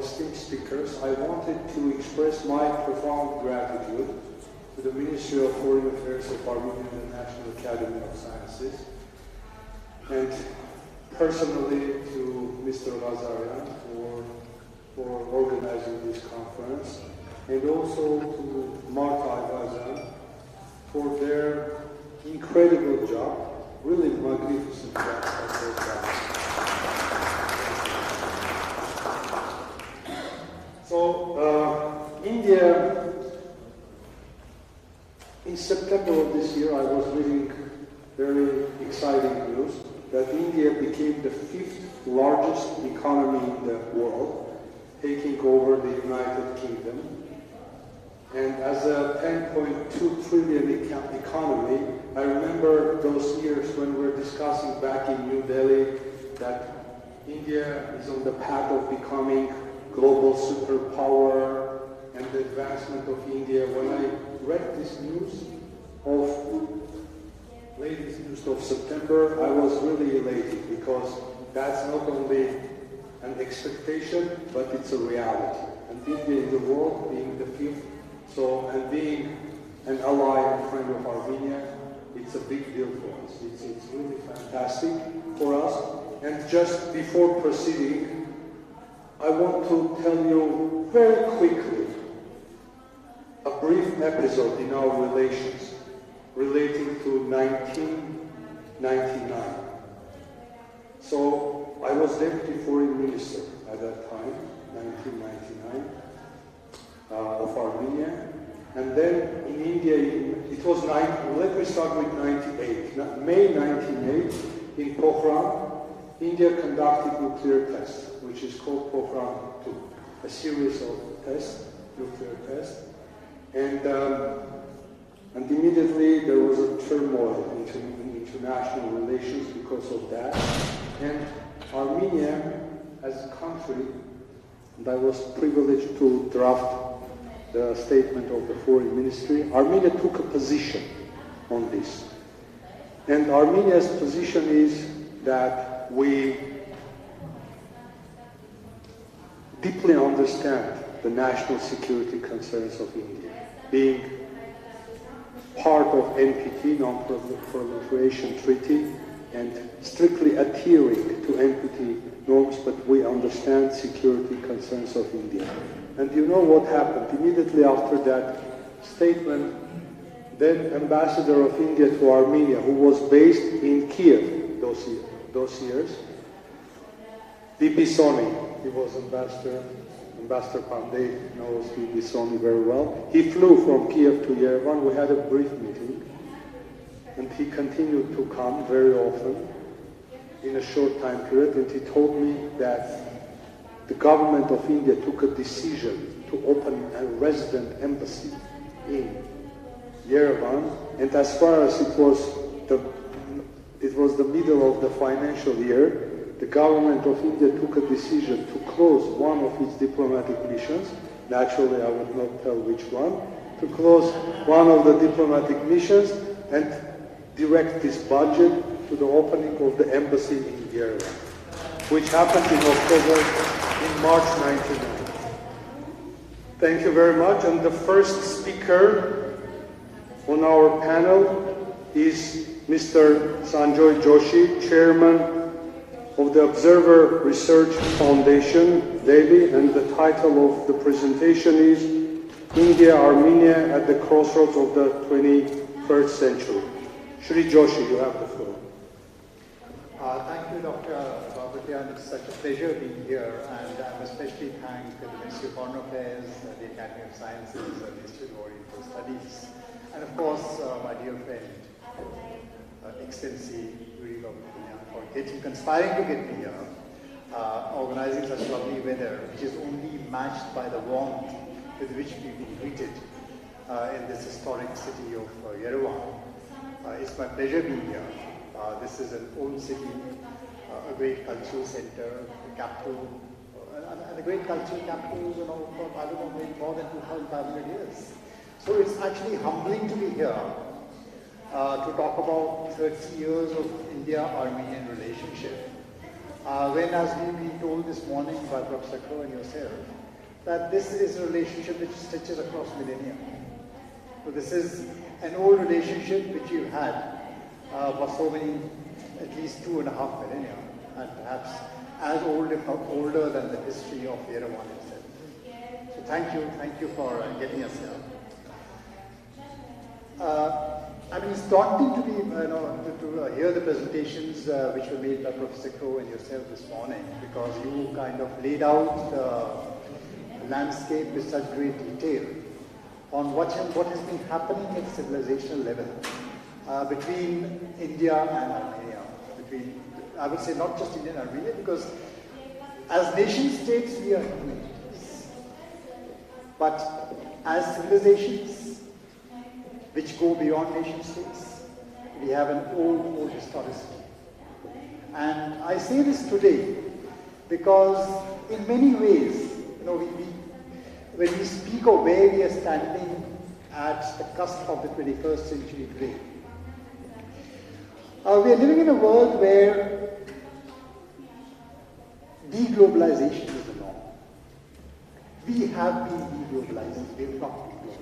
esteemed speakers, I wanted to express my profound gratitude to the Ministry of Foreign Affairs of Armenia and the National Academy of Sciences, and personally to Mr. Ghazarian for organizing this conference, and also to Marta Ayvazyan for their incredible job, really magnificent job that they've done. So, India, in September of this year, I was reading very exciting news that India became the 5th largest economy in the world, taking over the United Kingdom. And as a 10.2 trillion economy, I remember those years when we were discussing back in New Delhi that India is on the path of becoming global superpower and the advancement of India. When I read this news latest news of September, I was really elated because that's not only an expectation, but it's a reality. And India in the world being the 5th, and being an ally and friend of Armenia, it's a big deal for us. It's really fantastic for us. And just before proceeding, I want to tell you very quickly a brief episode in our relations relating to 1999. So I was Deputy Foreign Minister at that time, 1999, of Armenia. And then in India, let me start with 98. May 1998, in Pokhran, India conducted nuclear tests, which is called Pokhran 2, a series of tests, nuclear tests. And immediately there was a turmoil in international relations because of that. And Armenia, as a country, and I was privileged to draft the statement of the Foreign Ministry, Armenia took a position on this. And Armenia's position is that we deeply understand the national security concerns of India, being part of NPT, Non-Proliferation Treaty, and strictly adhering to NPT norms, but we understand security concerns of India. And you know what happened? Immediately after that statement, then Ambassador of India to Armenia, who was based in Kiev those years, Soni, he was Ambassador Pandey knows Soni very well. He flew from Kiev to Yerevan. We had a brief meeting, and he continued to come very often in a short time period, and he told me that the government of India took a decision to open a resident embassy in Yerevan, and as far as it was the middle of the financial year, the government of India took a decision to close one of its diplomatic missions. Naturally, I would not tell which one. To close one of the diplomatic missions and direct this budget to the opening of the embassy in Yerevan, which happened in March 1999. Thank you very much. And the first speaker on our panel is Mr. Sanjoy Joshi, Chairman of the Observer Research Foundation, Delhi, and the title of the presentation is India, Armenia at the Crossroads of the 21st Century. Shri Joshi, you have the floor. Thank you, Dr. Babatian. It's such a pleasure being here, and I especially thank the Ministry of Foreign Affairs, the Academy of Sciences, the Institute of Oriental Studies, and of course, my dear friend, Excellency Uğiğ for conspiring to get me here, organizing such lovely weather, which is only matched by the warmth with which we've been greeted in this historic city of Yerevan. It's my pleasure being here. This is an old city, a great cultural center, a capital, and a great cultural capital, for, I don't know, maybe more than 2,500 years. So it's actually humbling to be here to talk about 30 years of India-Armenian relationship. When, as we've been told this morning by Professor Crow and yourself, that this is a relationship which stretches across millennia. So this is an old relationship which you've had for so many, at least 2.5 millennia, and perhaps as old, if not older, than the history of Yerevan itself. So thank you for getting us here. I mean, it's daunting to be, to hear the presentations which were made by Professor Crow and yourself this morning, because you kind of laid out the landscape with such great detail on what has been happening at civilizational level between India and Armenia. Between, I would say, not just India and Armenia, because as nation states we are humanities, but as civilizations which go beyond nation states, we have an old historicity. And I say this today because in many ways, when we speak of where we are standing at the cusp of the 21st century today, we are living in a world where deglobalization is the norm. We have been deglobalizing, we have not been globalizing.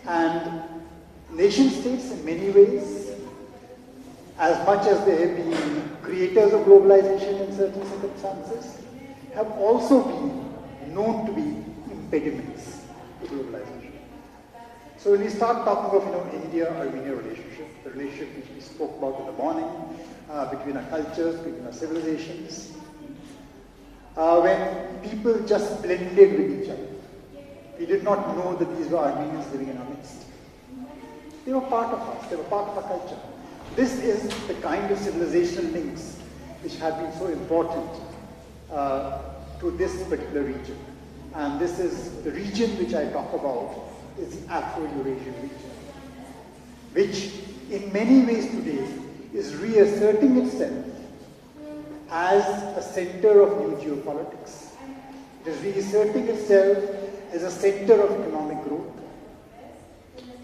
And nation states in many ways, as much as they have been creators of globalization in certain circumstances, have also been known to be impediments to globalization. So when we start talking of India-Armenia relationship, the relationship which we spoke about in the morning, between our cultures, between our civilizations, when people just blended with each other. We did not know that these were Armenians living in our midst. They were part of us, they were part of our culture. This is the kind of civilizational links which have been so important to this particular region. And this is the region which I talk about, is the Afro-Eurasian region, which in many ways today is reasserting itself as a center of new geopolitics. It is reasserting itself as a center of economic growth.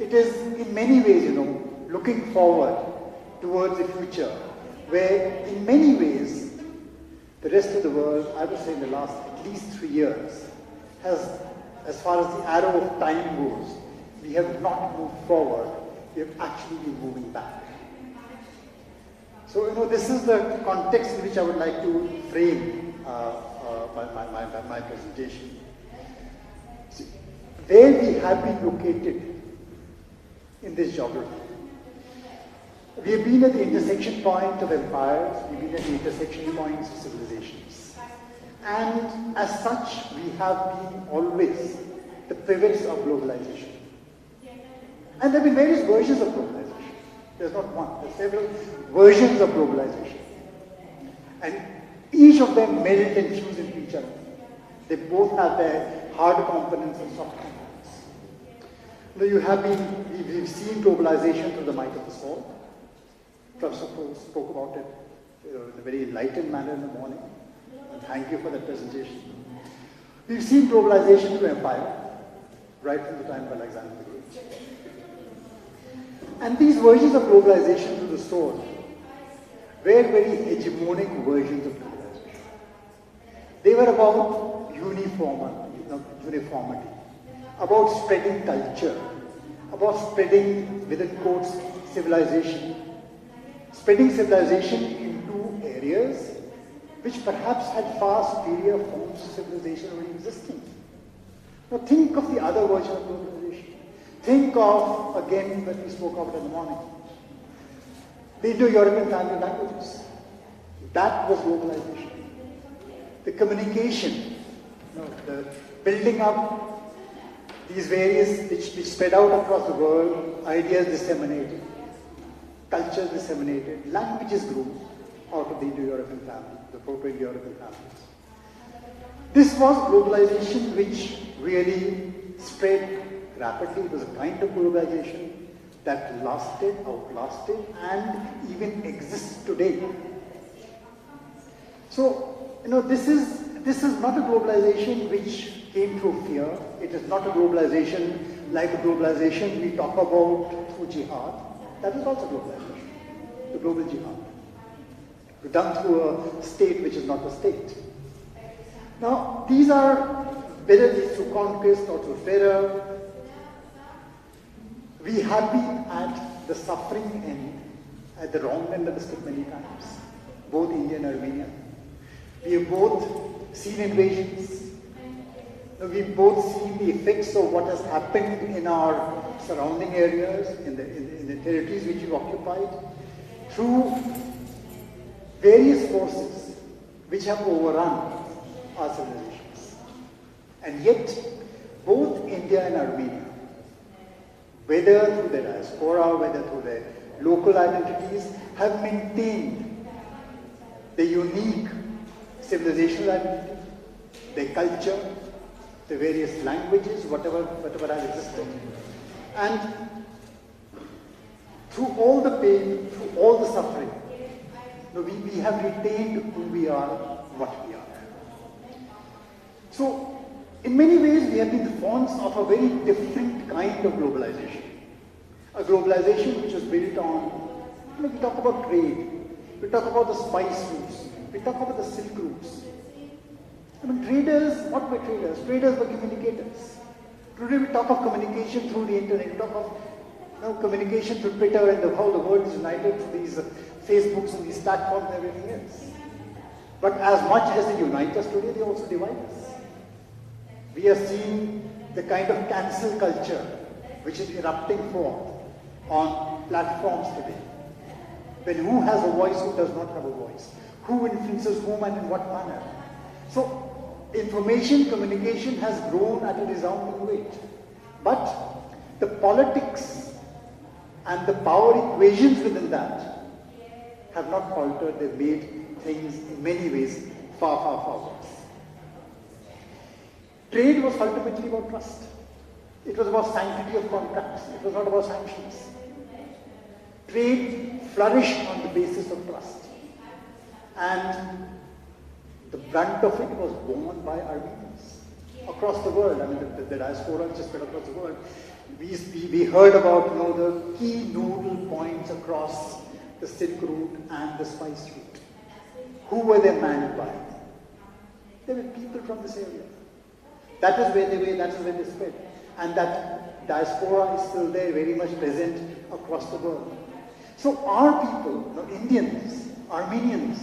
It is in many ways, looking forward towards a future where in many ways the rest of the world, I would say in the last at least 3 years, has, as far as the arrow of time goes, we have not moved forward, we have actually been moving back. So, this is the context in which I would like to frame my presentation. See, where we have been located in this geography. We have been at the intersection point of empires, we've been at the intersection points of civilizations. And as such, we have been always the pivots of globalization. And there have been various versions of globalization. There's not one, there's several versions of globalization. And each of them meld and fuse into each other. They both have their hard components and soft components. We've seen globalization through the might of the sword. Professor Crow spoke about it in a very enlightened manner in the morning. And thank you for that presentation. We've seen globalization through empire, right from the time of Alexander the Great. And these versions of globalization through the sword were very hegemonic versions of globalization. They were about uniformity, about spreading culture, about spreading, within quotes, civilization. Spreading civilization into areas which perhaps had far superior forms of civilization already existing. Now think of the other version of globalization. Think of, again, what we spoke of in the morning, the Indo-European family languages. That was globalization. The communication, the building up these various, which spread out across the world, ideas disseminated, cultures disseminated, languages grew out of the Indo-European family, the Proto-Indo-European families. This was globalization which really spread rapidly. It was a kind of globalization that lasted, outlasted, and even exists today. So, this is not a globalization which came through fear. It is not a globalization like the globalization we talk about through jihad. That is also globalization, the global jihad. done through a state which is not a state. Now, these are, whether it's through conquest or through terror, we have been at the suffering end, at the wrong end of the stick many times, both India and Armenia. We have both seen invasions. We've both seen the effects of what has happened in our surrounding areas, in the territories which we've occupied, through various forces which have overrun our civilizations. And yet, both India and Armenia, whether through their diaspora, whether through their local identities, have maintained the unique civilizational identity, their culture, the various languages, whatever has existed. And through all the pain, through all the suffering, we have retained who we are, what we are. So, in many ways, we have been the fonts of a very different kind of globalization. A globalization which was built on, we talk about trade, we talk about the spice routes, we talk about the silk routes. Traders, what were traders? Traders were communicators. Today we talk of communication through the internet, we talk of communication through Twitter and how the world is united through these Facebooks and these platforms and everything else. But as much as they unite us today, they also divide us. We are seeing the kind of cancel culture which is erupting forth on platforms today. When who has a voice, who does not have a voice? Who influences whom and in what manner? So, information communication has grown at a resounding rate. But the politics and the power equations within that have not altered. They've made things in many ways far, far, far worse. Trade was ultimately about trust. It was about sanctity of contracts. It was not about sanctions. Trade flourished on the basis of trust. And the brunt of it was borne by Armenians across the world. The diaspora which is spread across the world. We heard about the key nodal points across the Silk Route and the Spice Route. Who were they manned by? They were people from this area. That is where they spread. And that diaspora is still there, very much present across the world. So our people, Indians, Armenians,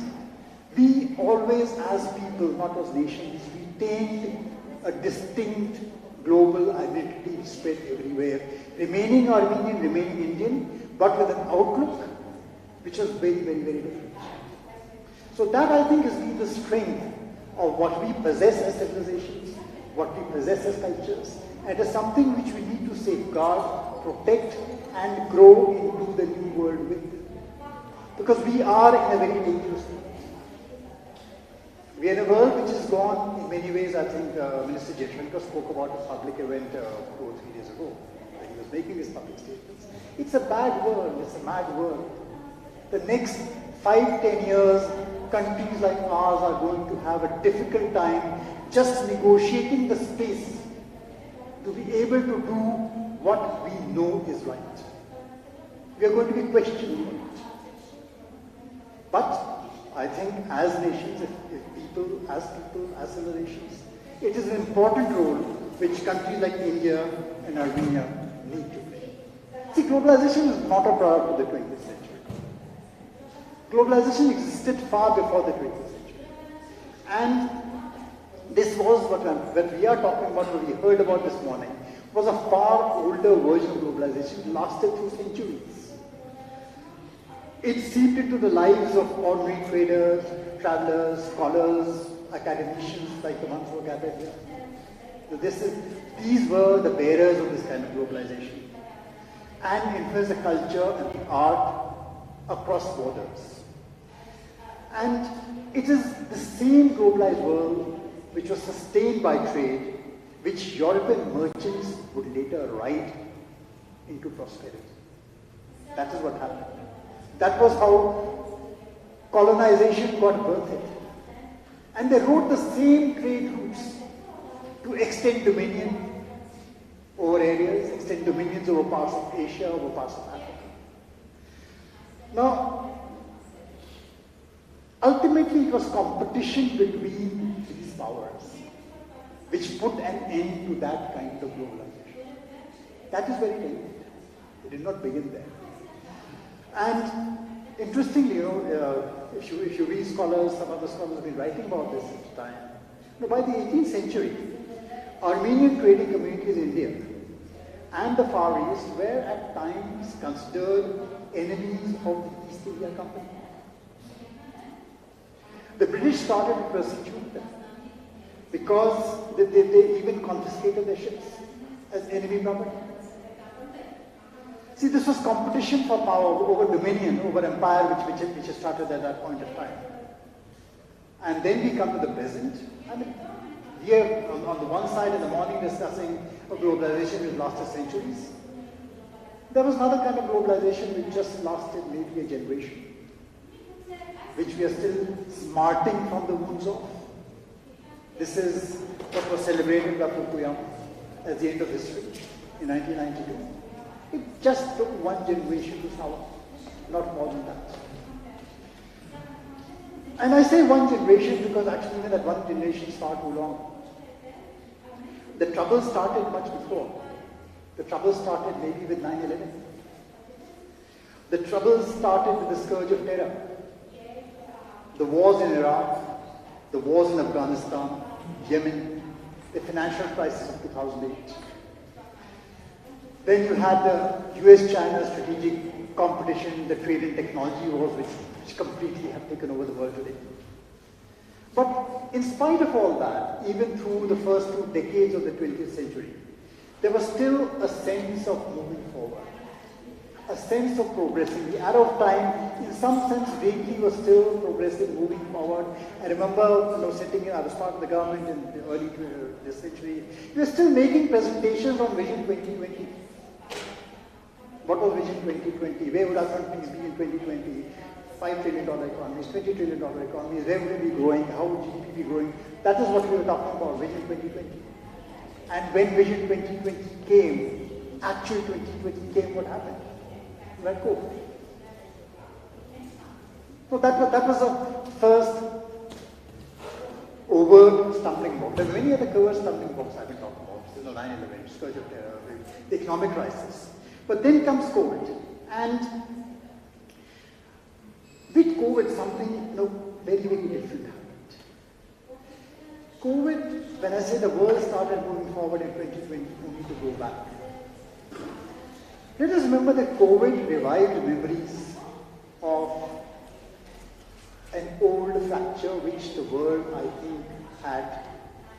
we always as people, not as nations, retained a distinct global identity spread everywhere, remaining Armenian, remaining Indian, but with an outlook which was very, very, very different. So that I think has been the strength of what we possess as civilizations, what we possess as cultures, and is something which we need to safeguard, protect, and grow into the new world with. Because we are in a very dangerous world. We are in a world which has gone, in many ways, I think Minister Jeshwankar spoke about a public event 2 or 3 days ago, when he was making his public statements. It's a bad world, it's a mad world. The next 5-10 years, countries like ours are going to have a difficult time just negotiating the space to be able to do what we know is right. We are going to be questioning it. But I think as nations, as civilizations, it is an important role which countries like India and Armenia need to play. See, globalization is not a product of the 20th century. Globalization existed far before the 20th century. And this was what we are talking about, what we heard about this morning, was a far older version of globalization. It lasted through centuries. It seeped into the lives of ordinary traders, travelers, scholars, academicians like the ones who are gathered here. So these were the bearers of this kind of globalization and influenced the culture and the art across borders. And it is the same globalized world which was sustained by trade, which European merchants would later ride into prosperity. That is what happened. That was how colonization got birthed. And they rode the same trade routes to extend dominion over areas, extend dominions over parts of Asia, over parts of Africa. Now, Ultimately, it was competition between these powers which put an end to that kind of globalization. That is where it ended. It did not begin there. And interestingly, if you read scholars, some other scholars have been writing about this at the time. By the 18th century, Armenian trading communities in India and the Far East were at times considered enemies of the East India Company. The British started to persecute them because they even confiscated their ships as enemy property. See, this was competition for power over dominion, over empire, which started at that point of time. And then we come to the present. I mean, here on the one side in the morning discussing a globalization which lasted centuries. There was another kind of globalization which just lasted maybe a generation, which we are still smarting from the wounds of. This is what was celebrated by Fukuyama at the end of history in 1992. It just took one generation to solve, not more than that. And I say one generation because actually even that one generation is far too long. The trouble started much before. The trouble started maybe with 9/11. The trouble started with the scourge of terror. The wars in Iraq, the wars in Afghanistan, Yemen, the financial crisis of 2008. Then you had the US-China strategic competition, the trade and technology wars which completely have taken over the world today. But in spite of all that, even through the first 2 decades of the 20th century, there was still a sense of moving forward, a sense of progressing. The arrow of time, in some sense, vaguely was still progressing, moving forward. I remember, sitting in, I was part of the government in the early this century. We were still making presentations on Vision 2020. What was Vision 2020? Where would our countries be in 2020? $5 trillion economies, $20 trillion economies, where would we be growing? How would GDP be growing? That is what we were talking about, Vision 2020. And when Vision 2020 came, actual 2020 came, what happened? We had COVID. So that was the first overt stumbling block. There are many other covert stumbling blocks I've been talking about. The 9/11, scourge of terror, the economic crisis. But then comes COVID. And with COVID, something very, very different happened. COVID, when I say the world started moving forward in 2020, we need to go back. Let us remember that COVID revived memories of an old fracture which the world, I think, had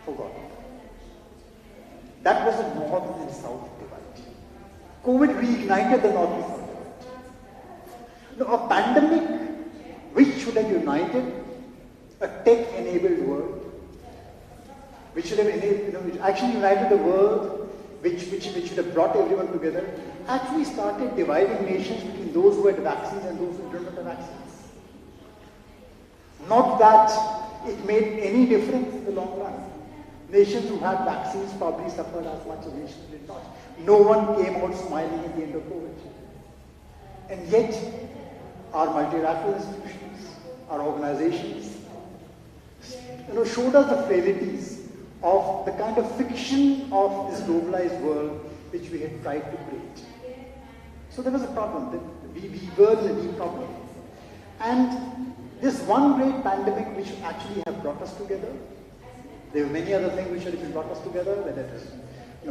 forgotten. That was the North and South divide. COVID reignited the North and South divide. A pandemic which should have united a tech-enabled world, which should have enabled, which actually united the world, which should have brought everyone together, actually started dividing nations between those who had vaccines and those who didn't have vaccines. Not that it made any difference in the long run. Nations who had vaccines probably suffered as much as nations did not. No one came out smiling at the end of COVID. And yet, our multilateral institutions, our organizations, showed us the frailties of the kind of fiction of this globalized world which we had tried to create. So there was a problem. We were in a deep problem. And this one great pandemic which actually have brought us together, there were many other things which have brought us together, whether it is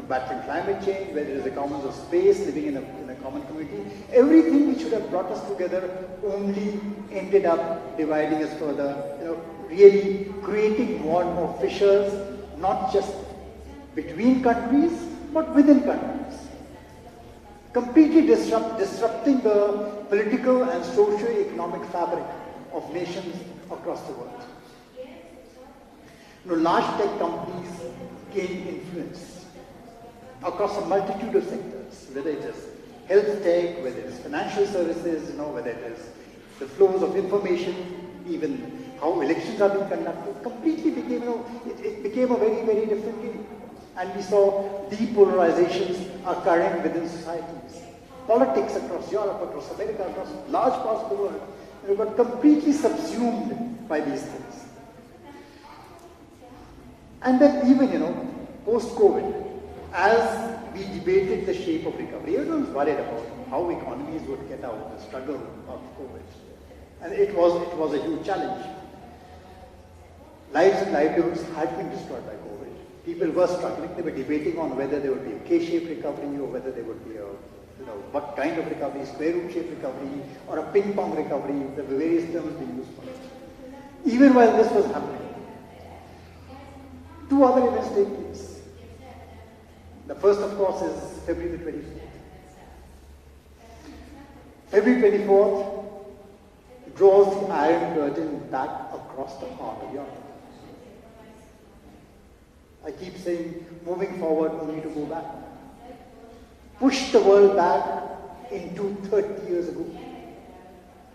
battling climate change, whether it is the commons of space, living in a common community. Everything which should have brought us together only ended up dividing us further, really creating more and more fissures, not just between countries, but within countries. Completely disrupting the political and socio-economic fabric of nations across the world. Large tech companies gain influence across a multitude of sectors, whether it is health tech, whether it is financial services, whether it is the flows of information, even how elections are being conducted, completely became, it became a very, very different game. And we saw depolarizations occurring within societies. Politics across Europe, across America, across large parts of the world, got completely subsumed by these things. And then even, post-COVID, as we debated the shape of recovery, everyone was worried about how economies would get out of the struggle of COVID. And it was a huge challenge. Lives and livelihoods had been destroyed by COVID. People were struggling. They were debating on whether there would be a K-shaped recovery or whether there would be a, what kind of recovery, square root shaped recovery or a ping pong recovery. There were various terms being used for it. Even while this was happening, two other events take place. The first, of course, is February the 24th. February 24th draws the Iron Curtain back across the heart of Europe. I keep saying, moving forward only to go back. Push the world back into 30 years ago.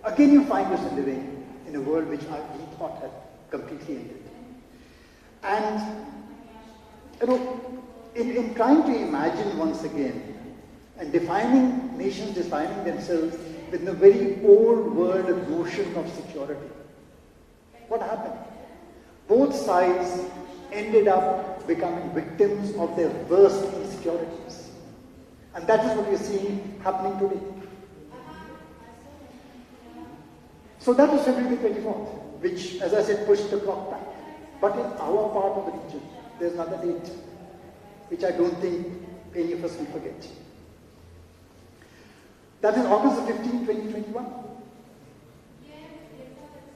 Again, you find yourself living in a world which we thought had completely ended. And, in trying to imagine once again and nations defining themselves with a very old world notion of security, what happened? Both sides ended up becoming victims of their worst insecurities. And that is what we are seeing happening today. So that was February 24th, which, as I said, pushed the clock back. But in our part of the region, there's another date, which I don't think any of us will forget. That is August 15, 2021.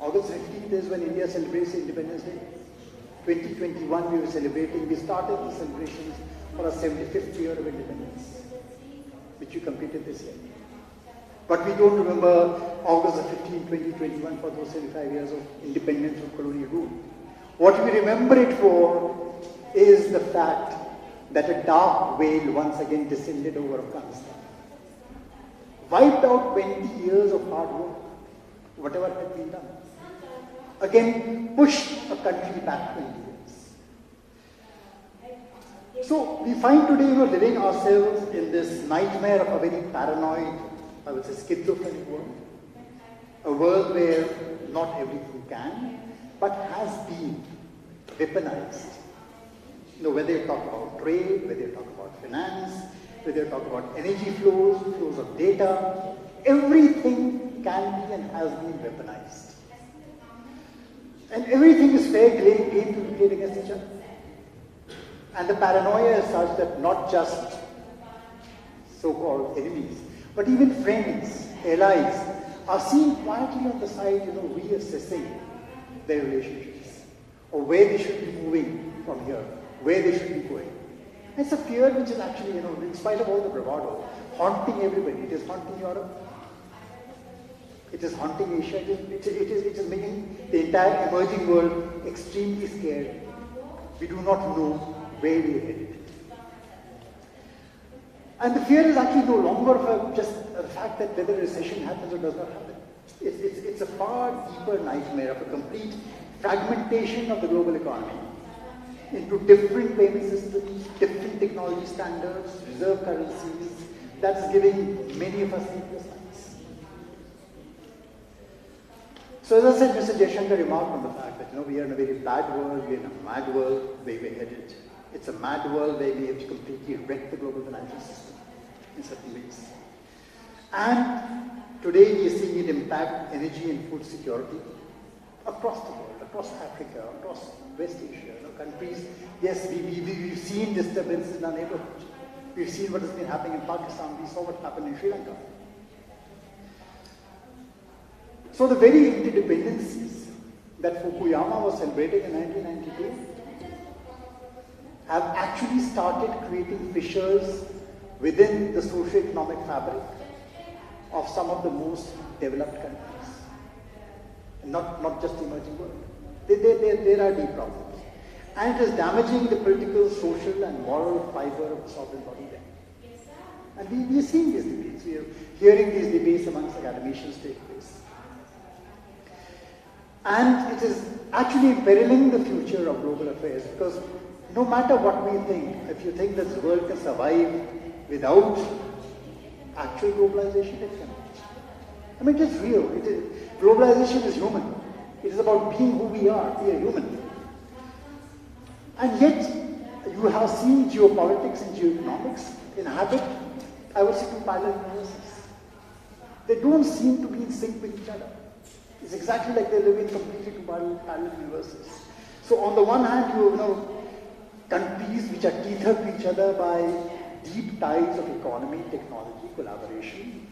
August 15th is when India celebrates Independence Day. 2021 we were celebrating, we started the celebrations for our 75th year of independence, which we completed this year. But we don't remember August 15, 2021 for those 75 years of independence from colonial rule. What we remember it for is the fact that a dark veil once again descended over Afghanistan. Wiped out 20 years of hard work, whatever had been done. Again, pushed a country back 20 years. So we find today living ourselves in this nightmare of a very paranoid, I would say schizophrenic world. A world where not everything can, but has been weaponized. Whether you talk about trade, whether you talk about finance, whether you talk about energy flows, flows of data, everything can be and has been weaponized. And everything is fair game to be played against each other. And the paranoia is such that not just so-called enemies, but even friends, allies, are seen quietly on the side, reassessing their relationships, or where they should be moving from here, where they should be going. It's a fear which is actually, in spite of all the bravado, haunting everybody. It is haunting Europe. It is haunting Asia. It is making the entire emerging world extremely scared. We do not know where we are headed. And the fear is actually no longer just the fact that whether a recession happens or does not happen. It's a far deeper nightmare of a complete fragmentation of the global economy into different payment systems, different technology standards, reserve currencies. That's giving many of us sleepless nights. So as I said, Mr. Jaishankar remarked on the fact that we are in a very bad world, we are in a mad world where we're headed. It's a mad world where we have completely wrecked the global financial system in certain ways. And today we are seeing it impact energy and food security across the world, across Africa, across West Asia, countries. Yes, we've seen disturbances in our neighborhood. We've seen what has been happening in Pakistan. We saw what happened in Sri Lanka. So the very interdependencies that Fukuyama was celebrating in 1992 have actually started creating fissures within the socio-economic fabric of some of the most developed countries. Not just the emerging world. There are deep problems. And it is damaging the political, social, and moral fiber of the sovereign body there. And we are seeing these debates. We are hearing these debates amongst academicians take place. And it is actually imperiling the future of global affairs, because no matter what we think, if you think that the world can survive without actual globalization, it cannot. I mean, it is real. Globalization is human. It is about being who we are. We are human. And yet, you have seen geopolitics and geoeconomics inhabit, I would say, two parallel universes. They don't seem to be in sync with each other. It's exactly like they live in completely two parallel universes. So on the one hand, you know, countries which are tethered to each other by deep ties of economy, technology, collaboration,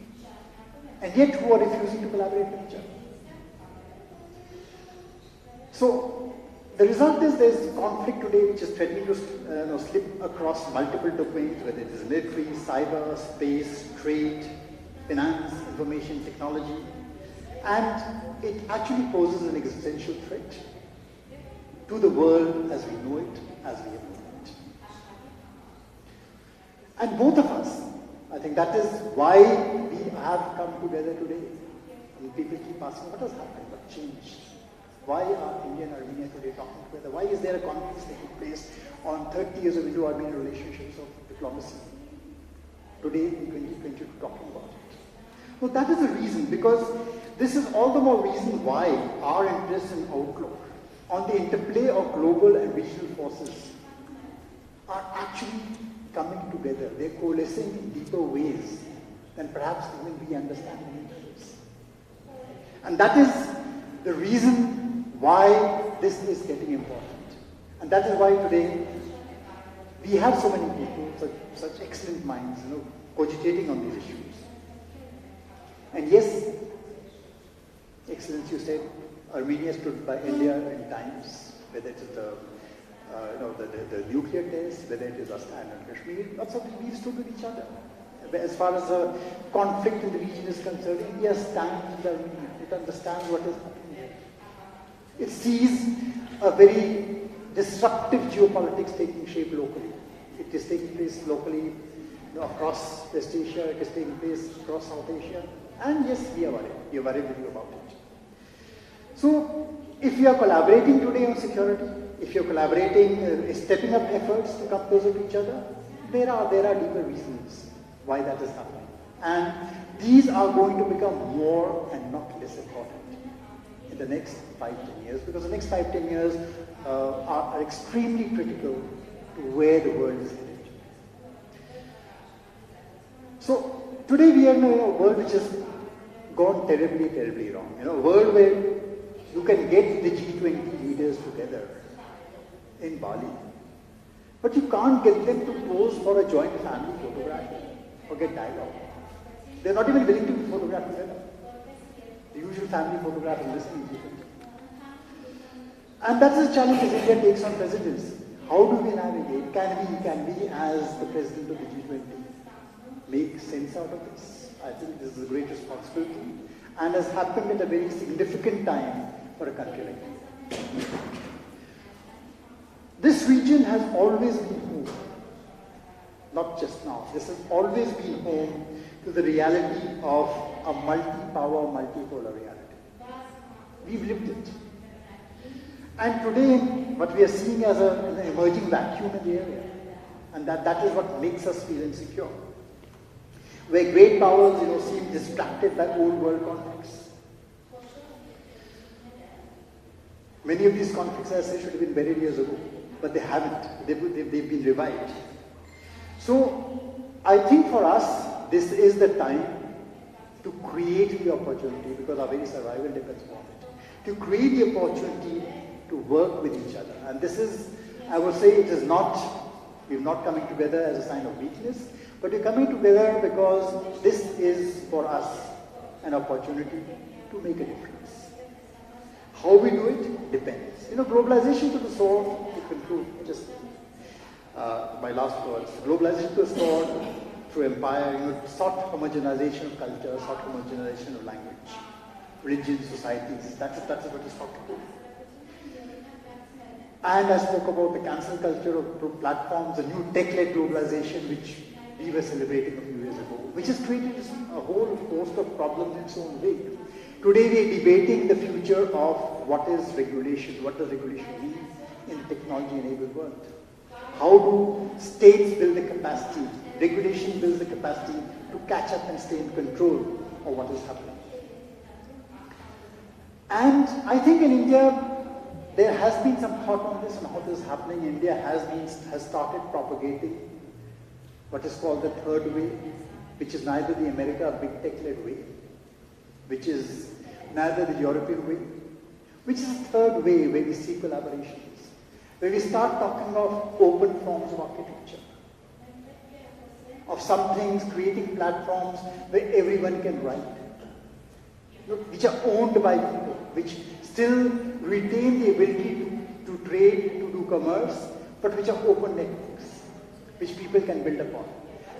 and yet who are refusing to collaborate with each other. So the result is there's conflict today which is threatening to slip across multiple domains, whether it is military, cyber, space, trade, finance, information, technology, and it actually poses an existential threat to the world as we know it, as we have known it. And both of us, I think that is why we have come together today. And people keep asking, what has happened, what changed? Why are India and Armenia today talking together? Why is there a conference taking place on 30 years of Indo-Armenian relationships of diplomacy? Today in 2022 talking about it. Well, that is the reason, because this is all the more reason why our interest and outlook on the interplay of global and regional forces are actually coming together. They're coalescing in deeper ways than perhaps even we understand in each other's. And that is the reason why this is getting important. And that is why today we have so many people, such excellent minds, you know, cogitating on these issues. And yes, Excellency, you said Armenia stood by India in times, whether it is the nuclear test, whether it is Astana and Kashmir, lots of we stood with each other. As far as the conflict in the region is concerned, India stands with Armenia. It understands what is happening here. It sees a very disruptive geopolitics taking shape locally. It is taking place locally, across West Asia, it is taking place across South Asia. And yes, we are worried. We are worried with you about it. So, if we are collaborating today on security, if you are collaborating, stepping up efforts to come closer to each other, there are deeper reasons why that is happening. And these are going to become more and not less important in the next 5-10 years, because the next 5-10 years are extremely critical to where the world is headed. So, today we are in a world which has gone terribly, terribly wrong. A world where you can get the G20 leaders together in Bali, but you can't get them to pose for a joint family photograph or get dialogue. They're not even willing to be photographed together. The usual family photograph in this region. And that's the challenge as India takes on presidency. How do we navigate? Can we as the president of the G20 make sense out of this? I think this is a great responsibility and has happened at a very significant time for a country like India. This region has always been home, not just now. This has always been home to the reality of a multi-power, multipolar reality. We've lived it. And today, what we are seeing as an emerging vacuum in the area, and that is what makes us feel insecure. Where great powers, seem distracted by old world conflicts. Many of these conflicts, as I say, should have been buried years ago, but they haven't. They've been revived. So, I think for us, this is the time to create the opportunity, because our very survival depends on it, to create the opportunity to work with each other. And this is, I would say, we're not coming together as a sign of weakness, but we're coming together because this is for us an opportunity to make a difference. How we do it depends. Globalization to the sword, to conclude, just my last words. Globalization to the sword, through empire, sought homogenization of culture, sought homogenization of language, religion, societies. That's what is sought to do. And I spoke about the cancel culture of platforms, the new tech-led globalization, which we were celebrating a few years ago, which has created a whole host of problems in its own way. Today we are debating the future of what is regulation, what does regulation mean in the technology-enabled world. How do states build the capacity, regulation builds the capacity to catch up and stay in control of what is happening. And I think in India, there has been some thought on this and how this is happening. India has started propagating what is called the third way, which is neither the America big tech-led way, which is neither the European way, which is the third way where we see collaborations, where we start talking of open forms of architecture, of some things, creating platforms where everyone can write, which are owned by people, which still retain the ability to trade, to do commerce, but which are open networks, which people can build upon.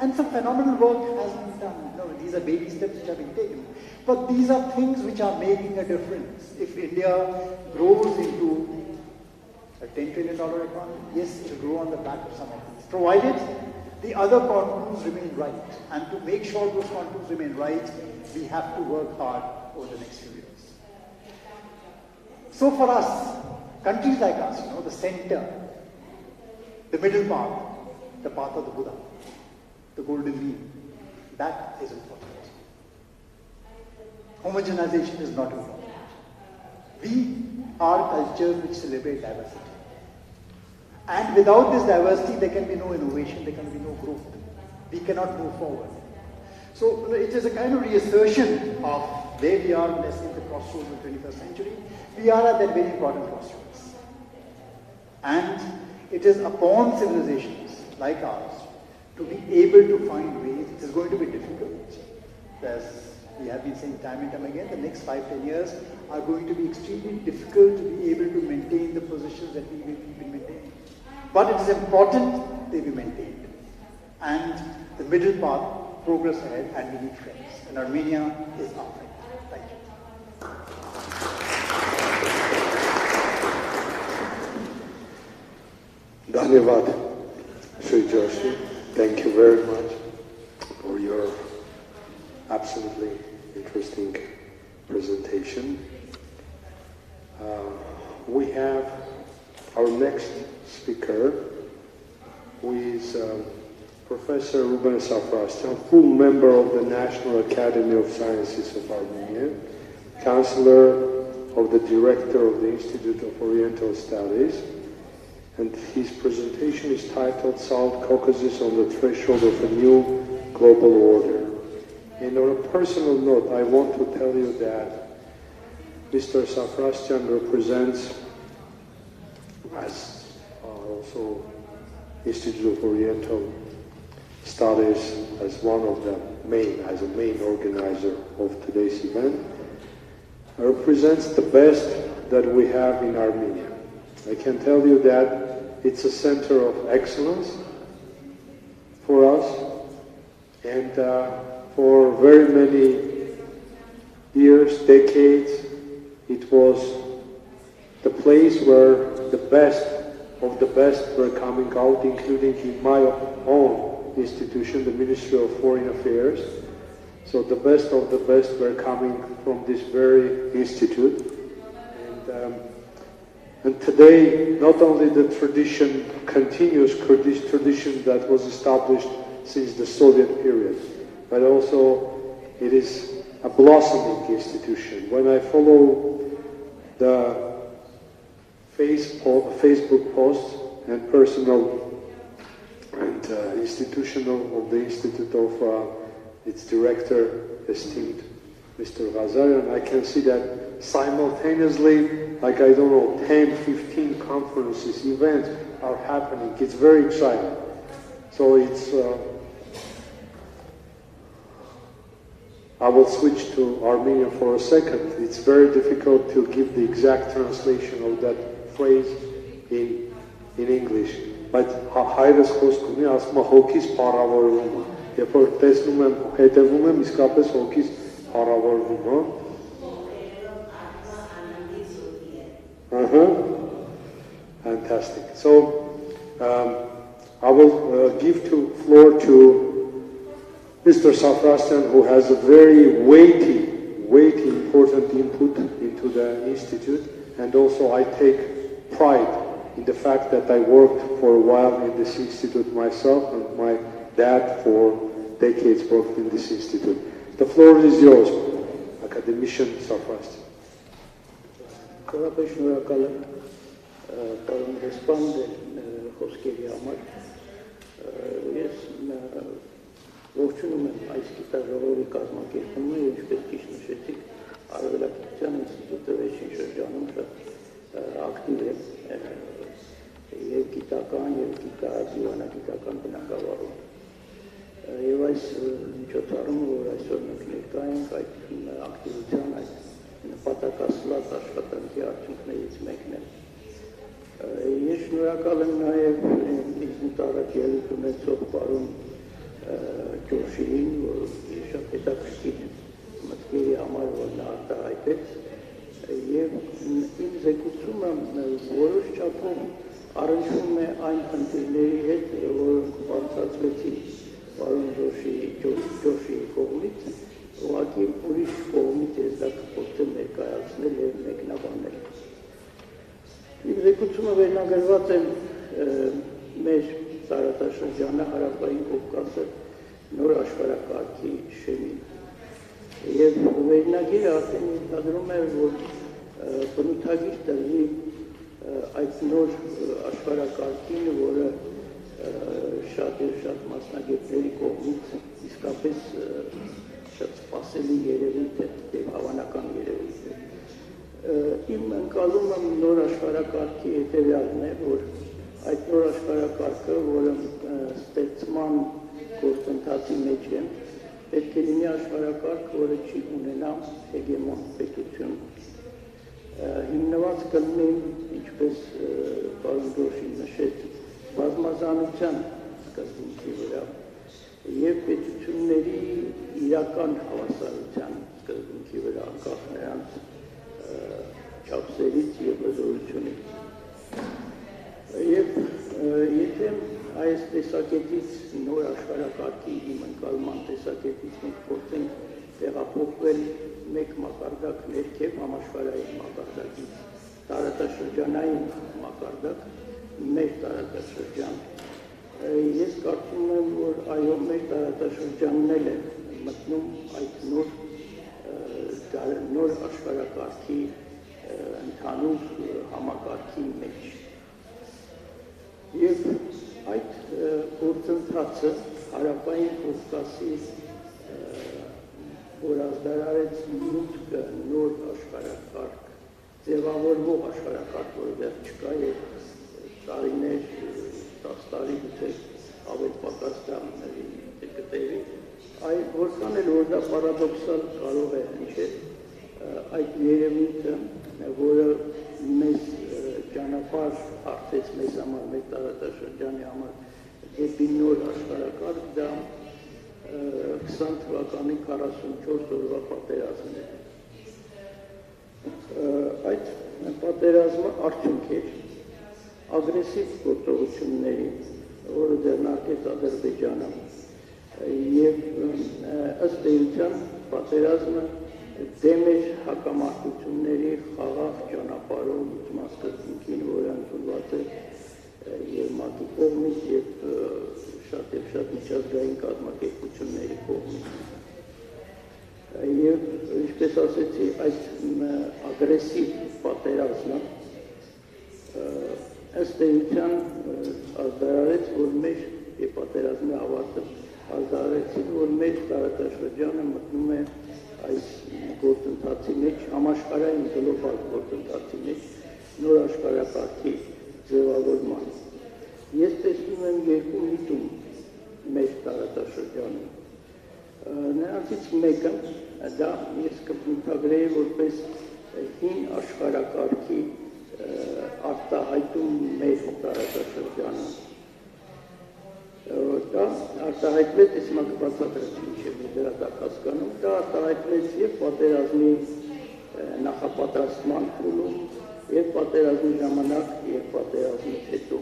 And some phenomenal work has been done. These are baby steps which have been taken. But these are things which are making a difference. If India grows into a $10 trillion economy, yes, it will grow on the back of some of these, provided the other contours remain right. And to make sure those contours remain right, we have to work hard over the next few years. So for us, countries like us, the center, the middle path, the path of the Buddha, the golden mean, that is important. Homogenization is not important. We are cultures which celebrate diversity. And without this diversity, there can be no innovation, there can be no growth. We cannot move forward. So it is a kind of reassertion of where we are, let's say, the crossroads of the 21st century. We are at that very important crossroads. And it is upon civilizations like ours to be able to find ways. It is going to be difficult. As we have been saying time and time again, the next 5-10 years are going to be extremely difficult to be able to maintain the positions that we will keep in maintaining. But it is important they be maintained. And the middle path, progress ahead, and we need friends. And Armenia is our friend. Thank you. Dhanyavad, Sri Joshi. Thank you very much for your absolutely interesting presentation. We have our next speaker, who is Professor Ruben Safrasyan, full member of the National Academy of Sciences of Armenia, Counselor of the Director of the Institute of Oriental Studies, and his presentation is titled South Caucasus on the Threshold of a New Global Order. And on a personal note, I want to tell you that Mr. Safrasyan represents, as also Institute of Oriental Studies, as one of the as a main organizer of today's event, represents the best that we have in Armenia. I can tell you that it's a center of excellence for us, and for very many years, decades, it was the place where the best of the best were coming out, including in my own institution, the Ministry of Foreign Affairs. So the best of the best were coming from this very institute. And today, not only the tradition continues, this tradition that was established since the Soviet period, but also it is a blossoming institution. When I follow the Facebook posts and personal and institutional of the Institute of its director, esteemed Mr. Ghazarian, I can see that simultaneously, like, I don't know, 10, 15 conferences, events are happening. It's very exciting. So it's, I will switch to Armenian for a second. It's very difficult to give the exact translation of that phrase in English. But հայրս խոսք ունի, ասում է հոգիս փառավորվում է։ Երբ որ տեսնում եմ, հետևում եմ, իսկապես հոգիս փառավորվում է։ Fantastic. So I will give the floor to Mr. Safrasyan, who has a very weighty, important input into the institute, and also I take pride in the fact that I worked for a while in this institute myself, and my dad for decades worked in this institute. The floor is yours, Academician Safrasyan. Կորապես շնորհակալ եմ պարոն Դեսպան խոսքերի համար։ Ես ողջունում եմ այս գիտաժողովի կազմակերպումը, ինչպես ճիշտ նշեցիք, Արևելագիտության ինստիտուտը վերջին շրջանում շատ ակտիվ է եւ գիտական եւ դիվանագիտական բնագավառում։ Եվ այս միջոցառումը, որ այսօր մենք ներկա ենք, այդ ակտիվության, այդ նպատակասլաց աշխատանքի արդյունքներից մեկն է։ Ես շնորհակալ եմ նաև ինձնից առաջ ելույթ ունեցող պարոն Ջոշիին, որ շատ հետաքրքիր մտքերի համար որ նա արտահայտեց, եւ իմ զեկուցումը որոշ չափով առնչվում է այն խնդիրների հետ, որոնք բացատրվեցին պարոն Ջոշիի կողմից, ուղղակի ուրիշ կողմից ես դա կփորձեմ ներկայացնել եւ մեկնաբանել։ Իմ զեկուցումը վերնագրված է մեր տարածաշրջանը Հարավային Կովկասը նոր աշխարհակարգի շեմին։ Եվ վերնագիրը արդեն ենթադրում է, որ բնութագիր տրվի այդ նոր աշխարհակարգին, որը շատ եւ շատ մասնագետների կողմից իսկապես շատ սպասելի երևույթ է եւ հավանական երևույթ է։ Իմ ընկալումը նոր աշխարհակարգի հետևյալն է, որ այդ նոր աշխարհակարգը, որը ստեղծման գործընթացի մեջ է, պետք է լինի աշխարհակարգ, որը չի ունենա հեգեմոն պետություն։ Հիմնված կլինի, ինչպես պարոն Ջոշին նշեց, բազմազանության սկզբունքի վրա եւ պետությունների իրական հավասարության սկզբունքի վրա, անկախ նրանց չափսերից եւ հզորությունից։ Եվ եթե այս տեսակետից նոր աշխարհակարգի իմ ընկալման տեսակետից մենք փորձենք տեղափոխվել մեկ մակարդակ ներքև համաշխարհային մակարդակից տարածաշրջանային մակարդակ, մեր տարածաշրջան, ես կարծում եմ, որ այո, մեր տարածաշրջանն էլ է մտնում այդ նոր աշխարհակարգի ընդհանուր համակարգի մեջ։ Եվ այդ գործընթացը Հարավային Կովկասի որ ազդարարեց մուտքը նոր աշխարհակարգ, ձևավորվող աշխարհակարգ, որը դեռ չկա եւ տարիներ, 10 տարի գուցե ավելի պակաս տարիների կտևի, այդ որքան էլ որ դա պարադոքսալ կարող է հնչել, այդ երևույթը, որը մեզ ճանապարհ հարթեց մեզ համար, մեր տարածաշրջանի համար դեպի նոր աշխարհակարգ, դա 20 թվականի 44 օրվա պատերազմն է։ Այդ պատերազմը արդյունք էր ագրեսիվ գործողությունների, որը ձեռնարկեց Ադրբեջանը, եւ ըստ էության պատերազմը դեմ էր հակամարտությունների խաղաղ ճանապարհով լուծման սկզբունքին, որը ընդունված է Երմակի կողմից եւ շատ միջազգային կազմակերպությունների կողմից։ Եվ ինչպես ասեցի, այդ ագրեսիվ պատերազմը ըստ էության ազդարարեց, որ մեր եւ պատերազմի ավարտը ազդարարեցին, որ մեր տարածաշրջանը մտնում է այս գործընթացի մեջ, համաշխարհային գլոբալ գործընթացի մեջ, նոր աշխարհակարգի ձևավորման։ Ես տեսնում եմ երկու միտում մեր տարածաշրջանում։ Նրանցից մեկը դա ես կբնութագրեի որպես հին աշխարհակարգի արտահայտում մեր տարածաշրջանում։ Դա արտահայտվեց, ես հիմա կբացատրեմ ինչև դրա տակ հասկանում, դա արտահայտվեց եւ պատերազմի նախապատրաստման փուլում, եւ պատերազմի ժամանակ, եւ պատերազմից հետո։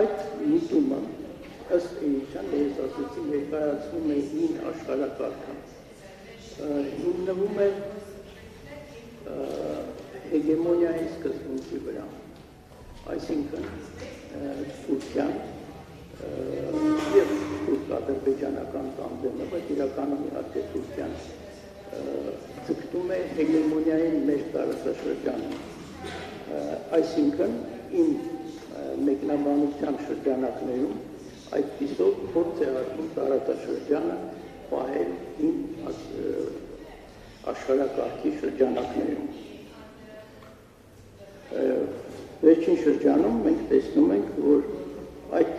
Այդ միտումը ըստ էության, ես ասեցի, ներկայացնում է հին աշխարհակարգը։ Հիմնվում է հեգեմոնիայի սկզբունքի վրա, այսինքն Թուրքիան եւ թուրք-ադրբեջանական տանդեմը, բայց իրականում իհարկե Թուրքիան ձգտում է հեգեմոնիային մեր տարածաշրջանում, այսինքն իմ մեկնաբանության շրջանակներում այդպիսով փորձ է արվում տարածաշրջանը պահել իմ աշխարհակարգի շրջանակներում։ Վերջին շրջանում մենք տեսնում ենք, որ այդ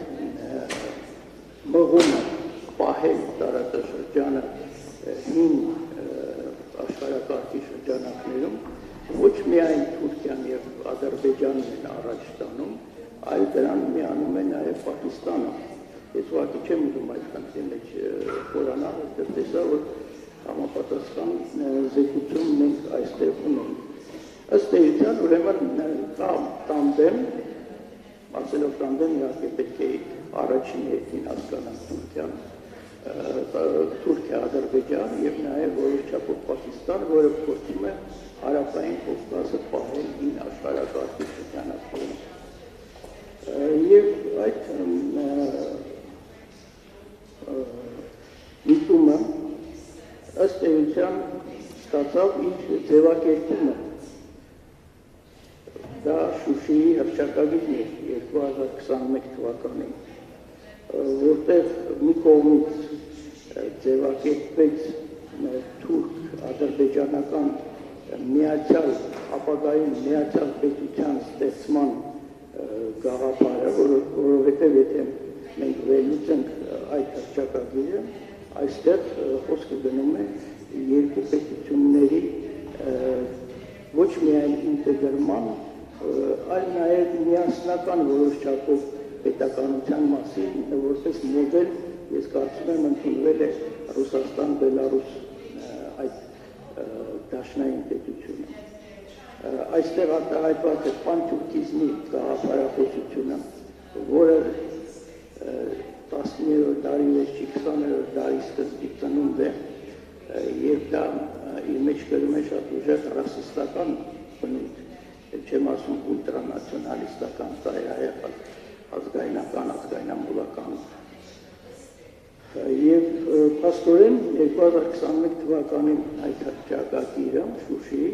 մղումը պահել տարածաշրջանը հին աշխարհակարգի շրջանակներում ոչ միայն Թուրքիան եւ Ադրբեջանն են առաջ տանում, այլ դրան միանում է նաեւ Պակիստանը։ Ես ուղղակի չեմ ուզում այդ խնդրի մեջ խորանալ, այստեղ տեսա, որ համապատասխան զեկուցում մենք այստեղ ունենք։ Ըստ էության, ուրեմն կա տանդեմ, ասելով տանդեմ, իհարկե պետք է առաջին հերթին հասկանանք Թուրքիան, Թուրքիա-Ադրբեջան եւ նաեւ որոշ չափով Պակիստան, որը փորձում է հարավային Կովկասը պահել իր աշխարհակարգի շրջանակներում։ Եվ այդ միտումը ըստ էության ստացավ իր ձևակերպումը։ Դա Շուշիի հռչակագիրն էր 2021 թվականին, որտեղ մի կողմից ձևակերպվեց թուրք-ադրբեջանական միացյալ ապագայում միացյալ պետության ստեղծման գաղափարը, որովհետև եթե մենք վերլուծենք այդ հռչակագիրը, այստեղ խոսքը գնում է երկու պետությունների ոչ միայն ինտեգրման, այլ նաև միասնական որոշ չափով պետականության մասին, որպես մոդել, ես կարծում եմ ընդունվել է Ռուսաստան-Բելարուս այդ դաշնային պետությունը։ Այստեղ արտահայտված է պանթուրքիզմի գաղափարախոսությունը, որը 19-րդ դարի վերջի 20-րդ դարի սկզբի ծնունդ է, եւ դա իր մեջ կրում է շատ ուժեղ ռասիստական բնույթ, չեմ ասում ուլտրանացիոնալիստական, ծայրահեղ ազգայնական, ազգայնամոլական։ Եվ փաստորեն 2021 թվականին այդ հռչակագիրը Շուշիի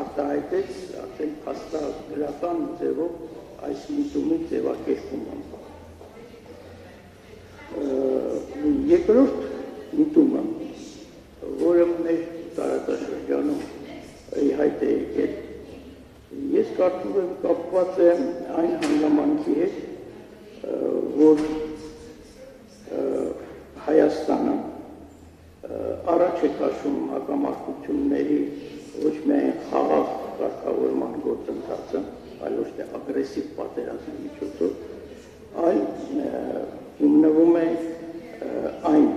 արտահայտեց արդեն փաստագրական ձևով այս միտումի ձևակերպումը։ Երկրորդ միտումը, որը մեր տարածաշրջանում հայտ է եկել, ես կարծում եմ կապված է այն հանգամանքի հետ, որ Հայաստանը առաջ է քաշում հակամարտությունների ոչ միայն խաղաղ կարգավորման գործընթացը, այլ ոչ թե ագրեսիվ պատերազմի միջոցով, այլ հիմնվում է այն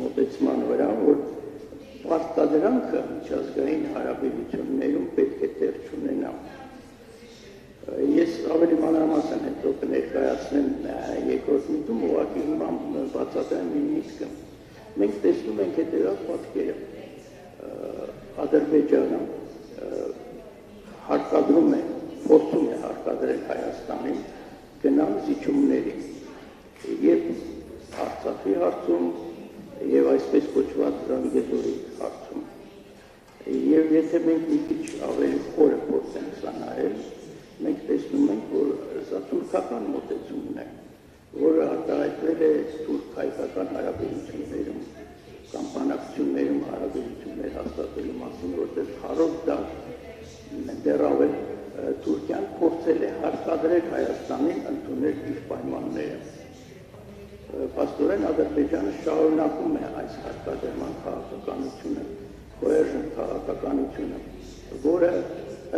մոտեցման վրա, որ պարտադրանքը միջազգային հարաբերություններում պետք է տեղ չունենա։ Ես ավելի մանրամասն հետո կներկայացնեմ երկրորդ միտում, ուղղակի հիմա բացատրեմ իմ միտքը։ Մենք տեսնում ենք հետևյալ պատկերը. Ադրբեջանը հարկադրում է, փորձում է հարկադրել Հայաստանին գնալ զիջումների եւ Արցախի հարցում եւ այսպես կոչված Զանգեզուրի հարցում։ Եվ եթե մենք մի քիչ ավելի խորը փորձենք սա նայել, մենք տեսնում ենք, որ սա թուրքական մոտեցումն է, որը արտահայտվել է թուրք-հայկական հարաբերություններում կամ բանակցություններում հարաբերություններ հաստատելու մասին, որտեղ քառորդ դար դեռավել Թուրքիան փորձել է հարկադրել Հայաստանին ընդունել իր պայմանները։ Փաստորեն Ադրբեջանը շարունակում է այս հարկադրման քաղաքականությունը, coercion քաղաքականությունը, որը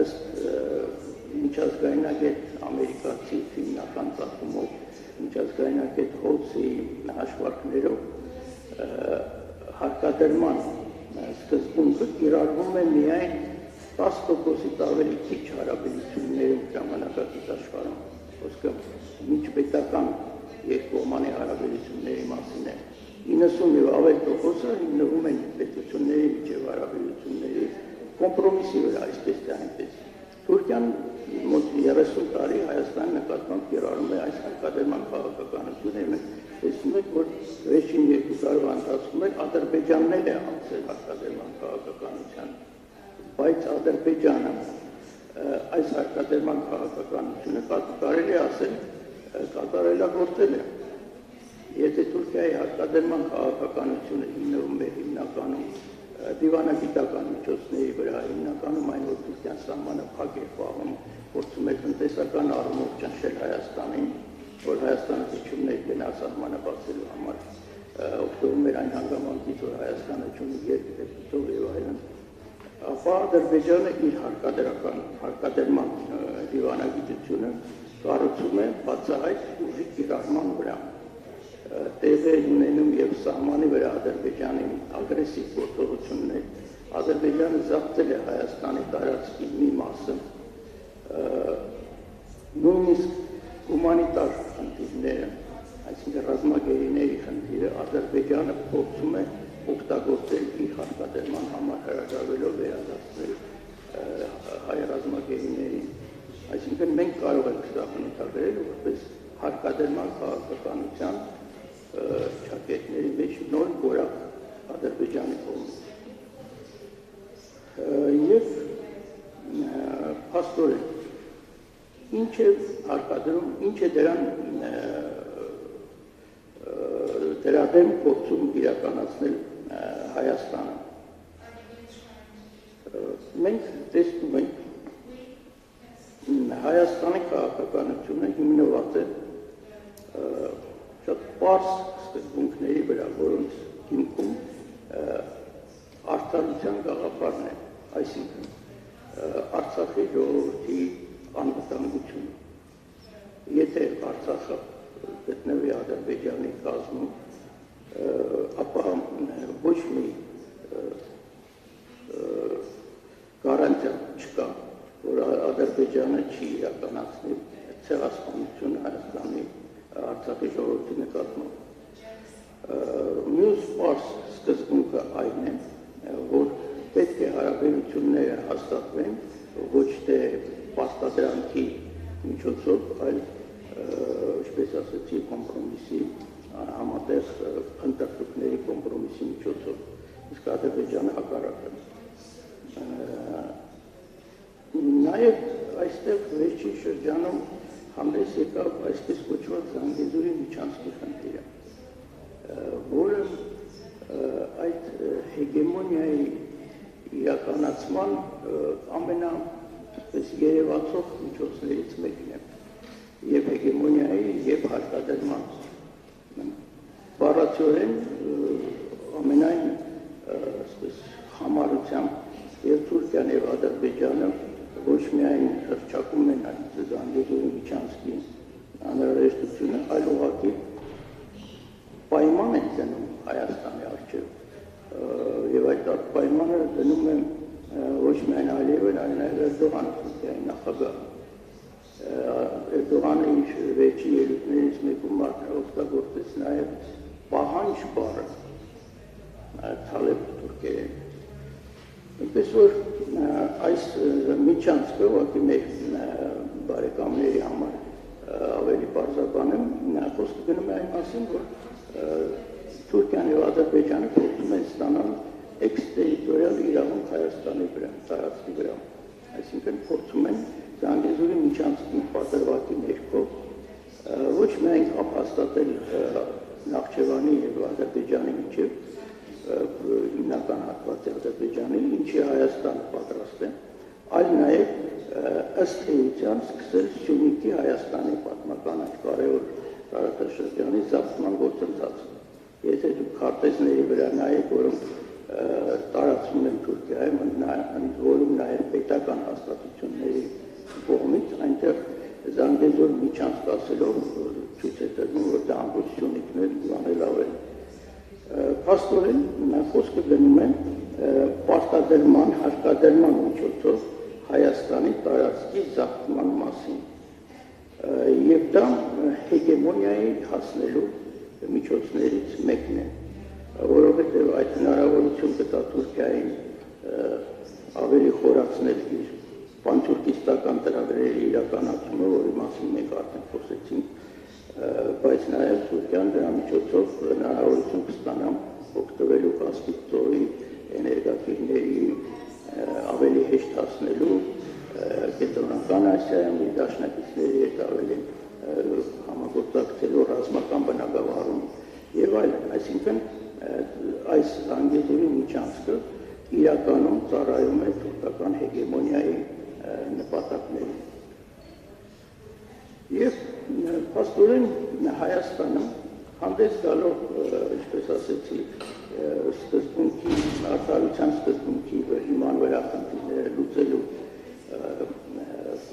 ըստ միջազգայնագետ ամերիկացի ֆիննական ծագումով, միջազգայնագետ Հոլցի հաշվարկներով հարկադրման սկզբունքը կիրառվում է միայն 10%-ից ավելի քիչ հարաբերություններում ժամանակակից աշխարհում, խոսքը միջպետական երկկողմանի հարաբերությունների մասին է։ 90 եւ ավել տոկոսը հիմնվում են պետությունների միջև հարաբերությունների կոմպրոմիսի վրա, այսպես թե այնպես։ Թուրքիան մոտ 30 տարի Հայաստանի նկատմամբ կիրառում է այս հարկադրման քաղաքականությունը, եւ մենք տեսնում ենք, որ վերջին 2 տարվա ընթացքում Ադրբեջանն էլ է անցել հարկադրման քաղաքականության, բայց Ադրբեջանը այս հարկադրման քաղաքականությունը կարելի ասել կատարելագործել է։ Եթե Թուրքիայի հարկադրման քաղաքականությունը հիմնվում է հիմնականում դիվանագիտական միջոցների վրա, հիմնականում այն, որ Թուրքիան սահմանը փակ է պահում, փորձում է տնտեսական առումով ճնշել Հայաստանին, որ Հայաստանը դիչումներ գնա սահմանը բացելու համար, օգտվում էր այն հանգամանքից, որ Հայաստանը չունի երկրպետող եւ այլն, ապա Ադրբեջանը իր հարկադրման դիվանագիտությունը կառուցում է բացահայտ ուժի կիրառման վրա։ Տեղ է ունենում եւ սահմանի վրա Ադրբեջանի ագրեսիվ գործողություններ, Ադրբեջանը զավթել է Հայաստանի տարածքի մի մասը, նույնիսկ հումանիտար խնդիրները, այսինքն ռազմագերիների խնդիրը Ադրբեջանը փորձում է օգտագործել իր հարկադրման համար հրաժարվելով վերադարձնել հայ ռազմագերիներին, այսինքն մենք կարող ենք սա բնութագրել որպես հարկադրման քաղաքականության չակետների մեջ նոր որակ Ադրբեջանի կողմից։ Եվ փաստորեն, ինչ է հարկադրում, ինչ է դրա դեմ փորձում իրականացնել Հայաստանը։ Մենք տեսնում ենք Հայաստանի քաղաքականությունը հիմնված է շատ պարզ սկզբունքների վրա, որոնց հիմքում արդարության գաղափարն է, այսինքն Արցախի ժողովրդի անվտանգությունը։ Եթե Արցախը գտնվի Ադրբեջանի կազմում, ապա ոչ մի գարանտիա չկա, որ Ադրբեջանը չի իրականացնի ցեղասպանություն Հայաստանի Արցախի ժողովրդի նկատմամբ։ Մյուս պարզ սկզբունքը այն է, որ պետք է հարաբերությունները հաստատվեն ոչ թե պարտադրանքի միջոցով, այլ ինչպես ասեցի, կոմպրոմիսի, համատեղ ընտրությունների կոմպրոմիսի միջոցով, իսկ Ադրբեջանը հակառակը։ Նաև այստեղ վերջին շրջանում հանդես եկավ այսպես կոչված Զանգեզուրի միջանցքի խնդիրը, որը այդ հեգեմոնիայի իրականացման ամենաերևացող միջոցներից մեկն է, եւ հեգեմոնիայի եւ հարկադրման բառացիորեն ամենայն համառությամբ եւ Թուրքիան եւ Ադրբեջանը ոչ միայն հռչակում են այդ Զանգեզուրի միջանցքի անհրաժեշտությունը, այլ ուղղակի պայման են դնում Հայաստանի առջև եւ այդ պայմանը դնում են ոչ միայն Ալիևն, այլ նաեւ Էրդողանը, Թուրքիայի նախագահը։ Էրդողանը իր վերջի ելույթներից մեկում օգտագործեց նաեւ պահանջ բառը, Թալեբ թուրքերեն։ Այնպես որ այս միջանցքը ուղղակի մեր բարեկամների համար ավելի պարզաբանեմ, խոսքը գնում է այն մասին, որ Թուրքիան եւ Ադրբեջանը փորձում են ստանալ էքստերիտորիալ իրավունք Հայաստանի վրա, տարածքի վրա, այսինքն փորձում են Զանգեզուրի միջանցքի պատրվակի ներքո ոչ միայն հաստատել Նախճեվանի եւ Ադրբեջանի միջև հիմնական հատվածի Ադրբեջանի, ինչի Հայաստանը պատրաստ է, այլ նաև ըստ էության սկսել Սյունիքի Հայաստանի պատմական այդ կարևոր տարածաշրջանի զարգացման գործընթացը։ Եթե դուք քարտեզների վրա նայեք, որոնք տարածվում են Թուրքիայում, ընդ որում նաև պետական հաստատությունների կողմից, այնտեղ Զանգեզուր միջանցք ասելով ցույց է տրվում, որ դա ամբողջ Սյունիքն էլ անելավ է։ Փաստորեն խոսքը գնում է պարտադրման, հարկադրման միջոցով Հայաստանի տարածքի զարգացման մասին։ Եվ դա հեգեմոնիայի հասնելու միջոցներից մեկն է, որովհետև այդ հնարավորություն կտա Թուրքիային ավելի խորացնել իր պանթուրքիստական ծրագրերի իրականացումը, որի մասին մենք արդեն խոսեցինք, բայց նաև Թուրքիան դրա միջոցով հնարավորություն կստանա օգտվելու կասկիդ ծովի էներգակիրների ավելի հեշտ հասնելու Կենտրոնական Ասիայում իր դաշնակիցների հետ ավելի համագործակցելու ռազմական բնագավառում եւ այլն, այսինքն այս Զանգեզուրի միջանցքը իրականում ծառայում է թուրքական հեգեմոնիայի նպատակներին։ Եվ փաստորեն Հայաստանը հանդես գալով, ինչպես ասեցի, սկզբունքի, արդարության սկզբունքի հիման վրա խնդիրները լուծելու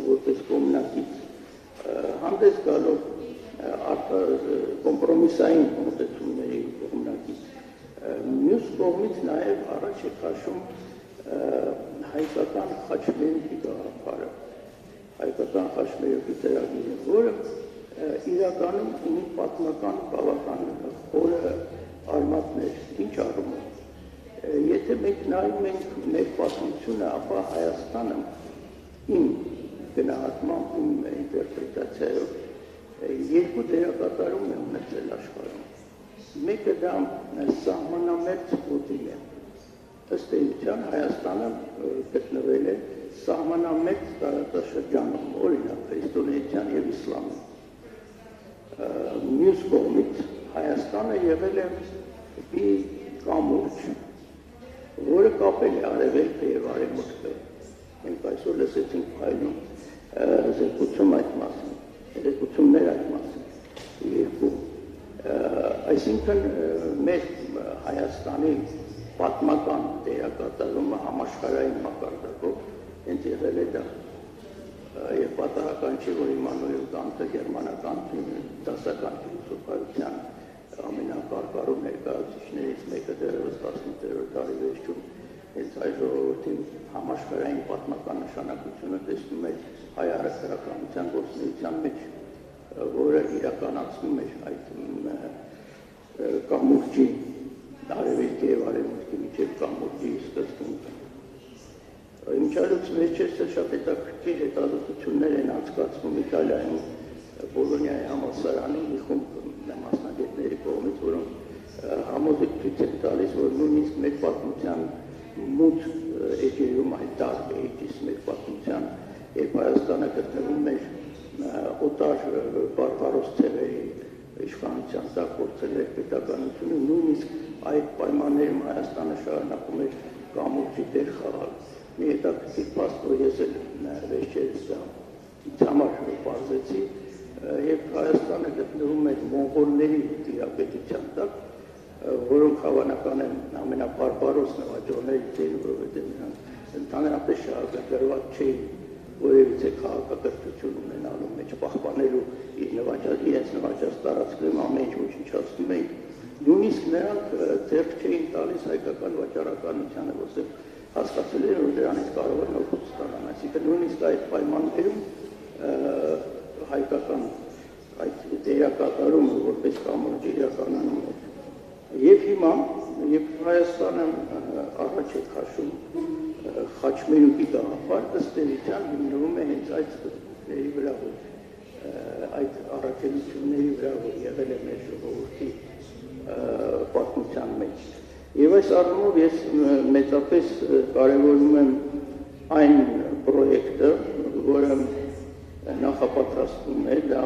որպես կողմնակից, հանդես գալով կոմպրոմիսային մոտեցումների կողմնակից, մյուս կողմից նաև առաջ է քաշում հայկական խաչմերուկի գաղափարը, հայկական խաչմերուկի ծրագիրը, որը իրականում ունի պատմական բավական խորը արմատներ, ինչ առումով։ Եթե մենք նայում ենք մեր պատմությունը, ապա Հայաստանը իմ գնահատմամբ, իմ ինտերպրետացիայով երկու դերակատարում է ունեցել աշխարհում։ Մեկը դա սահմանամերձ ոդին է։ Ըստ էության Հայաստանը գտնվել է սահմանամերձ տարածաշրջանում, օրինակ քրիստոնեության եւ իսլամի։ Մյուս կողմից Հայաստանը եղել է մի կամուրջ, որը կապել է արևելքը եւ արևմուտքը։ Մենք այսօր լսեցինք փայլուն զեկուցում այդ մասին, զեկուցումներ այդ մասին երկու։ Այսինքն մեր Հայաստանի պատմական դերակատարումը համաշխարհային մակարդակով հենց եղել է դա։ Եվ պատահական չէ, որ Իմմանուել Կանտը գերմանական դասական ֆիլոսոֆայության ամենակարկառու ներկայացուցիչներից մեկը դեռևս 18-րդ դարի վերջում հենց հայ ժողովրդի համաշխարհային պատմական նշանակությունը տեսնում է հայ առաքելականության գործունեության մեջ, որը իրականացնում է այդ կամուրջի արևելքի եւ արևմուտքի միջև կամուրջի սկզբունքը։ Մինչալուց վերջերս շատ հետաքրքիր հետազոտություններ են անցկացվում Իտալիայում, Բոլոնիայի համալսարանում մի խումբ մասնագետների կողմից, որոնք համոզություն են տալիս, որ նույնիսկ մեր պատմության մութ էջերում այդ դարբե էջից մեր պատմության, երբ Հայաստանը գտնվում էր օտար բարբարոս ցեղերի իշխանության տակ գործել էր պետականությունը, նույնիսկ այդ պայմաններում Հայաստանը շարունակում էր կամուրջի դեր խաղալ։ Մի հետաքրքիր փաստ, որ ես էլ վերջերս ինձ համար պարզեցի, երբ Հայաստանը գտնվում էր մոնղոլների տիրապետության տակ, որոնք հավանական են ամենաբարբարոս նվաճողներից էին, որովհետև նրանք ընդհանրապես շահագրգռված չէին որևիցե քաղաքակրթություն ունենալու մեջ, պահպանելու իրենց նվաճած տարածքներում ամեն ինչ ոչնչացնում էին։ Նույնիսկ նրանք ձեռք չէին տալիս հայկական վաճառականությանը, որտեղ հասկացել են, որ դրանից կարող են օգուտ ստանալ, այսինքն նույնիսկ այդ պայմաններում հայկական այդ դերակատարումը որպես կամուրջ իրականանում է։ Եվ հիմա, երբ Հայաստանը առաջ է քաշում խաչմերուկի գաղափար, ըստ էության հիմնվում է հենց այդ սկզբունքների վրա, այդ առաքելությունների վրա, որ եղել է մեր ժողովրդի պատմության մեջ։ Եվ այս առումով ես մեծապես կարևորում եմ այն պրոյեկտը, որը նախապատրաստվում է, դա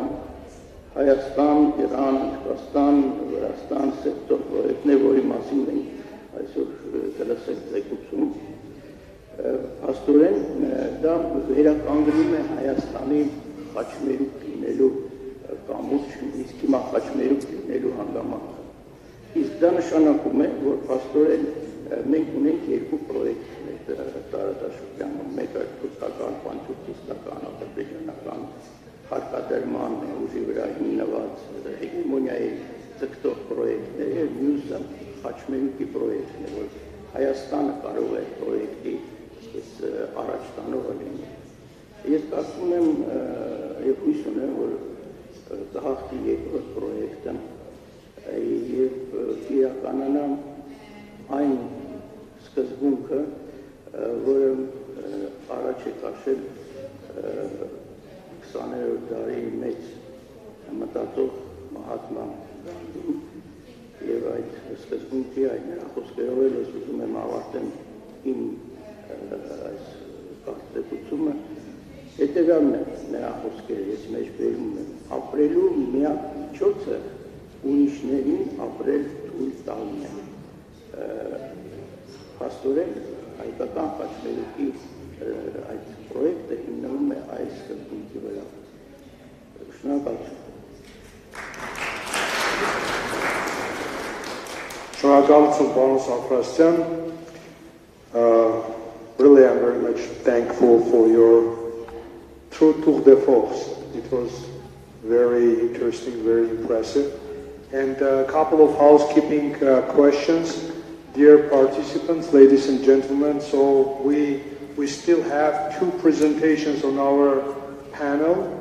Հայաստան, Իրան, Հնդկաստան, Վրաստան սեկտոր պրոյեկտն է, որի մասին մենք այսօր կլսենք զեկուցում։ Փաստորեն դա վերականգնում է Հայաստանի խաչմերուկ լինելու կամուրջ, իսկ հիմա խաչմերուկ լինելու հանգամանքը։ Իսկ դա նշանակում է, որ փաստորեն մենք ունենք երկու պրոյեկտներ տարածաշրջանում, մեկը թուրքական, պանթուրքիստական, ադրբեջանական հարկադրման ուժի վրա հիմնված հեգեմոնիայի ձգտող պրոյեկտներ, մյուսը խաչմերուկի պրոյեկտն է, որ Հայաստանը կարող է պրոյեկտի առաջ տանողը լինել։ Ես կարծում եմ եւ հույս ունեմ, որ կհաղթի երկրորդ պրոյեկտը եւ իրականանա այն սկզբունքը, որը առաջ է քաշել 20-րդ դարի մեծ մտածող Մահատմա Գանդին եւ այդ սկզբունքի այն նրա խոսքերով էլ ես ուզում եմ ավարտեմ իմ այս կարծիքությունը հետևյալն է նրա խոսքերը ես մեջ բերում եմ ապրելու միակ միջոցը ուրիշներին ապրել թույլ տալն է փաստորեն հայկական խաչմերուկի այդ պրոյեկտը հիմնվում է այս սկզբունքի վրա շնորհակալություն Really, I'm very much thankful for your true tour de force. It was very interesting, very impressive. And a couple of housekeeping questions. Dear participants, ladies and gentlemen, so we still have 2 presentations on our panel.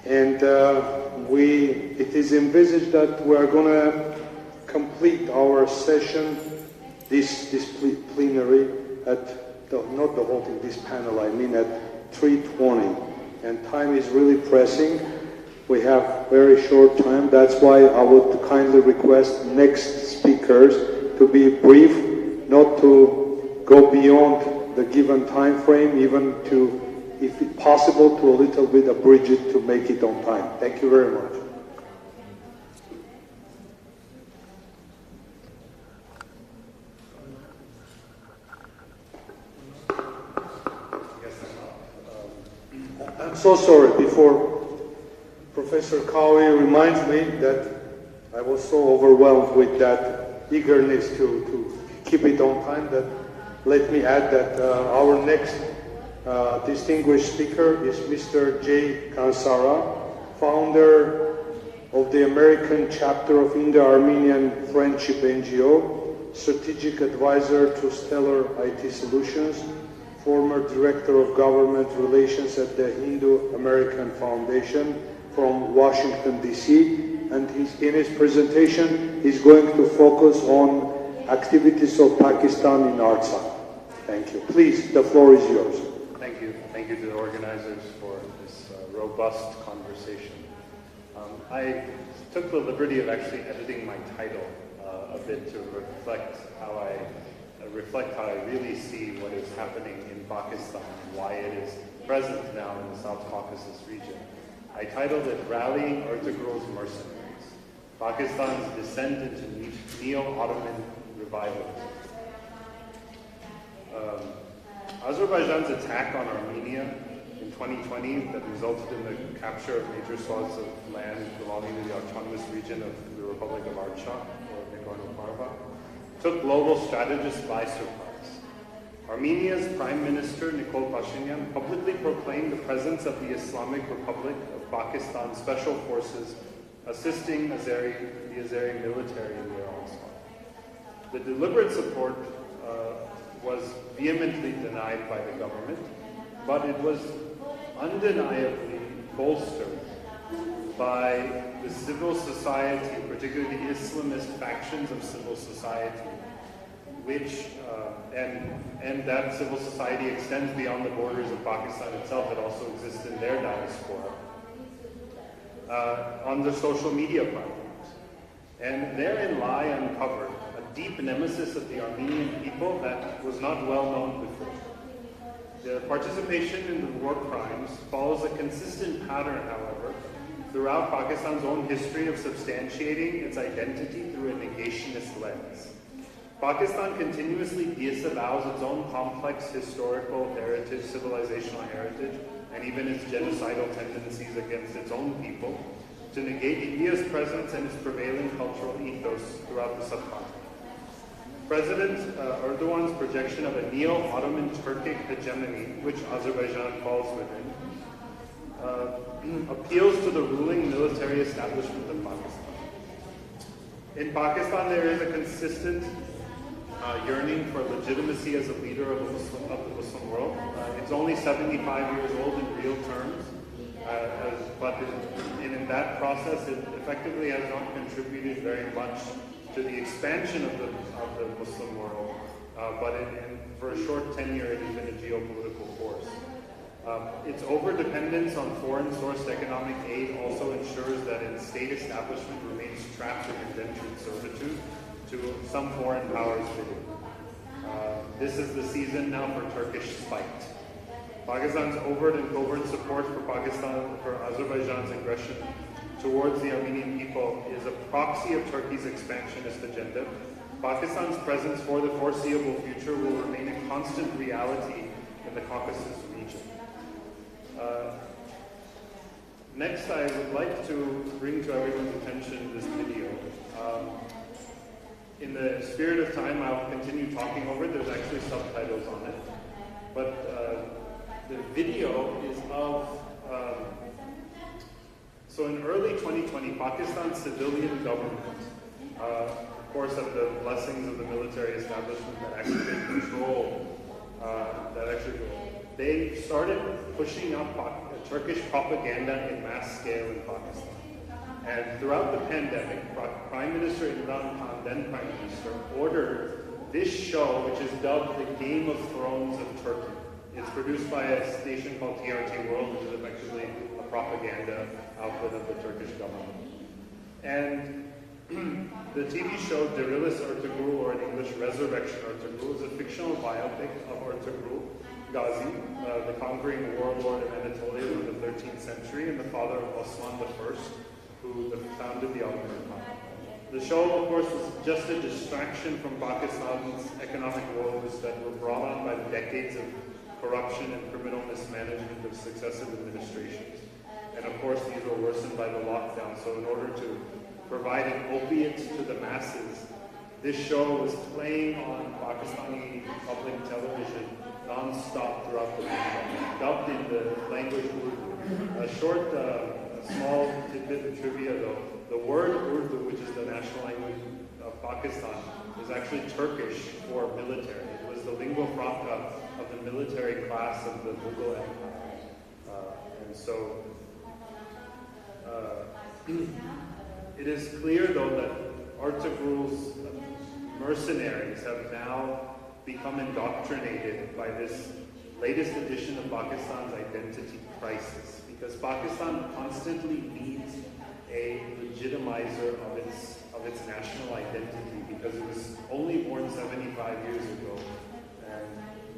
And it is envisaged that we are going to complete our session, this plenary, not the whole thing, this panel, I mean at 3:20. And time is really pressing. We have very short time. That's why I would kindly request next speakers to be brief, not to go beyond the given time frame, even to, if possible, to a little bit abridge it to make it on time. Thank you very much. I'm so sorry. Before Professor Cowie reminds me that I was so overwhelmed with that eagerness to keep it on time that let me add that our next distinguished speaker is Mr. Jay Kansara, founder of the American chapter of Indo-Armenian Friendship NGO, strategic advisor to Stellar IT Solutions, former director of government relations at the Indo-American Foundation from Washington, D.C. And in his presentation, he's going to focus on activities of Pakistan in Artsakh. Thank you. Please, the floor is yours. Thank you. Thank you to the organizers for this robust conversation. I took the liberty of actually editing my title a bit to reflect how I really see what is happening in Pakistan and why it is present now in the South Caucasus region. I titled it Rallying Ertugrul's Mercenaries, Pakistan's Descent into Neo-Ottoman Revival. Azerbaijan's attack on Armenia in 2020 that resulted in the capture of major swaths of land belonging to the autonomous region of the Republic of Artsakh, or Nagorno-Karabakh, took global strategists by surprise. Armenia's Prime Minister Nikol Pashinyan publicly proclaimed the presence of the Islamic Republic of Pakistan Special Forces assisting the Azeri military in their onslaught. The deliberate support was vehemently denied by the government, but it was undeniably bolstered by the civil society, particularly the Islamist factions of civil society, which, and that civil society extends beyond the borders of Pakistan itself. It also exists in their diaspora, on the social media platforms. And therein lie uncovered a deep nemesis of the Armenian people that was not well known before. The participation in the war crimes follows a consistent pattern, however, throughout Pakistan's own history of substantiating its identity through a negationist lens. Pakistan continuously disavows its own complex historical heritage, civilizational heritage, and even its genocidal tendencies against its own people, to negate India's presence and its prevailing cultural ethos throughout the subcontinent. President Erdogan's projection of a neo-Ottoman Turkic hegemony, which Azerbaijan falls within, appeals to the ruling military establishment of Pakistan. In Pakistan, there is a consistent yearning for legitimacy as a leader of the Muslim world. It's only 75 years old in real terms, but in that process, it effectively has not contributed very much to the expansion of the Muslim world, but for a short tenure, it has been a geopolitical force. Its overdependence on foreign-sourced economic aid also ensures that its state establishment remains trapped in indentured servitude, to some foreign powers bidding. This is the season now for Turkish spite. Pakistan's overt and covert support for Azerbaijan's aggression towards the Armenian people is a proxy of Turkey's expansionist agenda. Pakistan's presence for the foreseeable future will remain a constant reality in the Caucasus region. Next, I would like to bring to everyone's attention this video. In the spirit of time, I'll continue talking over it. There's actually subtitles on it. But the video is of, so in early 2020, Pakistan's civilian government, of course, have the blessings of the military establishment that actually control, they started pushing up Turkish propaganda in mass scale in Pakistan. And throughout the pandemic, Prime Minister Imran Khan, then Prime Minister, ordered this show, which is dubbed the Game of Thrones of Turkey. It's produced by a station called TRT World, which is effectively a propaganda output of the Turkish government. And the TV show Dirilis Ertugrul, or in English Resurrection Ertugrul, is a fictional biopic of Ertugrul Ghazi, the conquering warlord of Anatolia in the 13th century and the father of Osman I, who founded the Ottoman Empire. The show, of course, was just a distraction from Pakistan's economic woes that were brought on by decades of corruption and criminal mismanagement of successive administrations. And of course, these were worsened by the lockdown. So in order to provide an opiate to the masses, this show was playing on Pakistani public television non-stop throughout the weekend, dubbed in the language Urdu. A short, small tidbit of trivia though, the word Urdu, which is the national language of Pakistan, is actually Turkish for military. It was the lingua franca of the military class of the Mughal Empire. And so, it is clear though that Ertugrul's mercenaries have now become indoctrinated by this latest edition of Pakistan's identity crisis, because Pakistan constantly needs a legitimizer of its national identity, because it was only born 75 years ago.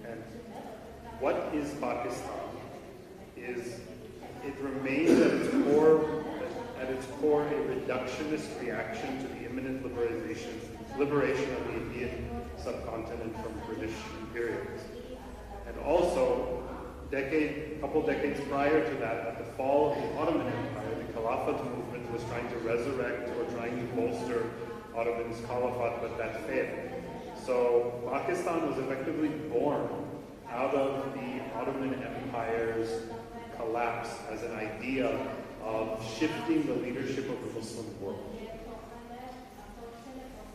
And what is Pakistan? It remains at its core a reductionist reaction to the imminent liberation of the Indian subcontinent from British imperialism. And also, a couple decades prior to that, at the fall of the Ottoman Empire, the Caliphate movement was trying to resurrect or trying to bolster Ottoman's caliphate, but that failed. So Pakistan was effectively born out of the Ottoman Empire's collapse as an idea of shifting the leadership of the Muslim world.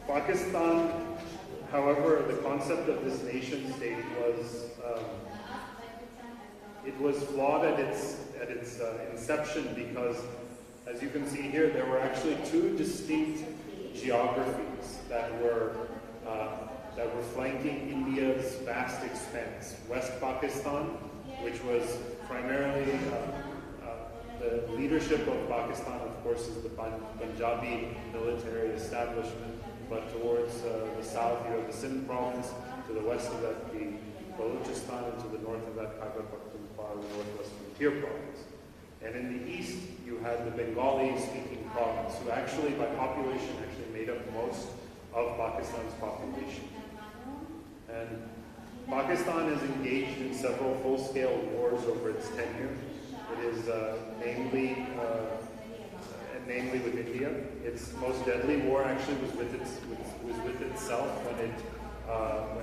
Pakistan, however, the concept of this nation state was flawed at its inception, because, as you can see here, there were actually two distinct geographies that were flanking India's vast expanse. West Pakistan, which was primarily the leadership of Pakistan, of course, is the Punjabi military establishment, but towards the south you have the Sindh province, to the west of that the Balochistan, and to the north of that Khyber Pakhtunkhwa, the northwest frontier province. And in the east you had the Bengali-speaking province, who actually, by population, made up most of Pakistan's population. And Pakistan is engaged in several full-scale wars over its tenure. It is namely with India. Its most deadly war actually was with itself when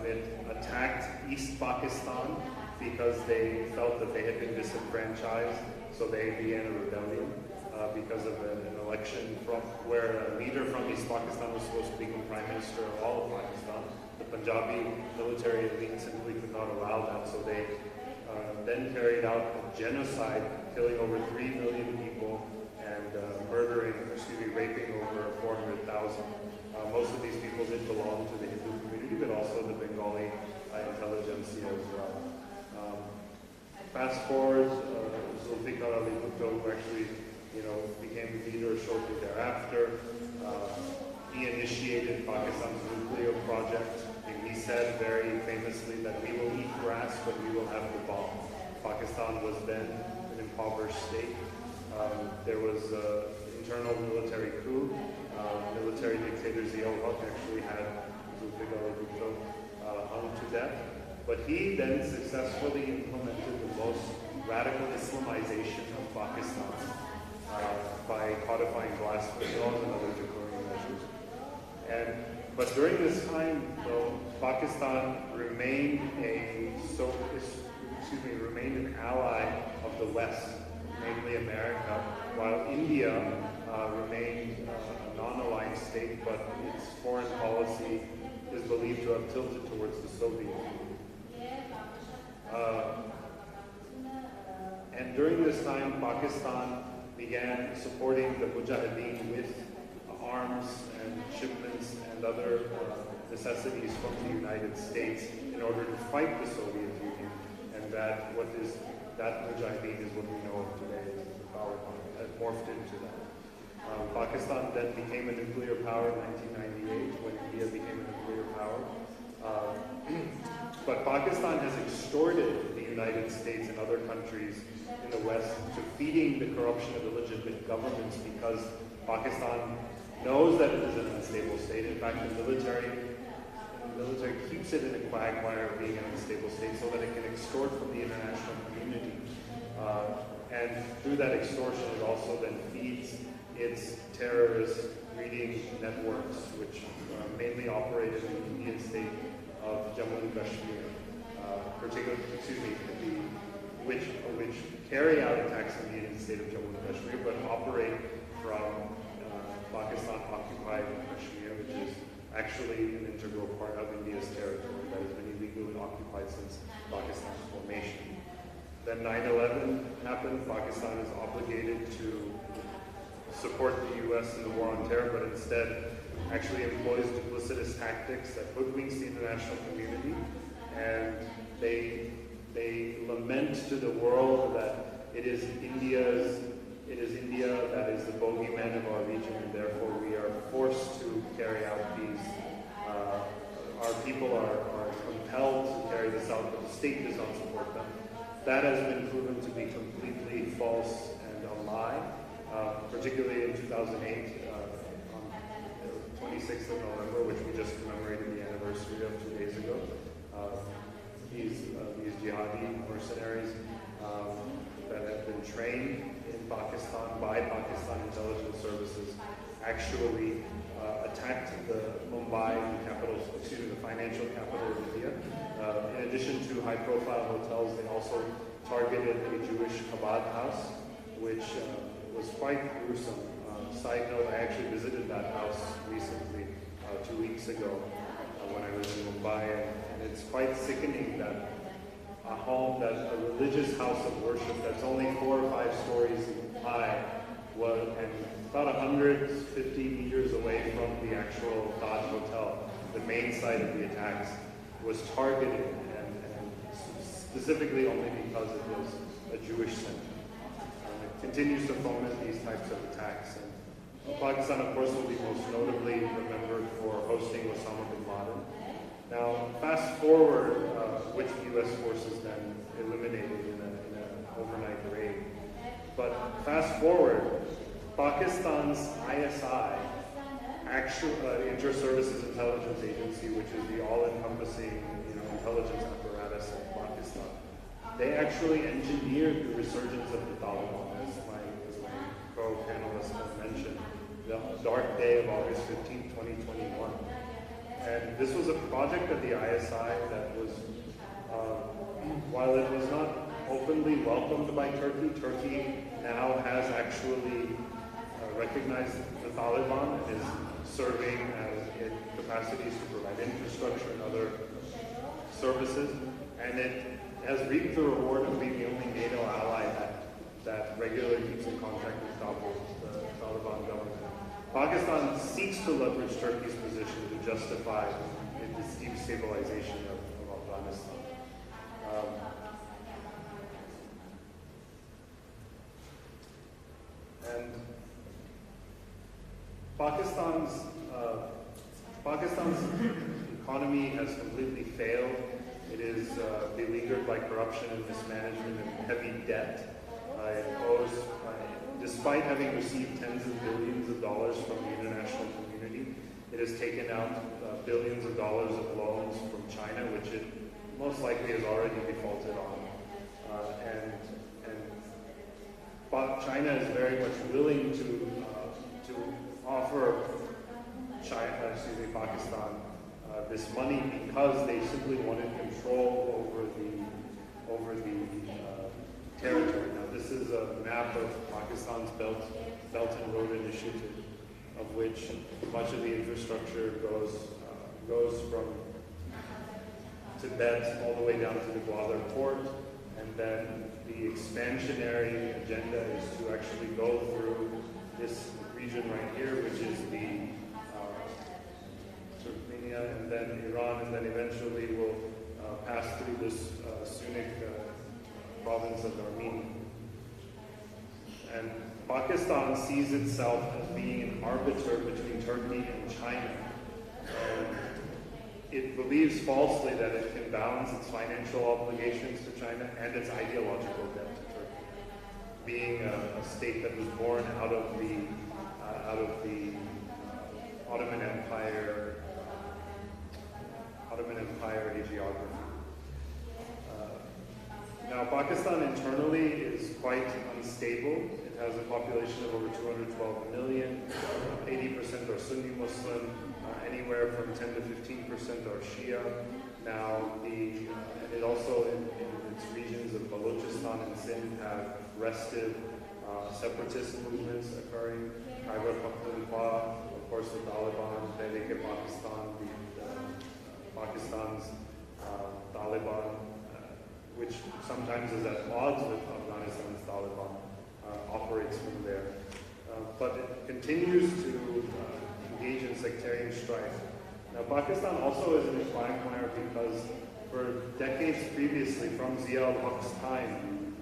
it attacked East Pakistan, because they felt that they had been disenfranchised, so they began a rebellion because of an election where a leader from East Pakistan was supposed to become Prime Minister of all of Pakistan. The Punjabi military elite simply could not allow that, so they then carried out a genocide, killing over 3 million people and raping over 400,000. Most of these people did belong to the Hindu community, but also the Bengali intelligentsia as well. Fast forward, Zulfikar Ali Bhutto, who actually became leader shortly thereafter. He and initiated Pakistan's nuclear project. And he said very famously that we will eat grass, but we will have the bomb. Pakistan was then an impoverished state. There was internal military coup. Military dictator Zia-ul-Haq actually had Zulfikar Bhutto hung to death. But he then successfully implemented the most radical Islamization of Pakistan by codifying blasphemy laws and other draconian measures. But during this time, though, Pakistan remained remained an ally of the West, namely America, while India remained a non-aligned state, but its foreign policy is believed to have tilted towards the Soviet Union. And during this time, Pakistan began supporting the Mujahideen with arms and shipments and other necessities from the United States in order to fight the Soviet Union. And that Mujahideen is what we know of today as the Taliban, had morphed into that. Pakistan then became a nuclear power in 1998 when India became a nuclear power. But Pakistan has extorted the United States and other countries in the West to feeding the corruption of illegitimate governments because Pakistan knows that it is an unstable state. In fact, the military keeps it in a quagmire of being an unstable state so that it can extort from the international community. And through that extortion, it also then feeds its terrorist breeding networks, which mainly operate in the Indian state of Jammu and Kashmir, which carry out attacks in the Indian state of Jammu and Kashmir, but operate from Pakistan-occupied Kashmir, which is actually an integral part of India's territory that has been illegally occupied since Pakistan's formation. Then 9/11 happened. Pakistan is obligated to support the U.S. in the war on terror, but instead actually employs duplicitous tactics that hoodwinks the international community, and they lament to the world that it is India that is the bogeyman of our region, and therefore we are forced to carry out these. Our people are compelled to carry this out, but the state does not support them. That has been proven to be completely false and a lie, particularly in 2008. 26th of November, which we just commemorated the anniversary of 2 days ago. These jihadi mercenaries that have been trained in Pakistan by Pakistan intelligence services actually attacked the financial capital of India. In addition to high-profile hotels, they also targeted a Jewish Chabad house, which was quite gruesome. Side note, I actually visited that house recently, 2 weeks ago, when I was in Mumbai, and it's quite sickening that a religious house of worship that's only 4 or 5 stories high, and about 150 meters away from the actual Taj Hotel, the main site of the attacks, was targeted, and specifically only because it was a Jewish center. It continues to foment these types of attacks. Pakistan, of course, will be most notably remembered for hosting Osama bin Laden. Now, fast forward, which U.S. forces then eliminated in an overnight raid. But fast forward, Pakistan's ISI, Inter-Services Intelligence Agency, which is the all-encompassing intelligence apparatus of Pakistan, they actually engineered the resurgence of the Taliban, as my co-panelist has mentioned, the dark day of August 15, 2021. And this was a project of the ISI that was, while it was not openly welcomed by Turkey, Turkey now has actually recognized the Taliban and is serving in capacities to provide infrastructure and other services. And it has reaped the reward of being the only NATO ally that regularly keeps in contact with the Taliban government. Pakistan seeks to leverage Turkey's position to justify the destabilization of Afghanistan. And Pakistan's Pakistan's economy has completely failed. It is beleaguered by corruption and mismanagement and heavy debt. It owes, despite having received tens of billions of dollars from the international community, it has taken out billions of dollars of loans from China, which it most likely has already defaulted on. But China is very much willing to offer Pakistan this money because they simply wanted control over the territory. Now, this is a map of Pakistan's Belt and Road Initiative, of which much of the infrastructure goes from Tibet all the way down to the Gwadar port, and then the expansionary agenda is to actually go through this region right here, which is the Turkmenia, and then Iran, and then eventually will pass through this Sunnic province of Armenia. And Pakistan sees itself as being an arbiter between Turkey and China. And it believes falsely that it can balance its financial obligations to China and its ideological debt to Turkey, being a state that was born out of the Ottoman Empire hagiography. Now, Pakistan internally is quite unstable. It has a population of over 212 million. 80% are Sunni Muslim. Anywhere from 10 to 15% are Shia. Now, and it also in its regions of Balochistan and Sindh have restive separatist movements occurring. Khyber Pakhtunkhwa, of course, the Taliban, Tehrik-e-Pakistan, Pakistan's Taliban, which sometimes is at odds with Afghanistan's Taliban, operates from there. But it continues to engage in sectarian strife. Now, Pakistan also is in a quagmire because for decades previously, from Zia-ul-Haq's time,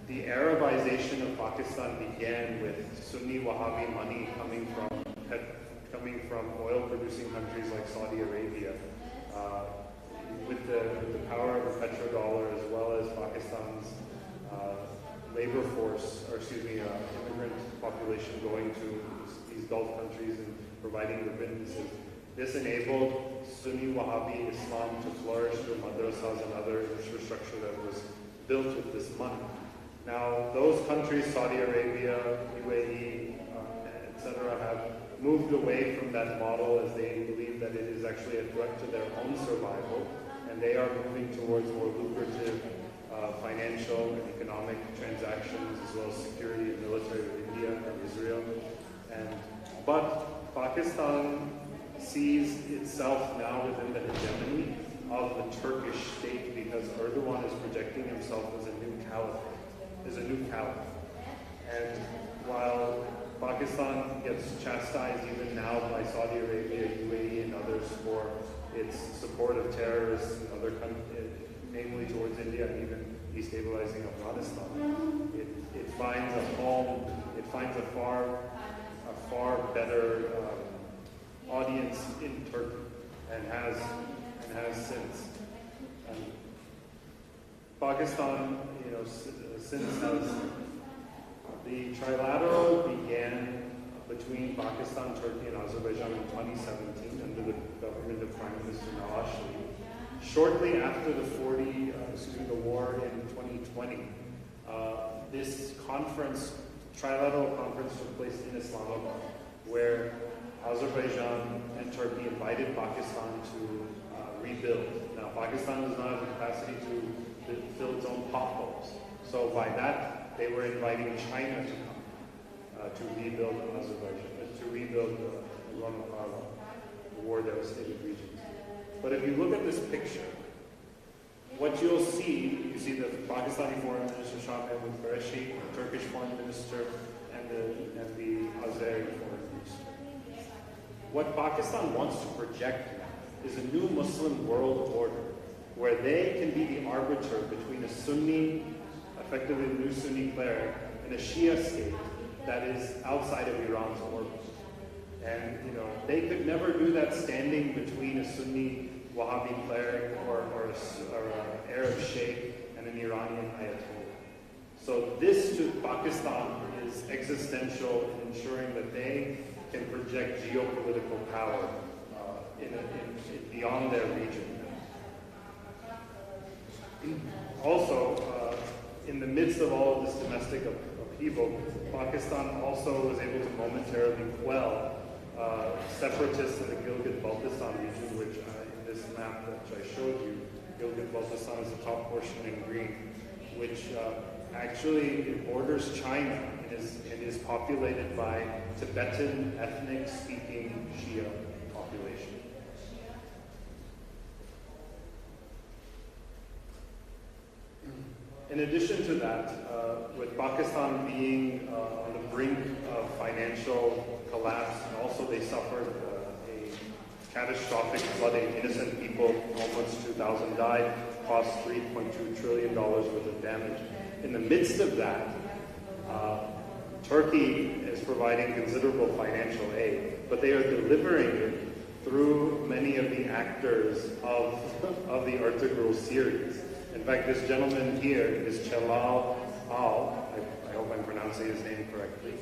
the Arabization of Pakistan began with Sunni Wahhabi money coming from oil-producing countries like Saudi Arabia, with the power of the petrodollar, as well as Pakistan's labor force, immigrant population going to these Gulf countries and providing remittances. This enabled Sunni Wahhabi Islam to flourish through madrasas and other infrastructure that was built with this money. Now, those countries, Saudi Arabia, UAE, etc., have moved away from that model as they believe that it is actually a threat to their own survival, and they are moving towards more lucrative financial and economic transactions, as well as security and military with India and Israel. But Pakistan sees itself now within the hegemony of the Turkish state because Erdogan is projecting himself as a new caliphate. And while Pakistan gets chastised even now by Saudi Arabia, UAE, and others for its support of terrorists and other countries, namely towards India and even destabilizing Afghanistan, it finds a home, it finds a far better audience in Turkey, and has since. Pakistan, since the trilateral began between Pakistan, Turkey, and Azerbaijan in 2017 under the government of Prime Minister Nawaz Sharif. Shortly after the war in 2020, this trilateral conference took place in Islamabad, where Azerbaijan and Turkey invited Pakistan to rebuild. Now, Pakistan does not have the capacity to fill its own potholes. So by that, they were inviting China to come to rebuild Azerbaijan, to rebuild Nagorno-Karabakh, the war-devastated regions. But if you look at this picture, what you see the Pakistani Foreign Minister Shahid with Qureshi, the Turkish Foreign Minister, and the Azeri Foreign Minister. What Pakistan wants to project now is a new Muslim world order, where they can be the arbiter between a Sunni, effectively a new Sunni cleric, and a Shia state that is outside of Iran's orbit. And they could never do that standing between a Sunni Wahhabi cleric or an Arab sheikh and an Iranian ayatollah. So this to Pakistan is existential in ensuring that they can project geopolitical power beyond their region. Also, in the midst of all of this domestic upheaval, Pakistan also was able to momentarily quell separatists in the Gilgit-Baltistan region, which in this map which I showed you, Gilgit-Baltistan is the top portion in green, which actually borders China and is populated by Tibetan ethnic-speaking Shia population. In addition to that, with Pakistan being on the brink of financial collapse, and also they suffered a catastrophic flooding, innocent people, almost 2,000 died, cost $3.2 trillion worth of damage. In the midst of that, Turkey is providing considerable financial aid, but they are delivering it through many of the actors of the Ertugrul series. In fact, this gentleman here is Chelal Al, I hope I'm pronouncing his name correctly,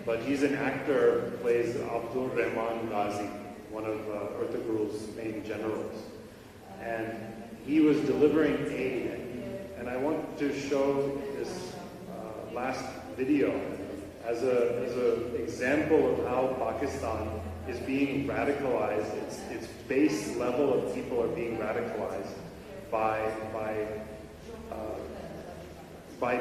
but he's an actor, plays Abdul Rahman Ghazi, one of Ertugrul's main generals. And he was delivering aid, and I want to show this last video as an example of how Pakistan is being radicalized. Its base level of people are being radicalized by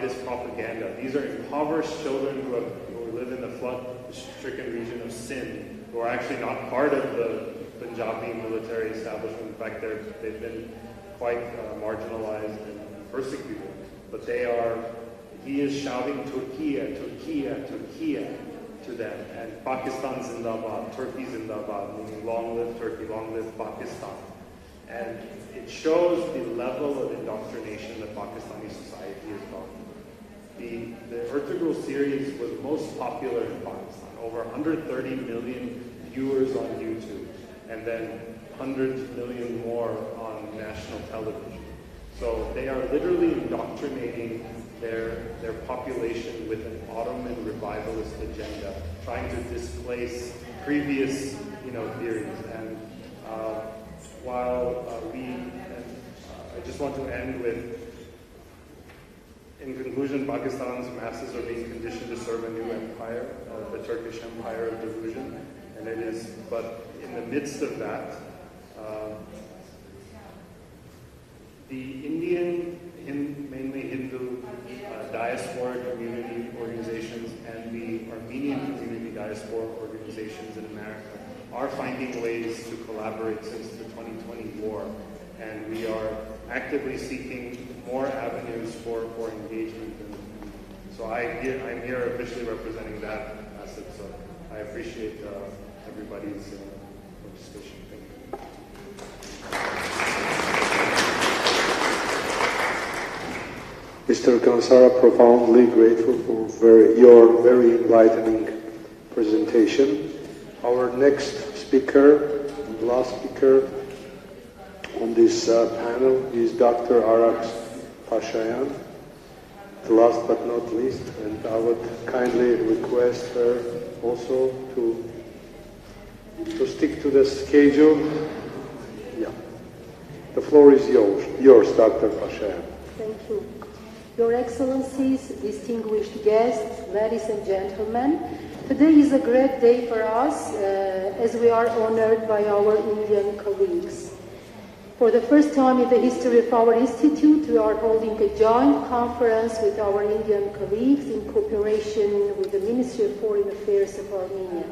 this propaganda. These are impoverished children who live in the flood-stricken region of Sindh, who are actually not part of the Punjabi military establishment. In fact, they've been quite marginalized and persecuted. But he is shouting Turkiya, Turkiya, Turkiya to them. And Pakistan Zindabad, Turkey Zindabad, meaning long live Turkey, long live Pakistan. And it shows the level of indoctrination that Pakistani society has gone through. The Ertugrul series was most popular in Pakistan, over 130 million viewers on YouTube, and then hundreds of million more on national television. So they are literally indoctrinating their population with an Ottoman revivalist agenda, trying to displace previous theories. And I just want to end with, in conclusion, Pakistan's masses are being conditioned to serve a new empire, the Turkish Empire of Delusion, but in the midst of that, the Indian, mainly Hindu diaspora community organizations and the Armenian community diaspora organizations in America are finding ways to collaborate since the 2020 war, and we are actively seeking more avenues for engagement. So I'm here officially representing that asset, so I appreciate everybody's participation. Thank you. Mr. Kansara, profoundly grateful for your very enlightening presentation. Our next speaker, and last speaker on this panel is Dr. Arax Pashayan, the last but not least, and I would kindly request her also to stick to the schedule. Yeah. The floor is yours, Dr. Pashayan. Thank you. Your Excellencies, distinguished guests, ladies and gentlemen, today is a great day for us as we are honored by our Indian colleagues. For the first time in the history of our institute, we are holding a joint conference with our Indian colleagues in cooperation with the Ministry of Foreign Affairs of Armenia.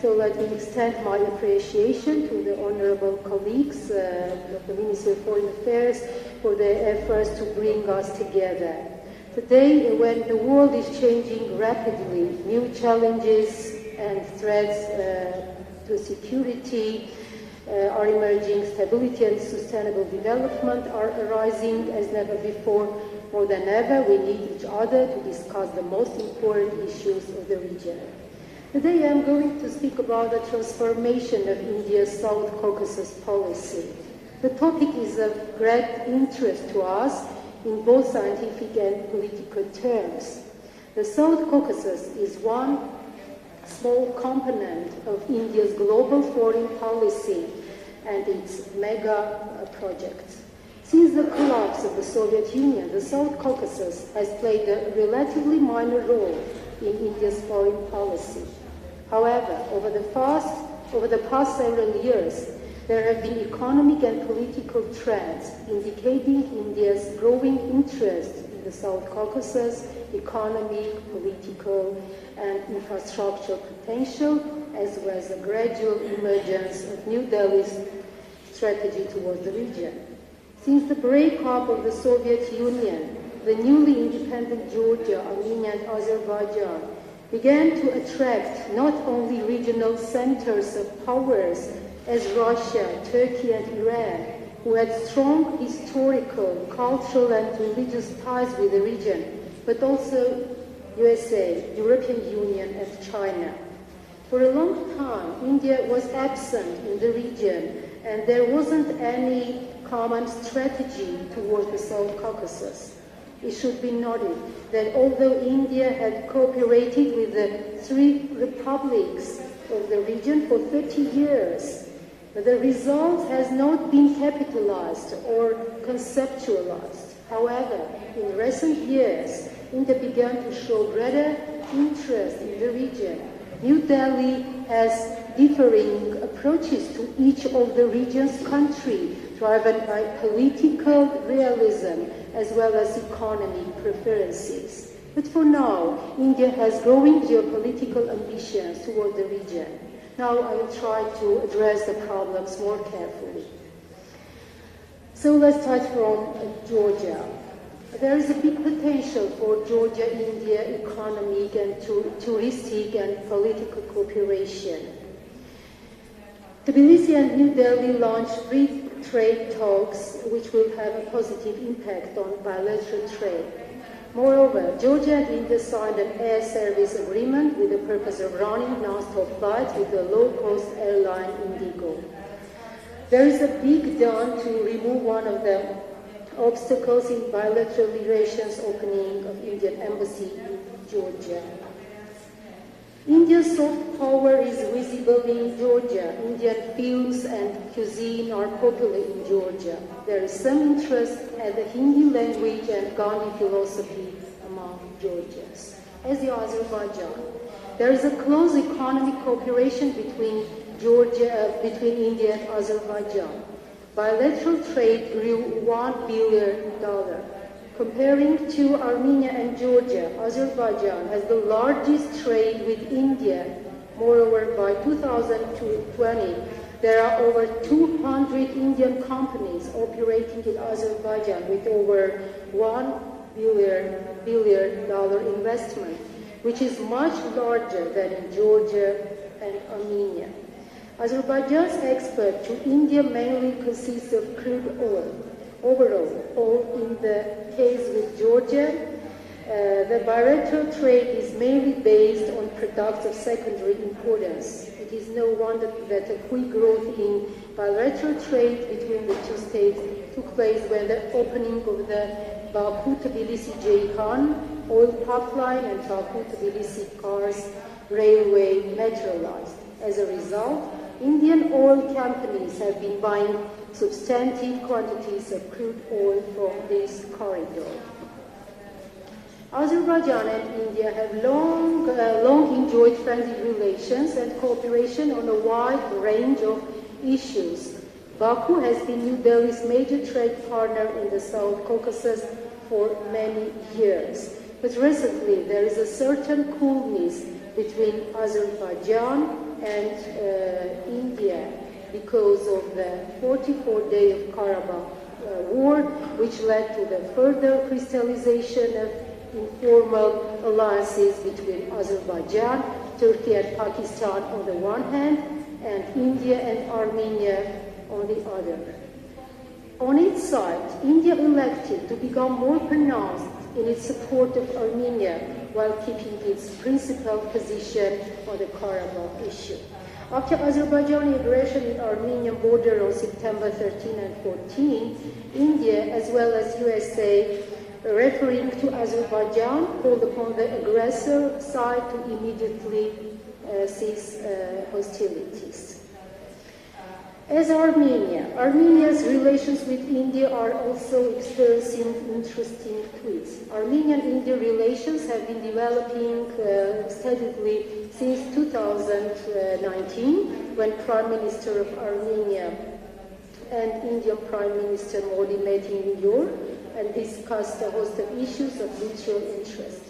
So let me extend my appreciation to the honorable colleagues of the Ministry of Foreign Affairs for their efforts to bring us together. Today, when the world is changing rapidly, new challenges and threats to security are emerging, stability and sustainable development are arising as never before. More than ever, we need each other to discuss the most important issues of the region. Today I'm going to speak about the transformation of India's South Caucasus policy. The topic is of great interest to us in both scientific and political terms. The South Caucasus is one small component of India's global foreign policy and its mega projects. Since the collapse of the Soviet Union, the South Caucasus has played a relatively minor role in India's foreign policy. However, over the past several years, there have been economic and political trends indicating India's growing interest in the South Caucasus, economic, political, and infrastructure potential, as well as the gradual emergence of New Delhi's strategy towards the region. Since the breakup of the Soviet Union, the newly independent Georgia, Armenia, and Azerbaijan began to attract not only regional centers of powers as Russia, Turkey, and Iran, who had strong historical, cultural, and religious ties with the region, but also USA, European Union, and China. For a long time, India was absent in the region, and there wasn't any common strategy towards the South Caucasus. It should be noted that although India had cooperated with the three republics of the region for 30 years, the result has not been capitalized or conceptualized. However, in recent years, India began to show greater interest in the region. New Delhi has differing approaches to each of the region's countries, driven by political realism as well as economic preferences. But for now, India has growing geopolitical ambitions toward the region. Now I will try to address the problems more carefully. So let's start from Georgia. There is a big potential for Georgia-India economic and touristic and political cooperation. Tbilisi and New Delhi launched free trade talks which will have a positive impact on bilateral trade. Moreover, Georgia and India signed an air service agreement with the purpose of running non-stop flights with the low-cost airline Indigo. There is a big done to remove one of the obstacles in bilateral relations, opening of Indian embassy in Georgia. India's soft power is visible in Georgia. Indian films and cuisine are popular in Georgia. There is some interest in the Hindi language and Gandhi philosophy among Georgians. As the Azerbaijan, there is a close economic cooperation between India and Azerbaijan. Bilateral trade grew $1 billion. Comparing to Armenia and Georgia, Azerbaijan has the largest trade with India. Moreover, by 2020, there are over 200 Indian companies operating in Azerbaijan with over $1 billion investment, which is much larger than in Georgia and Armenia. Azerbaijan's export to India mainly consists of crude oil. Overall, in the case with Georgia, the bilateral trade is mainly based on products of secondary importance. It is no wonder that a quick growth in bilateral trade between the two states took place when the opening of the Baku-Tbilisi-Ceyhan oil pipeline and Baku-Tbilisi-Kars railway materialized. As a result, Indian oil companies have been buying substantive quantities of crude oil from this corridor. Azerbaijan and India have long enjoyed friendly relations and cooperation on a wide range of issues. Baku has been New Delhi's major trade partner in the South Caucasus for many years. But recently, there is a certain coolness between Azerbaijan and India because of the 44-day of Karabakh war, which led to the further crystallization of informal alliances between Azerbaijan, Turkey and Pakistan on the one hand, and India and Armenia on the other. On its side, India elected to become more pronounced in its support of Armenia while keeping its principal position on the Karabakh issue. After Azerbaijani aggression in Armenian border on September 13 and 14, India as well as USA, referring to Azerbaijan, called upon the aggressor side to immediately cease hostilities. As Armenia's relations with India are also experiencing interesting twists. Armenian-India relations have been developing steadily since 2019, when Prime Minister of Armenia and Indian Prime Minister Modi met in New York and discussed a host of issues of mutual interest.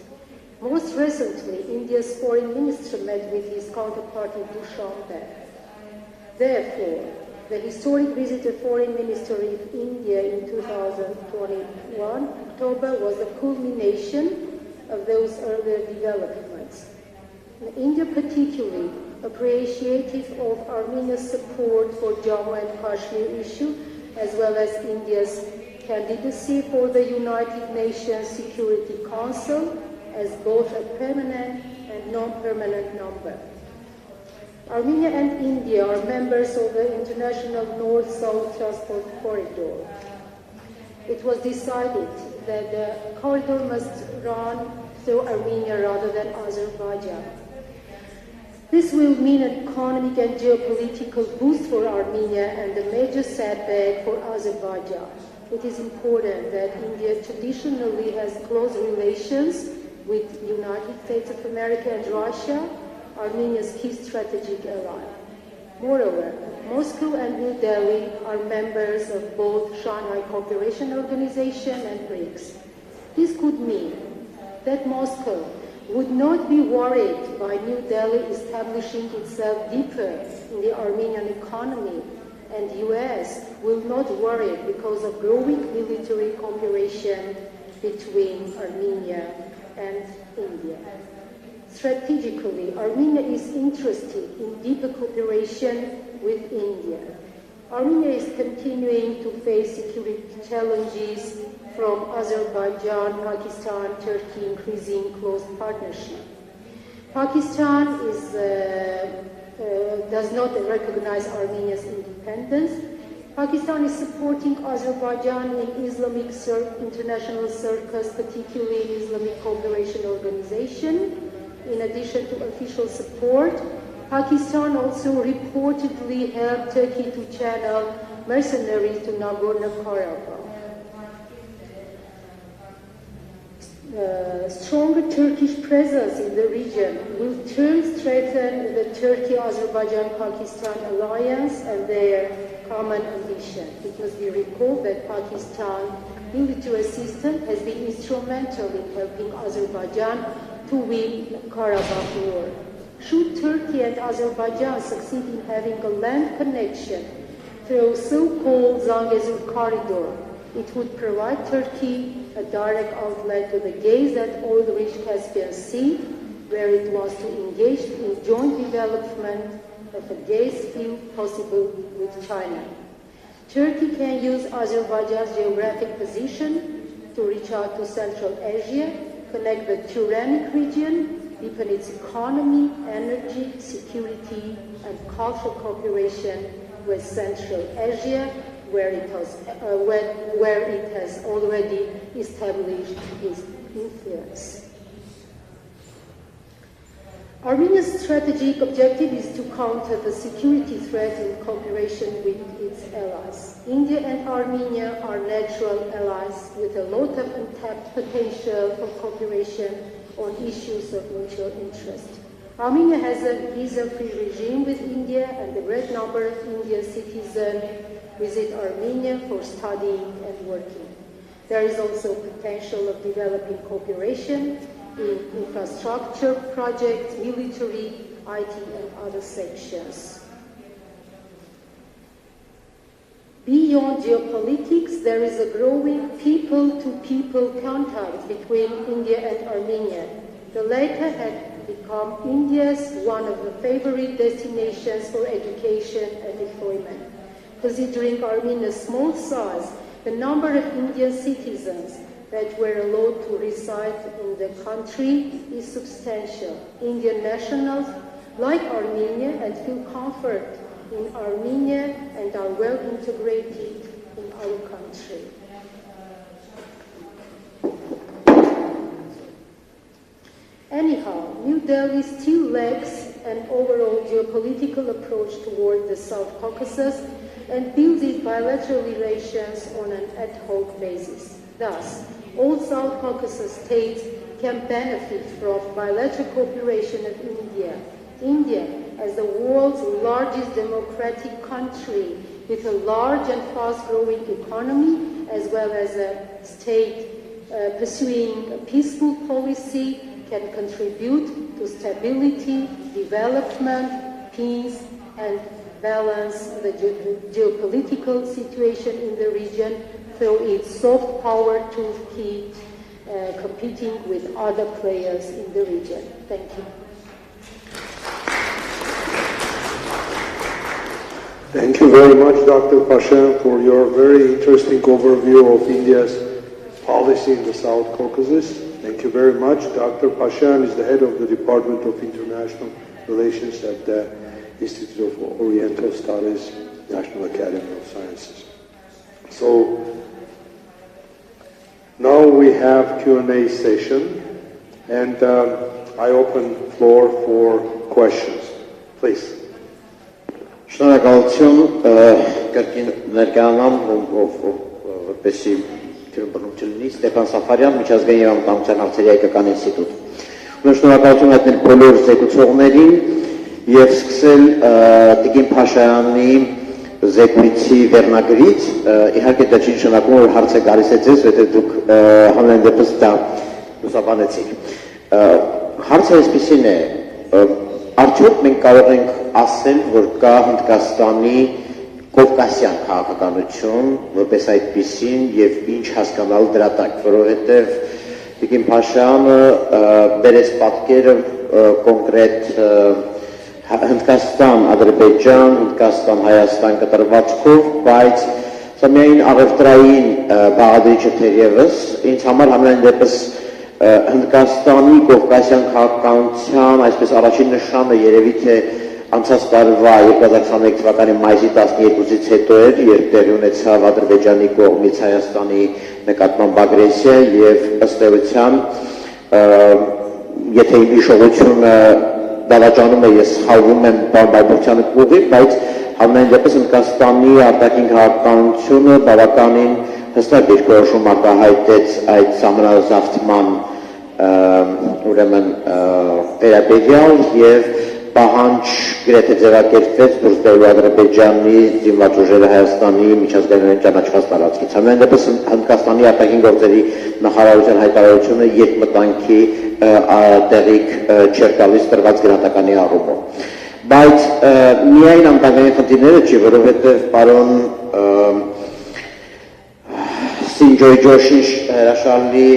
Most recently, India's foreign minister met with his counterpart in Dushanbe. Therefore, the historic visit of Foreign Minister of India in 2021 October was a culmination of those earlier developments. India particularly appreciative of Armenia's support for Jammu and Kashmir issue, as well as India's candidacy for the United Nations Security Council as both a permanent and non-permanent member. Armenia and India are members of the International North-South Transport Corridor. It was decided that the corridor must run through Armenia rather than Azerbaijan. This will mean an economic and geopolitical boost for Armenia and a major setback for Azerbaijan. It is important that India traditionally has close relations with the United States of America and Russia, Armenia's key strategic ally. Moreover, Moscow and New Delhi are members of both Shanghai Cooperation Organization and BRICS. This could mean that Moscow would not be worried by New Delhi establishing itself deeper in the Armenian economy, and the US will not worry because of growing military cooperation between Armenia and India. Strategically, Armenia is interested in deeper cooperation with India. Armenia is continuing to face security challenges from Azerbaijan, Pakistan, Turkey, increasing close partnership. Pakistan does not recognize Armenia's independence. Pakistan is supporting Azerbaijan in Islamic international circles, particularly in Islamic Cooperation Organization. In addition to official support, Pakistan also reportedly helped Turkey to channel mercenaries to Nagorno-Karabakh. Stronger Turkish presence in the region will strengthen the Turkey-Azerbaijan-Pakistan alliance and their common ambition. It must be recalled that Pakistan military assistance has been instrumental in helping Azerbaijan to win the Karabakh War. Should Turkey and Azerbaijan succeed in having a land connection through so-called Zangezur corridor, it would provide Turkey a direct outlet to the gaze at oil-rich Caspian Sea, where it wants to engage in joint development of a gas field possible with China. Turkey can use Azerbaijan's geographic position to reach out to Central Asia, connect the Turanic region, deepen its economy, energy, security, and cultural cooperation with Central Asia, where it has already established its influence. Armenia's strategic objective is to counter the security threat in cooperation with its allies. India and Armenia are natural allies with a lot of untapped potential for cooperation on issues of mutual interest. Armenia has a visa-free regime with India, and a great number of Indian citizens visit Armenia for studying and working. There is also potential of developing cooperation in infrastructure projects, military, IT, and other sections. Beyond geopolitics, there is a growing people-to-people contact between India and Armenia. The latter had become India's one of the favorite destinations for education and employment. Considering Armenia's small size, the number of Indian citizens that were allowed to reside in the country is substantial. Indian nationals like Armenia and feel comfort in Armenia and are well integrated in our country. Anyhow, New Delhi still lacks an overall geopolitical approach toward the South Caucasus and builds its bilateral relations on an ad hoc basis. Thus, all South Caucasus states can benefit from bilateral cooperation with India. India, as the world's largest democratic country with a large and fast-growing economy, as well as a state pursuing a peaceful policy, can contribute to stability, development, peace, and balance the geopolitical situation in the region through its soft power toolkit, competing with other players in the region. Thank you. Thank you very much, Dr. Pashan, for your very interesting overview of India's policy in the South Caucasus. Thank you very much. Dr. Pashan is the head of the Department of International Relations at the Institute of Oriental Studies, National Academy of Sciences. So now we have Q&A session, and I open the floor for questions. Please. Շնորհակալություն կրկին ներկայանամ որպեսզի բնություն լինի Ստեփան Սաֆարյան, Միջազգային եւ անվտանգության հարցերի հայկական ինստիտուտ։ Ուրեմն շնորհակալություն հայտնել բոլոր զեկուցողներին եւ սկսել Տիկին Փաշայանի զեկույցի վերնագրից, իհարկե դա չի նշանակում որ հարցը գալիս է ձեզ, որտեղ դուք համենայն դեպս դա լուսաբանեցիք։ Հարցը այսպեսին է, արդյոք մենք կարող ենք ասել, որ կա Հնդկաստանի Կովկասյան քաղաքականություն, որպես այդպիսին եւ ինչ հասկանալ դրա տակ, որովհետեւ Տիկին Փաշյանը բերեց պատկերը կոնկրետ Հնդկաստան, Ադրբեջան, Հնդկաստան, Հայաստան կտրվածքով, բայց սա միայն առևտրային բաղադրիչը թերևս, ինձ համար համենայն դեպս Հնդկաստանի Կովկասյան քաղաքականության այսպես առաջին նշանը երևի թե անցած տարվա 2021 թվականի մայիսի 12-ից հետո էր, երբ տեղի ունեցավ Ադրբեջանի կողմից Հայաստանի նկատմամբ ագրեսիա եւ ըստ էության եթե իմ հիշողությունը դավաճանում է, ես խաղում եմ պարոն Բայբուրդյանի ուղիղ, բայց ամեն դեպս Հնդկաստանի արտաքին քաղաքականությունը բավականին հստակ դիրքորոշում արտահայտեց այդ սահմանազավթման ուրեմն վերաբերյալ եւ պահանջ գրեթե ձևակերպվեց դուրս բերելու Ադրբեջանի զինված ուժերը Հայաստանի միջազգային ճանաչված տարածքից։ Ամեն դեպս Հնդկաստանի արտաքին գործերի նախարարության հայտարարությունը երկմտանքի տեղիք չէր տալիս տրված գնահատականի առումով։ Բայց միայն անտանգային խնդիրները չի, որովհետև պարոն Սինջոյջոշին հրաշալի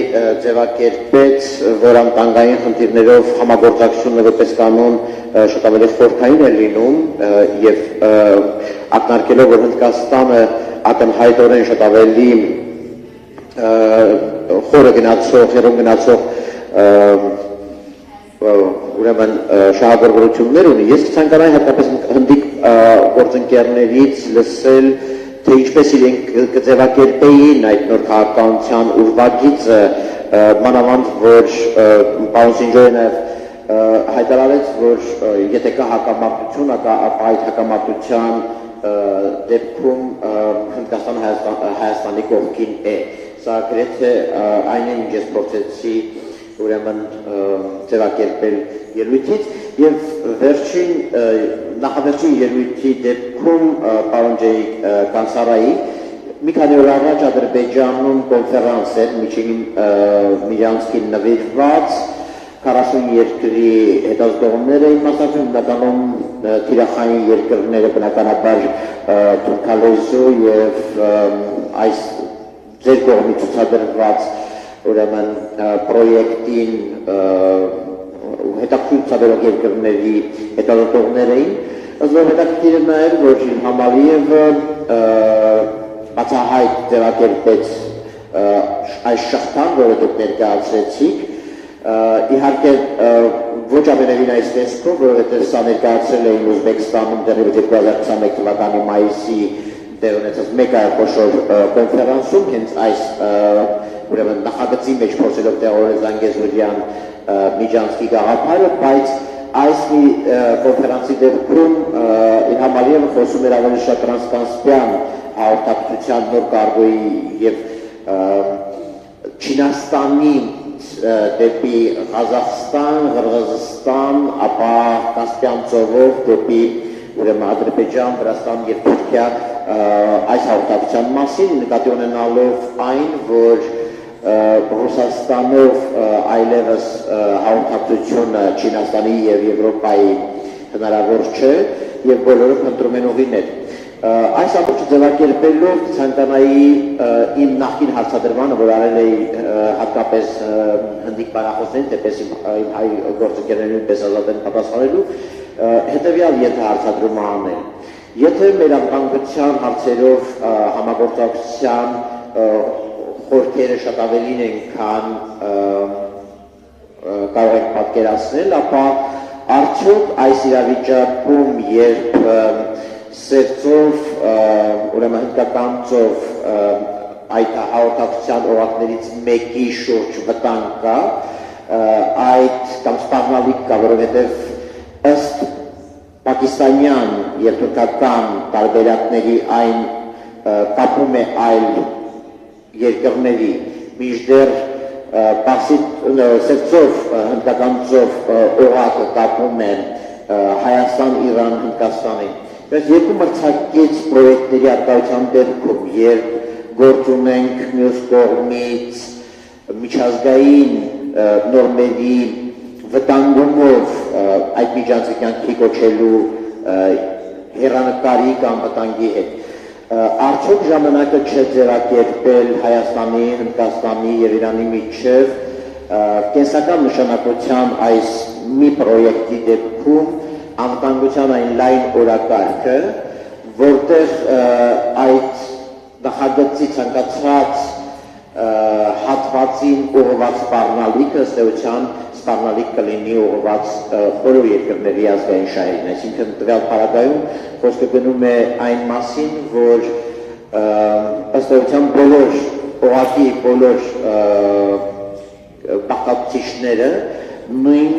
ձևակերպեց, որ անտանգային խնդիրներով համագործակցությունը որպես կանոն շատ ավելի խորքային է լինում եւ ակնարկելով, որ Հնդկաստանը ակնհայտորեն շատ ավելի խորը գնացող, հեռուն գնացող ուրեմն շահագրգռություններ ունի։ Ես կցանկանայի հատկապես հնդիկ գործընկերներից լսել թե ինչպես իրենք կձևակերպեին այդ նոր քաղաքականության ուրվագիծը, մանավանդ որ պարոն Սինջոյը նաև հայտարարեց, որ եթե կա հակամարտություն, ապա այդ հակամարտության դեպքում Հնդկաստանը Հայաստանի կողքին է։ Սա գրեթե այն է, ինչ ես փորձեցի ուրեմն ձևակերպել ելույթից եւ վերջին նախավերջին ելույթի դեպքում պարոն Ջեյ Կանսարայի մի քանի օր առաջ Ադրբեջանում կոնֆերանս էր միջին Միրանսկի նվիրված 40 երկրի հետազոտողները իմ մասնակցում հիմնականում թիրախային երկրները բնականաբար թուրքալեզու եւ այս ձեր կողմից ցուցադրված ուրեմն պրոյեկտին հետաքրքիր ցուցաբերող երկրների հետազոտողներին, ըստ հետաքրքիրը նա էր, որ Համալիևը բացահայտ ձևակերպեց այս շղթան, որը դուք ներկայացրեցիք, իհարկե ոչ ամենևին այս տեսքով, որովհետև սա ներկայացրել էին Ուզբեկստանում դեռևս 2021 թվականի մայիսի դեր ունեցած մեկ այլ խոշոր կոնֆերանսում, հենց այս ուրեմն նախագծի մեջ փորձելով տեղավորել Զանգեզուրյան միջանցքի գաղափարը, բայց այս մի կոնֆերանսի դեպքում իր համարյանը խոսում էր ավելի շատ տրանսկասպիան հաղորդակցության նոր կարգոյի եւ Չինաստանի դեպի Ղազախստան, Ղրղզստան, ապա Կասպյան ծովով դեպի ուրեմն Ադրբեջան, Վրաստան եւ Թուրքիա այս հաղորդակցության մասին նկատի ունենալով այն, որ Ռուսաստանով այլևս հաղորդակցությունը Չինաստանի եւ Եվրոպայի հնարավոր չէ եւ բոլորը փնտրում են ուղիներ։ Այս ամբողջը ձևակերպելով ցանկանայի իմ նախկին հարցադրմանը, որ արել էի հատկապես հնդիկ բանախոսներին, թեպես իմ հայ գործընկերներին պես ազատ են պատասխանելու, հետևյալ ենթահարցադրումը անել։ Եթե մեր անվտանգության հարցերով համագործակցության խորքերը շատ ավելին են, քան կարող ենք պատկերացնել, ապա արդյոք այս իրավիճակում, երբ սերծով, ուրեմն հնդկական ծով այդ հաղորդակցության օղակներից մեկի շուրջ վտանգ կա, այդ կամ սպառնալիք կա, որովհետև ըստ պակիստանյան եւ թուրքական տարբերակների այն կապում է այլ երկրների, մինչդեռ սերծով հնդկական ծով օղակը կապում են Հայաստան, Իրան, Հնդկաստանին։ Բայց երկու մրցակից պրոյեկտների արկայության դեպքում, երբ գործ ունենք մյուս կողմից միջազգային նորմերի վտանգումով այդ միջանցքի կյանքի կոչելու հեռանկարի կամ վտանգի հետ, արդյոք ժամանակը չէ ձևակերպել Հայաստանի, Հնդկաստանի եւ Իրանի միջև կենսական նշանակության այս մի պրոյեկտի դեպքում անվտանգության այն լայն օրակարգը, որտեղ այդ նախագծի ցանկացած հատվածին ուղղված սպառնալիքը ըստ էության սպառնալիք կլինի ուղղված բոլոր երկրների ազգային շահերին, այսինքն տվյալ պարագայում խոսքը գնում է այն մասին, որ ըստ էության բոլոր օղակի բոլոր բաղկացուցիչները նույն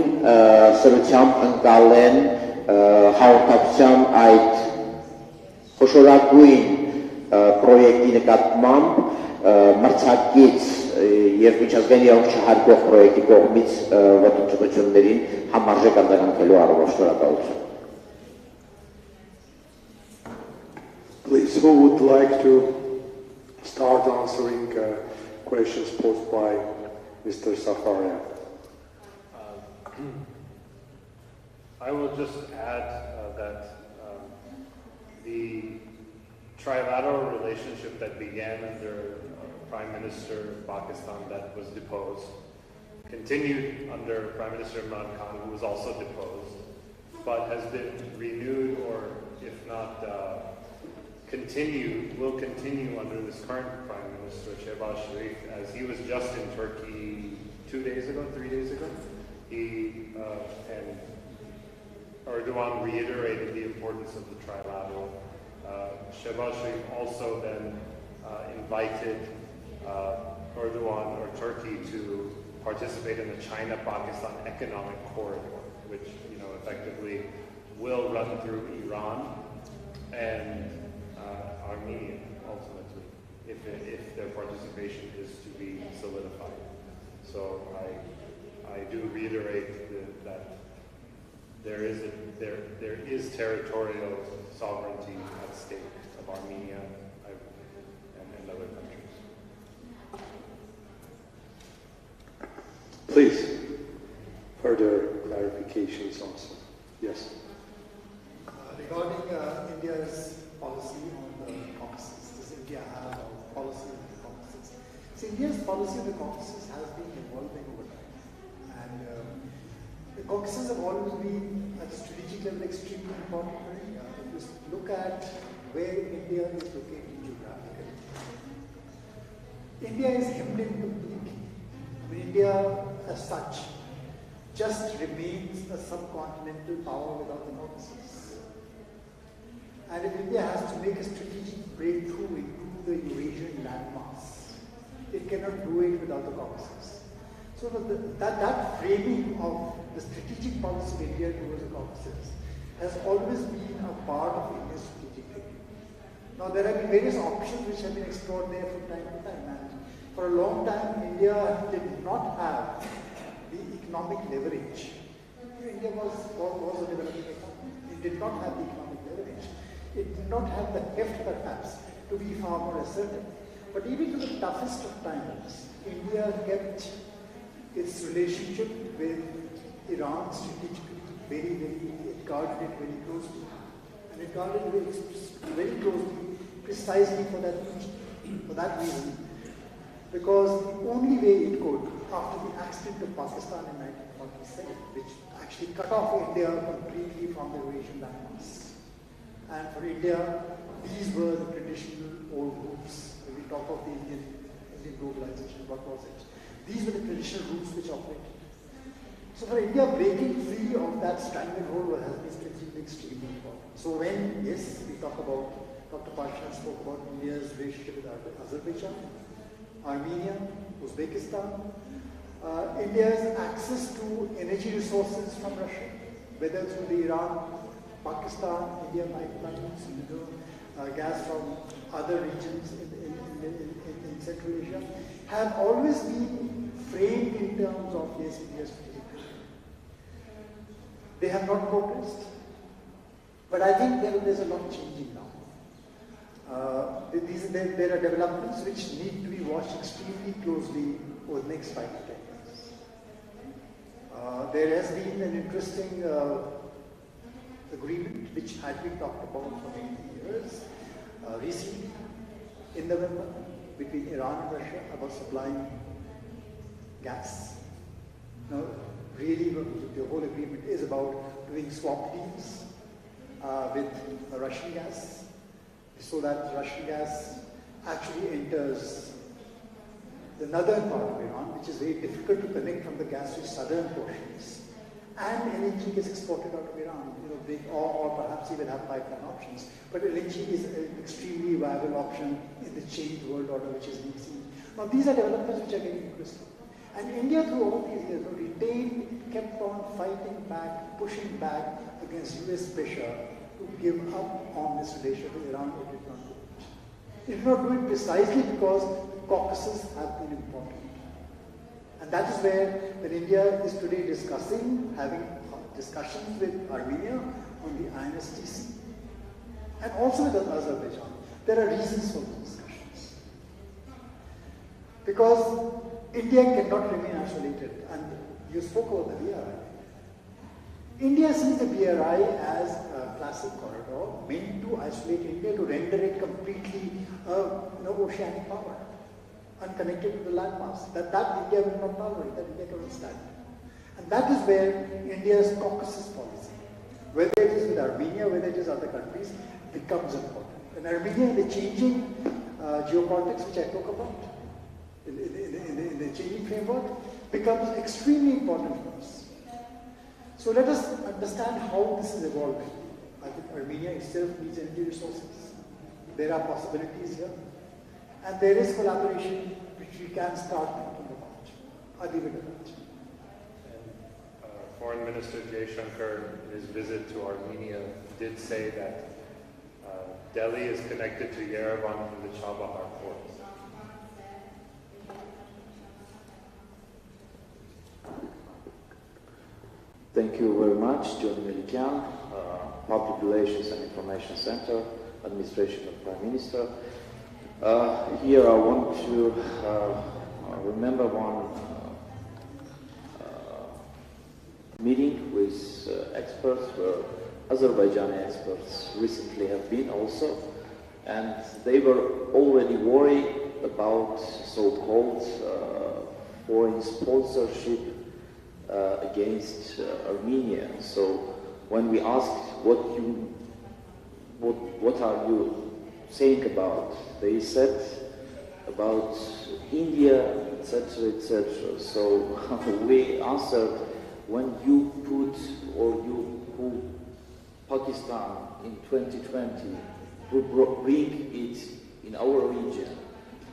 սրությամբ ընկալեն հաղորդակցության այդ խոշորագույն պրոյեկտի նկատմամբ մրցակից եւ միջազգային իրավունք չհարգող պրոյեկտի կողմից ոտնձգություններին համարժեք արձագանքելու առումով շնորհակալություն։ Please, who would like to start answering questions posed by Mr. Safarian? I will just add that the trilateral relationship that began under Prime Minister of Pakistan that was deposed continued under Prime Minister Imran Khan, who was also deposed, but has been renewed, or if not will continue under this current Prime Minister, Shehbaz Sharif, as he was just in Turkey 3 days ago. And Erdogan reiterated the importance of the trilateral. Shehbaz Sharif also then invited Erdogan or Turkey to participate in the China-Pakistan economic corridor, which effectively will run through Iran and Armenia ultimately, if their participation is to be solidified. So I do reiterate that there is territorial sovereignty at stake of Armenia and other countries. Please, further clarifications also. Yes. Regarding India's policy on the Caucasus, does India have a policy on the Caucasus? So India's policy on the Caucasus has been evolving over time. And the Caucasus have always been at a strategic level extremely important area. If you look at where India is located geographically, India is hemmed in India as such just remains a subcontinental power without the Caucasus. And if India has to make a strategic breakthrough into the Eurasian landmass, it cannot do it without the Caucasus. So that framing of the strategic policy of India towards the Caucasus has always been a part of India's strategic thinking. Now there have been various options which have been explored there from time to time, and for a long time India did not have the economic leverage. India was a developing economy. It did not have the economic leverage. It did not have the heft perhaps to be far more assertive. But even to the toughest of times, India kept its relationship with Iran strategically it guarded it very closely. And it guarded it very closely precisely for that reason. Because the only way it could, after the accident of Pakistan in 1947, which actually cut off India completely from the Eurasian landmass. And for India, these were the traditional old roots. When we talk of the Indian globalization, what was it? These were the traditional roots which operated. So for India, breaking free of that stranglehold has been strategically extremely important. So when, yes, we talk about, Dr. Pasha spoke about India's relationship with Azerbaijan, Armenia, Uzbekistan, India's access to energy resources from Russia, whether through the Iran, Pakistan, India pipelines, gas from other regions in Central Asia, have always been framed in terms of yes, India's strategic. They have not progressed, but I think there's a lot changing now. There are developments which need to be watched extremely closely over the next 5 to 10 years. There has been an interesting agreement which had been talked about for many years recently in November between Iran and Russia about supplying gas. Now, really, the whole agreement is about doing swap deals with Russian gas, so that Russian gas actually enters the northern part of Iran, which is very difficult to connect from the gas-rich southern portions, and LNG gets exported out of Iran, or perhaps even have pipeline options. But LNG is an extremely viable option in the changed world order which is being seen. Now, these are developments which are getting crystal. And India, through all these years, kept on fighting back, pushing back against US pressure to give up on this relationship with Iran. It did not do it. It did not do it precisely because the Caucasus have been important. And that is where India is today having discussions with Armenia on the INSTC, and also with Azerbaijan. There are reasons for those discussions. Because India cannot remain isolated, and you spoke about the BRI. India sees the BRI as a classic corridor meant to isolate India, to render it completely oceanic power, unconnected to the landmass. That India will not tolerate, that India cannot stand. And that is where India's Caucasus policy, whether it is with Armenia, whether it is other countries, becomes important. And Armenia, in the changing geopolitics which I talk about, in the changing framework, becomes extremely important for us. So let us understand how this is evolving. I think Armenia itself needs energy resources. There are possibilities here. And there is collaboration which we can start thinking about. I'll leave it at that. Foreign Minister Jay Shankar, in his visit to Armenia, did say that Delhi is connected to Yerevan from the Chabahar port. Thank you very much, John Melikian, Public Relations and Information Center, Administration of Prime Minister. Here I want to remember one meeting with experts where Azerbaijani experts recently have been also, and they were already worried about so-called foreign sponsorship against Armenia. So when we asked what are you saying about, they said about India, etc., etc. So we answered, when you put or you put Pakistan in 2020, we bring it in our region.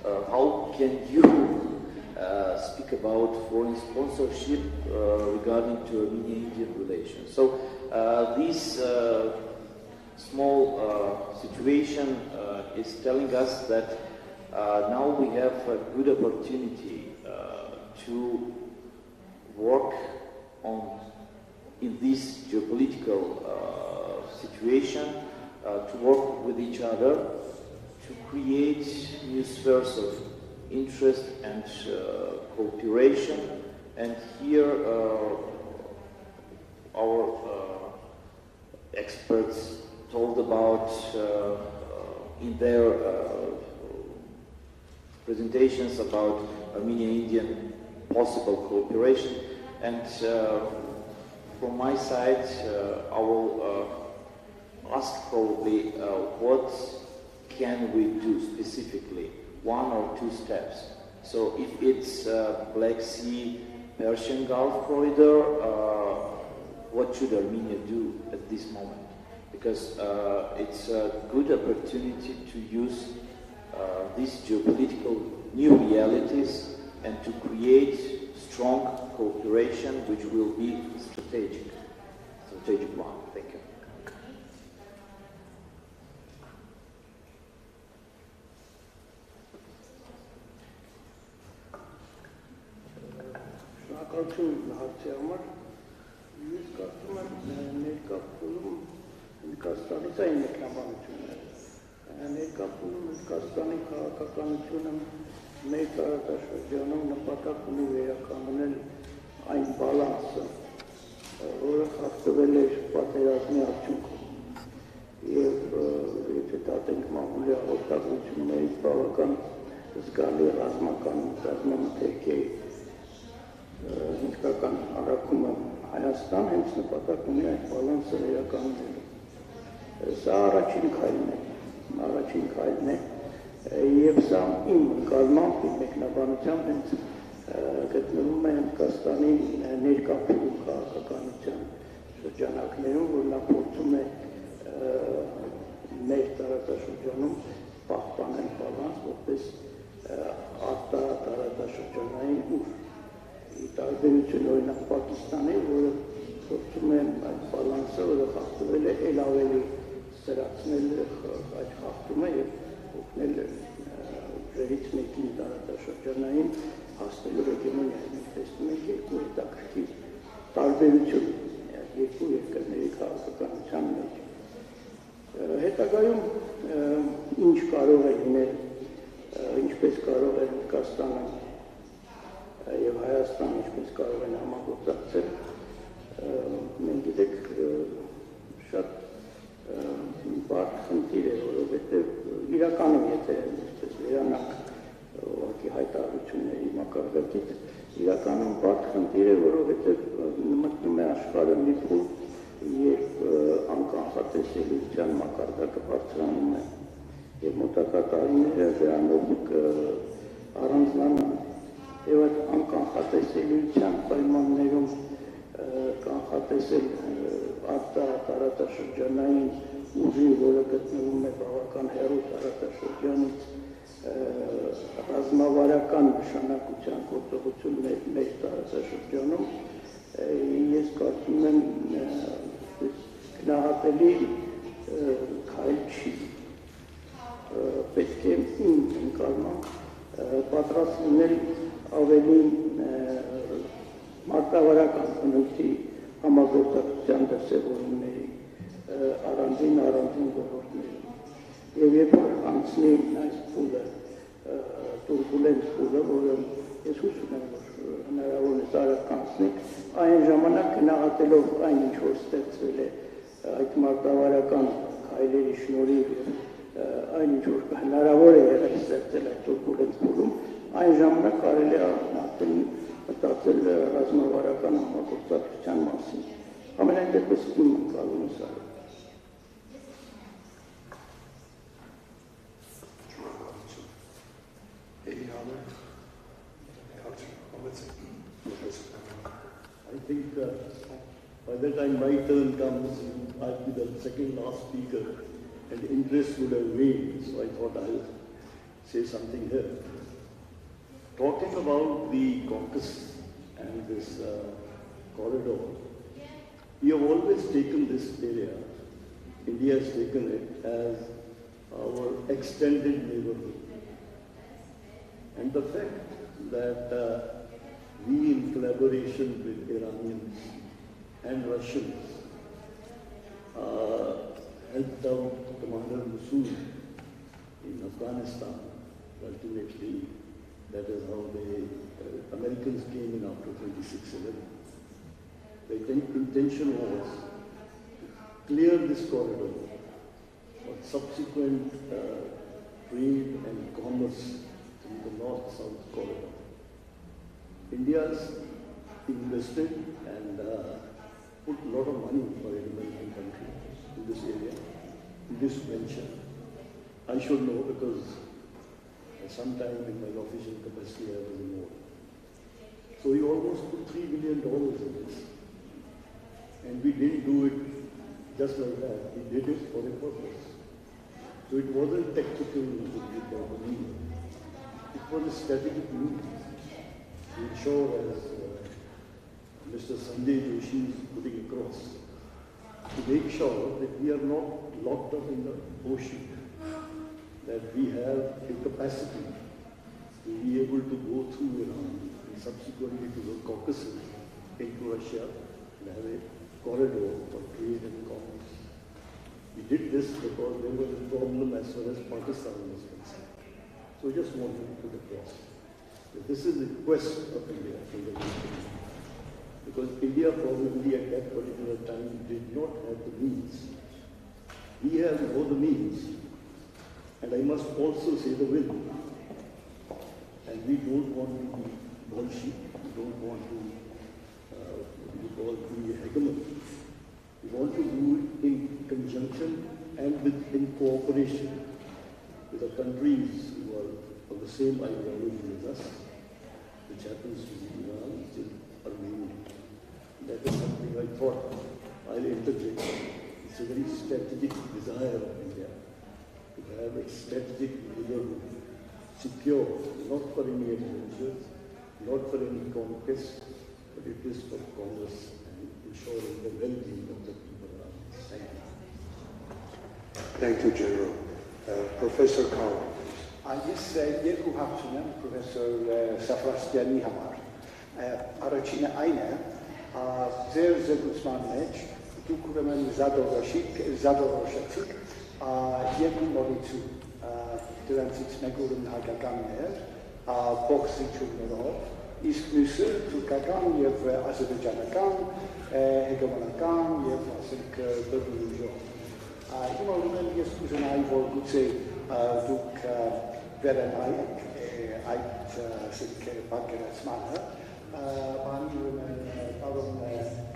How can you speak about foreign sponsorship regarding to Armenian-Indian relations? So this small situation is telling us that now we have a good opportunity to work on in this geopolitical situation, to work with each other, to create new spheres of interest and cooperation. And here our experts told about in their presentations about Armenian-Indian possible cooperation. And from my side, I will ask probably what can we do specifically, one or two steps. So if it's Black Sea, Persian Gulf corridor, what should Armenia do at this moment? Because it's a good opportunity to use these geopolitical new realities and to create strong cooperation which will be strategic one. Thank you. Շնորհակալություն հարցի համար։ Ես կարծում եմ ներկա փուլում Հնդկաստանից այն մեկնաբանությունները։ Ներկա փուլում Հնդկաստանի քաղաքականությունը մեր տարածաշրջանում նպատակ ունի վերականգնել այն բալանսը, որը խախտվել էր պատերազմի արդյունքում։ Եվ եթե դատենք մամուլի հաղորդակցություններից բավական զգալի ռազմամթերք է հնդկական հարակումը Հայաստան հենց նպատակ ունի այդ բալանսը վերականգնելու։ Սա առաջին քայլն է, եւ սա իմ ընկալմամբ, իմ մեկնաբանությամբ հենց գտնվում է Հնդկաստանի ներկա փուլում քաղաքականության շրջանակներում, որ նա փորձում է մեր տարածաշրջանում պահպանել բալանս որպես արտատարածաշրջանային ուժ։ Ի տարբերություն օրինակ Պակիստանի, որը փորձում է այդ բալանսը, որը խախտվել է, ել ավելի սրացնել այդ խախտումը եւ օգնել ուժերից մեկին տարածաշրջանային հասնելու հեգեմոնիայի։ Մենք տեսնում ենք երկու հետաքրքիր տարբերություն երկու երկրների քաղաքականության մեջ։ Հետագայում ինչ կարող է լինել, ինչպես կարող է Հնդկաստանը եւ Հայաստանը ինչպես կարող են համագործակցել, մենք գիտեք շատ բարդ խնդիր է, որովհետեւ իրականում եթե վերանանք ուղղակի հայտարարությունների մակարդակից, իրականում բարդ խնդիր է, որովհետեւ մտնում է աշխարհը մի փուլ, երբ անկանխատեսելիության մակարդակը բարձրանում է եւ մոտակա տարիները դրանով առանձնանան։ Եվ այդ անկանխատեսելիության պայմաններում կանխատեսել արտատարածաշրջանային ուժի, որը գտնվում է բավական հեռու տարածաշրջանից, ռազմավարական նշանակության գործողություն մեր տարածաշրջանում, ես կարծում եմ գնահատելի քայլ չի։ Պետք է իմ ընկալմամբ պատրաստ լինել ավելի մարտավարական բնույթի համագործակցության դրսևորումների առանձին ոլորտներում։ Եվ երբ որ անցնի այս փուլը, տուրբուլենտ փուլը, որը ես հույս ունեմ, որ հնարավորինս արագ անցնի, այն ժամանակ գնահատելով այն, ինչ որ ստեղծվել է այդ մարտավարական քայլերի շնորհիվ եւ այն, ինչ որ հնարավոր է եղել ստեղծել այդ տուրբուլենտ փուլում, այն ժամանակ կարելի է արդեն մտածել ռազմավարական համագործակցության մասին։ Ամենայն դեպս իմ ընկալումս է։ I think by the time my turn comes, I'll be the second last speaker, and interest would have waned, so I thought I'll say something here. Talking about the caucus and this corridor, we have always taken this area, India has taken it as our extended neighborhood. And the fact that we, in collaboration with Iranians and Russians, helped out Commander Mosul in Afghanistan. Ultimately, that is how the Americans came in after 26/11. The intention was to clear this corridor for subsequent trade and commerce in the north-south corridor. India's invested and put a lot of money for a developing country in this area, in this venture. I should know because sometime in my official capacity I was involved. So we almost put $3 billion in this. And we didn't do it just like that. We did it for a purpose. So it wasn't tactical or mean. It was a strategic move to ensure, as Mr. Sanjay Joshi is putting across, to make sure that we are not locked up in the ocean, that we have a capacity to be able to go through Iran and subsequently to the Caucasus into Russia and have a corridor for trade and commerce. We did this because there was a problem as far as Pakistan was concerned. So I just wanted to put across that this is the quest of India from the beginning. Because India probably at that particular time did not have the means. We have all the means. And I must also say the will. And we don't want to be bullshit. We don't want to be a hegemon. We want to do it in conjunction and in cooperation with the countries who are of the same ideology as us, which happens to be Iran, which is Armenian. That is something I thought I'll interject. It's a very strategic desire of India to have a strategic neighborhood, secure, not for any adventures, not for any conquest, but it is for commerce and ensuring the well-being of the people around us. Thank you. Thank you, General. Professor Khan. Ես երկու հարցում եմ պրոֆեսոր Սաֆրաստյանի համար։ Առաջինը այն է, ձեր զեկուցման մեջ դուք ուրեմն զադորոշեցիք երկու նորություն, դրանցից մեկը ուրեմն հայկականն էր, փոխզիջումներով, իսկ մյուսը թուրքական եւ ադրբեջանական, հեգեմոնական եւ ասենք բռնուժով։ Հիմա ուրեմն ես կուզենայի, որ գուցե դուք վերանայեք այդ պատկերացմանը, բանի ուրեմն պարոն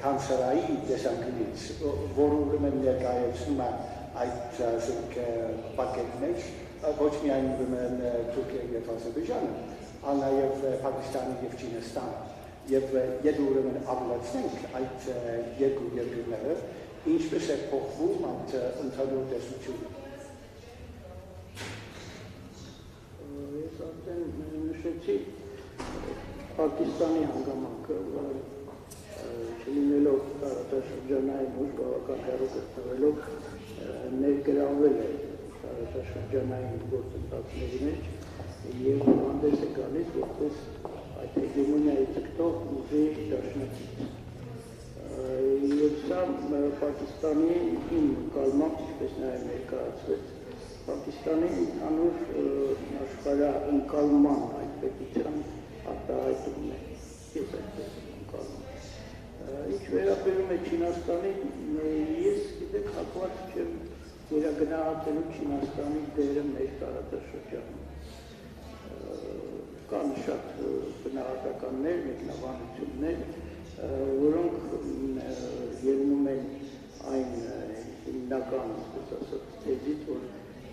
կանցերայի տեսանկյունից, որ ուրեմն ներկայացնում է այդ պատկերի մեջ, ոչ միայն ուրեմն Թուրքիա եւ Ադրբեջանը, այլ նաեւ Պակիստանը եւ Չինաստանը, եւ եթե ուրեմն ավելացնենք այդ երկու երկրները, ինչպես է փոխվում այդ ընդհանուր տեսությունը։ Ես արդեն նշեցի Պակիստանի հանգամանքը, որ չլինելով տարածաշրջանային ուժ բավական հեռու գտնվելով ներգրավել է տարածաշրջանային գործընթացների մեջ եւ հանդես է գալիս որպես այդ հեգեմոնիայի ձգտող ուժի դաշնակից։ Եվ սա Պակիստանի ընկալմամբ, ինչպես նաև ներկայացվեց, Պակիստանի ընդհանուր աշխարհընկալման այդ պետության արտահայտումն է, ես այդպես ընկալում։ Ինչ վերաբերում է Չինաստանին, ես գիտեք հակված չեմ վերագնահատելու Չինաստանի դերը մեր տարածաշրջանում։ Կան շատ բնահատականներ, մեկնաբանություններ, որոնք ելնում են այն հիմնական, ասես ասած, թեզից, որ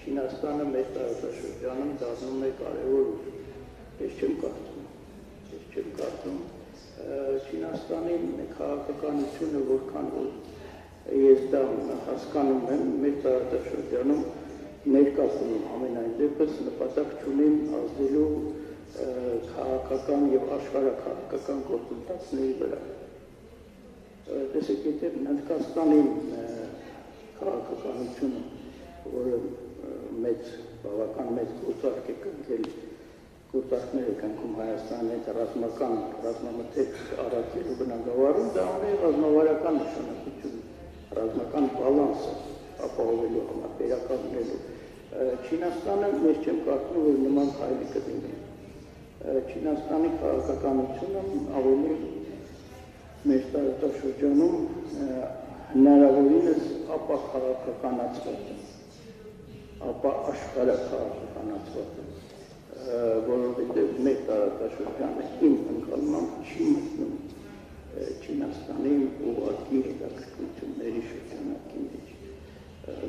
Չինաստանը մեր տարածաշրջանում դառնում է կարևոր ուժ։ ես չեմ կարծում Չինաստանի քաղաքականությունը որքան որ ես դա հասկանում եմ մեր տարածաշրջանում ներկայացնում ամենայն դեպս նպատակ չունեն ազդելու քաղաքական եւ աշխարհաքաղաքական գործընթացների վրա տեսեք եթե Հնդկաստանի քաղաքականությունը որը բավական մեծ գործարք է կնքել գործարքներ է կնքում Հայաստանի հետ ռազմամթերք առաքելու բնագավառում դա ունի ռազմավարական նշանակություն ռազմական բալանսը ապահովելու համար վերականգնելու Չինաստանը ես չեմ կարծում որ նման քայլի կդիմի Չինաստանի քաղաքականությունը ավելի մեր տարածաշրջանում հնարավորինս ապաքաղաքականացված է ապա աշխարհաքաղաքականացված է որովհետև մեր տարածաշրջանը իմ ընկալմամբ չի մտնում Չինաստանի ուղղակի հետաքրքրությունների շրջանակի մեջ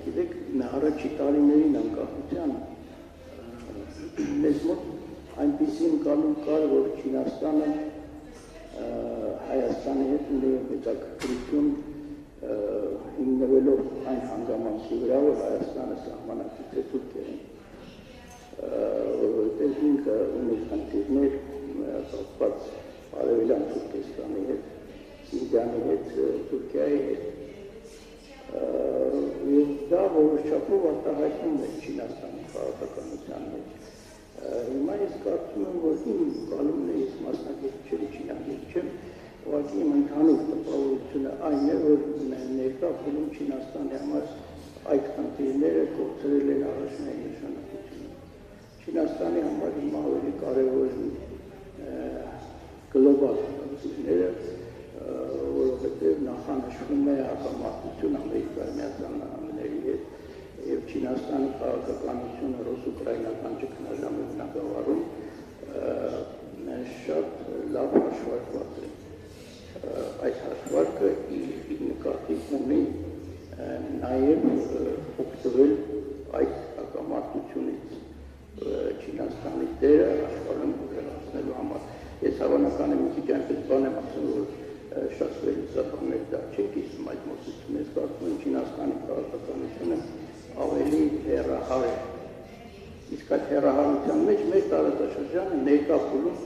գիտեք առաջի տարիներին անկախության մեզ մոտ այնպիսի ընկալում կար որ Չինաստանը Հայաստանի հետ ունի հետաքրքրություն հիմնվելով այն հանգամանքի վրա որ Հայաստանը սահմանակից է Թուրքիային որովհետև ինքը ունի խնդիրներ կապված Արևելյան Թուրքեստանի հետ, Սիրիայի հետ, Թուրքիայի հետ եւ դա որոշ չափով արտահայտվում է Չինաստանի քաղաքականության մեջ հիմա ես կարծում եմ որ իմ զգալումն է ես մասնագետ չեմ ուղղակի իմ ընդհանուր տպավորությունը այն է որ ներկա փուլում Չինաստանի համար այդ խնդիրները կորցրել են առաջնային նշանակությունը Չինաստանի համար հիմա ավելի կարևոր են գլոբալ խնդիրները որովհետև նախանշվում է հակամարտություն Ամերիկայի Միացյալ Նահանգների հետ եւ Չինաստանի քաղաքականությունը ռուս-ուկրաինական ճգնաժամի բնագավառում շատ լավ հաշվարկված է այդ հաշվարկը իր նկատի ունի նաեւ օգտվել այդ հակամարտությունից Չինաստանի դերը աշխարհում ուժեղացնելու համար ես հավանական եմ մի քիչ այնպես բան եմ ասում որ շատ վերլուծաբաններ դա չեն կիսում այդ մոտեցումը ես կարծում եմ Չինաստանի քաղաքականությունը ավելի հեռահար է իսկ այդ հեռահարության մեջ մեր տարածաշրջանը ներկա փուլում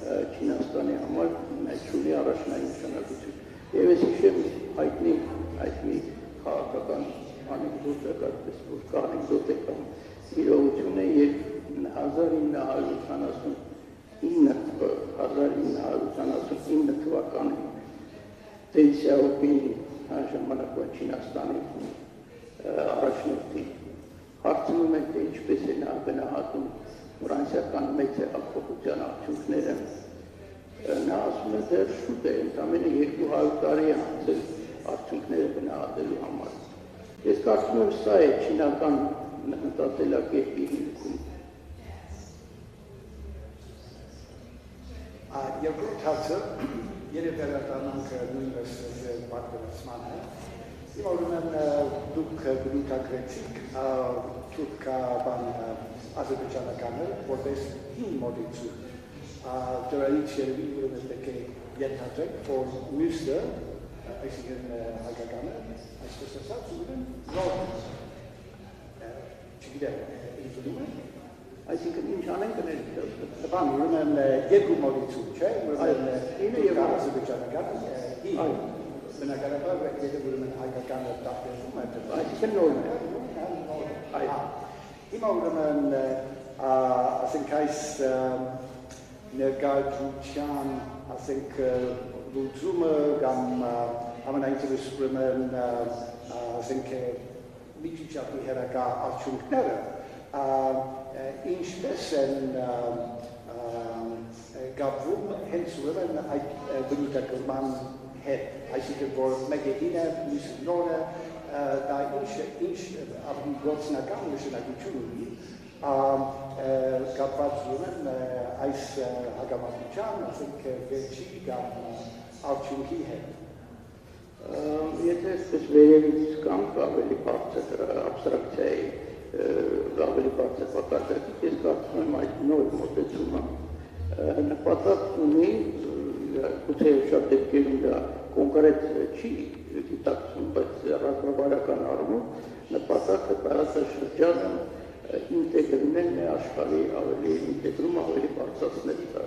Չինաստանի համար ունի առաջնային նշանակություն եւ ես հիշեմ հայտնի քաղաքական անեկդոտը կարծես որ կա անեկդոտ է կամ իրողություն է երբ 1979 թվականին Դեն Սյաոպինի ժամանակվա Չինաստանի առաջնորդի հարցնում են թե ինչպես է նա գնահատում ֆրանսիական մեծ հեղափոխության արդյունքները նա ասում է դեռ շուտ է ընդամենը 200 տարի է անցել արդյունքները գնահատելու համար ես կարծում եմ սա է չինական մտածելակերպի հիմքում երկրորդ հարցը երբ վերադառնանք նույնպես պատկերացմանը Հիմա ուրեմն դուք գլուտակրեցիք թուրքական ազերբայջանականը որպես հին մոդեցություն դրանից երևի ուրեմն պետք է ենթադրենք որ մյուսը այսինքն հայկականը այսպես ասած ուրեմն նոր չգիտեմ ինձ այսինքն ինչ անեն կներեք բան ուրեմն երկու մոդեցություն չէ ուրեմն ինը եւ ազերբայջանականը բնականաբար եթե ուրեմն հայկականը դատվում է այսինքն նորն է հիմա ուրեմն ասենք այս ներկայացության ասենք լուծումը կամ ամենայնպես ուրեմն ասենք միջիչապի հերակա արդյունքները ինչպես են գաբվում հենց ուրեմն այդ բնութագրման հետ այսինքն որ մեկը ինը մյուսը նորը դա ինչ ավելի գործնական նշանակություն ունի կապված ուրեմն այս հակամարտության ասենք վերջի կամ արդյունքի հետ եթե այսպես վերևից կամ ավելի բարձր abstract-ի ավելի բարձր պատկերացիք ես կարծում եմ այդ նոր մոտեցումը նպատակ ունի, գուցե շատ դեպքերում դա կոնկրետ չի դիտակցում, բայց ռազմավարական առումով նպատակը տարածաշրջանը ինտեգրումն է աշխարհի ավելի ինտեգրում ավելի բարձրացնել դա։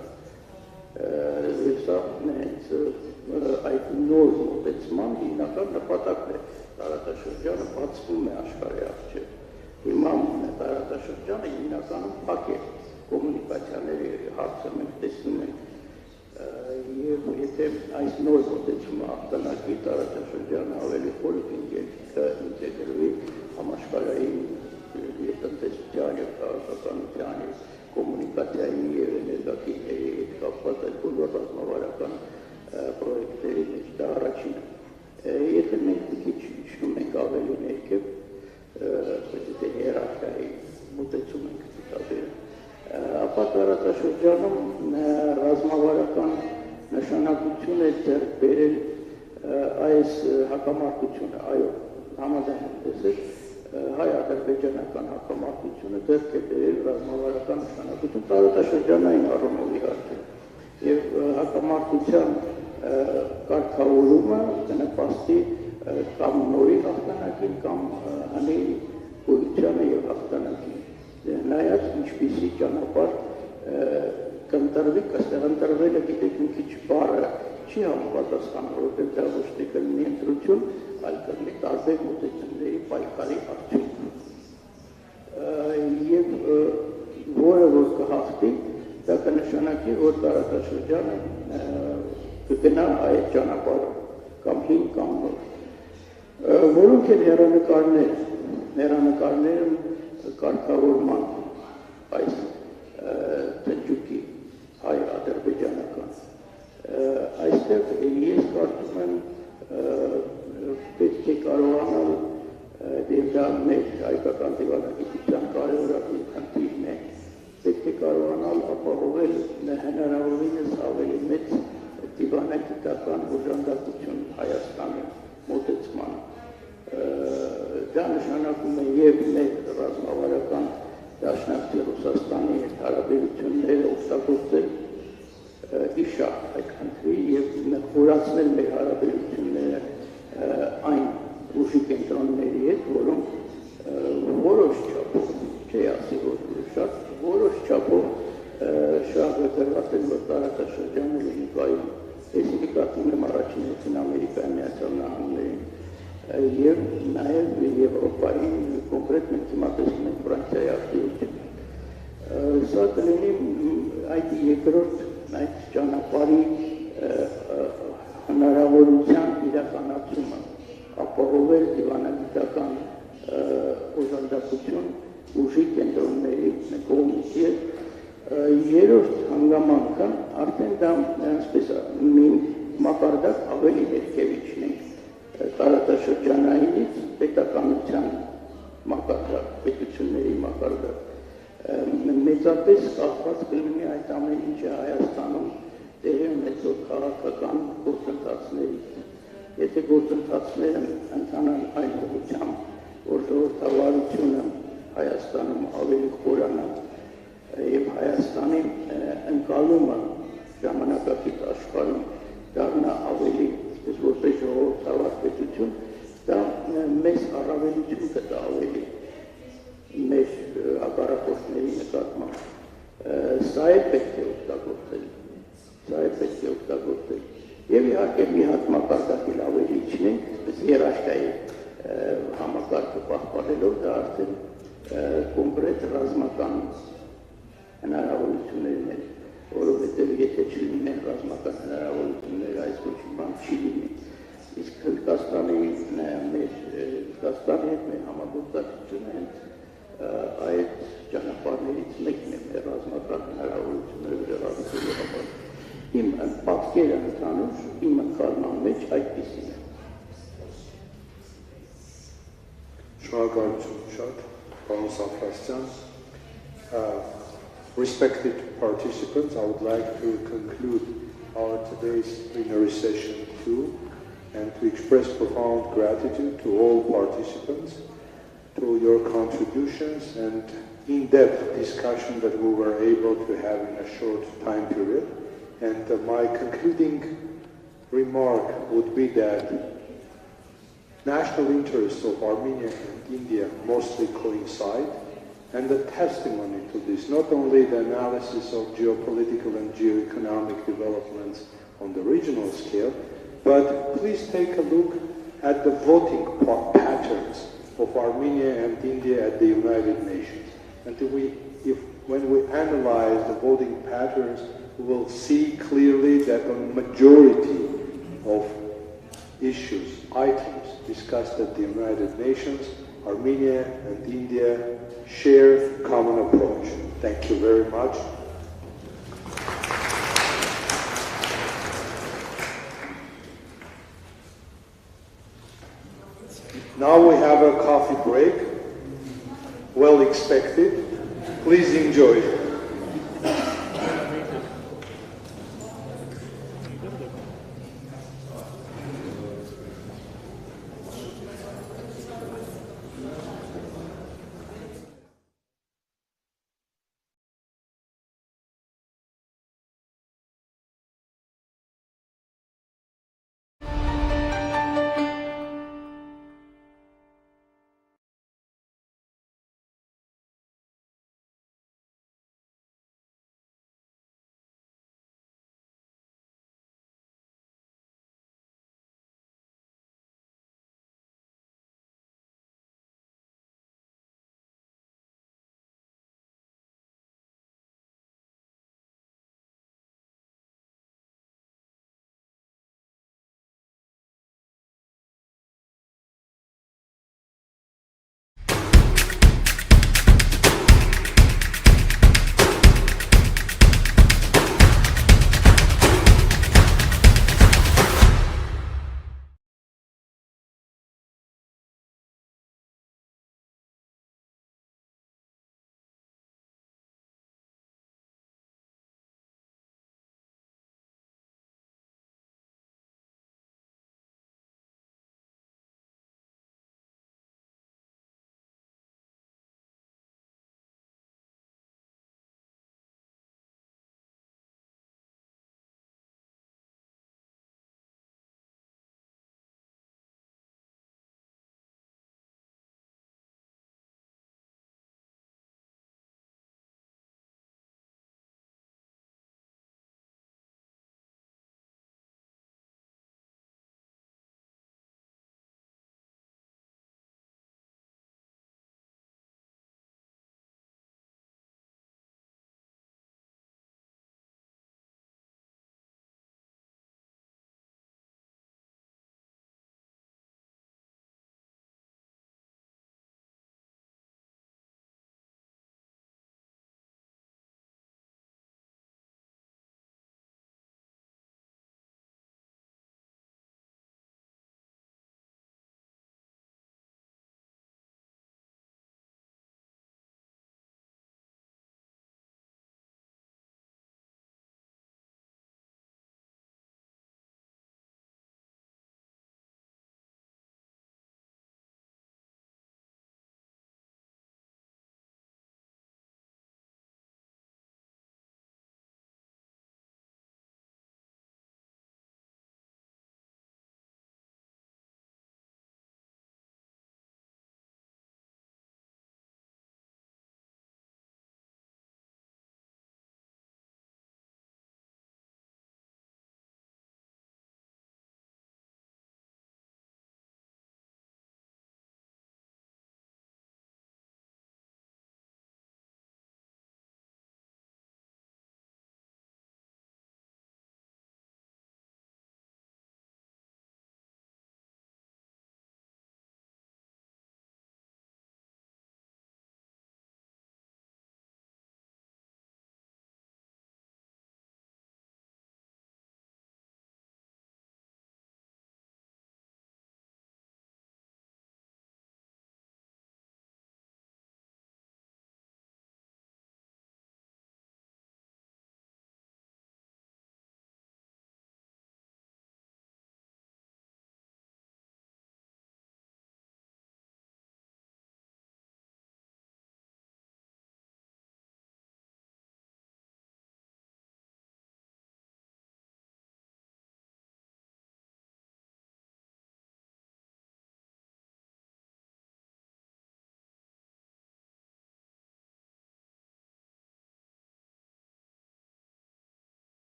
Եվ սա հենց այդ նոր մոտեցման հիմնական նպատակն է։ Տարածաշրջանը բացվում է աշխարհի առջև։ Հիմա տարածաշրջանը հիմնականում փակ է կոմունիկացիաների հարցը մենք տեսնում ենք։ Եվ եթե այս նոր մոտեցումը արտանակի տարածաշրջանը ավելի խորը ինտեգրվի համաշխարհային եւ տնտեսության եւ քաղաքականության եւ կոմունիկացիայի եւ էներգետիկայի հետ կապված այդ բոլոր ռազմավարական պրոյեկտների մեջ դա առաջինը։ Եթե մենք մի քիչ իջնում ենք ավելի ներքև, այսպես հիերարխիայի մոտեցում ենք դիտավորել, ապա տարածաշրջանում ռազմավարական նշանակություն է ձեռք բերել այս հակամարտությունը, այո, համաձայն եմ տեսել, հայ-ադրբեջանական հակամարտությունը ձեռք է բերել ռազմավարական նշանակություն տարածաշրջանային առումով իհարկե, եւ հակամարտության կարգավորումը կնպաստի կամ նորի հաղթանակին կամ հանի գոյությանը եւ հաղթանակին։ Նայած ինչպիսի ճանապարհ կընտրվի, այստեղ ընտրվելը գիտեք մի քիչ բառը չի համապատասխանում, որովհետեւ դա ոչ թե կլինի ընտրություն, այլ կլինի տարբեր մոտեցումների պայքարի արդյունք։ Եվ որը որ կհաղթի, դա կնշանակի, որ տարածաշրջանը կգնա այդ ճանապարհով, կամ հին կամ նոր։ Որոնք են հեռանկարները կարգավորման այս թնջուկի հայ-ադրբեջանական։ Այստեղ ես կարծում եմ պետք է կարողանալ եւ դա մեր հայկական դիվանագիտության կարևորագույն խնդիրն է, պետք է կարողանալ ապահովել հնարավորինս ավելի մեծ դիվանագիտական օժանդակություն Հայաստանի մոտեցման։ Դա նշանակում է եւ մեր ռազմավարական դաշնակցի Ռուսաստանի հետ հարաբերությունները օգտագործել իշա այդ խնդրի եւ խորացնել մեր հարաբերությունները այն ուժի կենտրոնների հետ, որոնք որոշ չափով, չի ասի որ շատ, որոշ չափով շահագրգռված են, որ տարածաշրջանը լինի կայուն։ Ես նկատում եմ առաջին Ամերիկայի Միացյալ Նահանգներին եւ նաեւ Եվրոպային, կոնկրետ մենք հիմա տեսնում ենք Ֆրանսիայի ակտիվությունը։ Սա կլինի այդ երկրորդ այդ ճանապարհի հնարավորության իրականացումը, ապահովել դիվանագիտական օժանդակություն ուժի կենտրոնների կողմից։ Երրորդ հանգամանքը արդեն դա այսպես մի մակարդակ ավելի ներքևիչն է տարածաշրջանայինից պետականության մակարդակ, պետությունների մակարդակ։ Մեծապես կախված կլինի այդ ամեն ինչը Հայաստանում տեղի ունեցող քաղաքական գործընթացներից։ Եթե գործընթացները ընթանան այն ուղղությամբ, որ ժողովրդավարությունը Հայաստանում ավելի խորանա եւ Հայաստանի ընկալումը ժամանակակից աշխարհում դառնա ավելի, այսպես որպես ժողովրդավար պետություն, դա մեծ առավելություն կտա ավելի մեր հակառակորդների նկատմամբ։ Սա է պետք է օգտագործել։ Եվ իհարկե մի հատ մակարդակել ավելի իջնենք, այսպես երաշտայի համակարգը պահպանելով, դա արդեն կոնկրետ ռազմական հնարավորություններն են, որովհետև եթե չլինեն ռազմական հնարավորություններ, այս ոչ մի բան չի լինի։ Իսկ Հնդկաստանի հետ մեր համագործակցությունը հենց այդ ճանապարհներից մեկն է մեր ռազմական հնարավորությունները վերահսկելու համար։ Իմ պատկերը ընդհանուր, իմ ընկալման մեջ այդպիսին է։ Շնորհակալություն շատ, պարոն Սաֆրասյան։ Respected participants, I would like to conclude our today's plenary session too, and to express profound gratitude to all participants, to your contributions, and in-depth discussion that we were able to have in a short time period. And my concluding remark would be that national interests of Armenia and India mostly coincide, and the testimony to this, not only the analysis of geopolitical and geoeconomic developments on the regional scale, but please take a look at the voting patterns of Armenia and India at the United Nations. And when we analyze the voting patterns, we will see clearly that the majority of issues, items discussed at the United Nations, Armenia and India share common approach. Thank you very much. Now we have a coffee break, well expected. Please enjoy.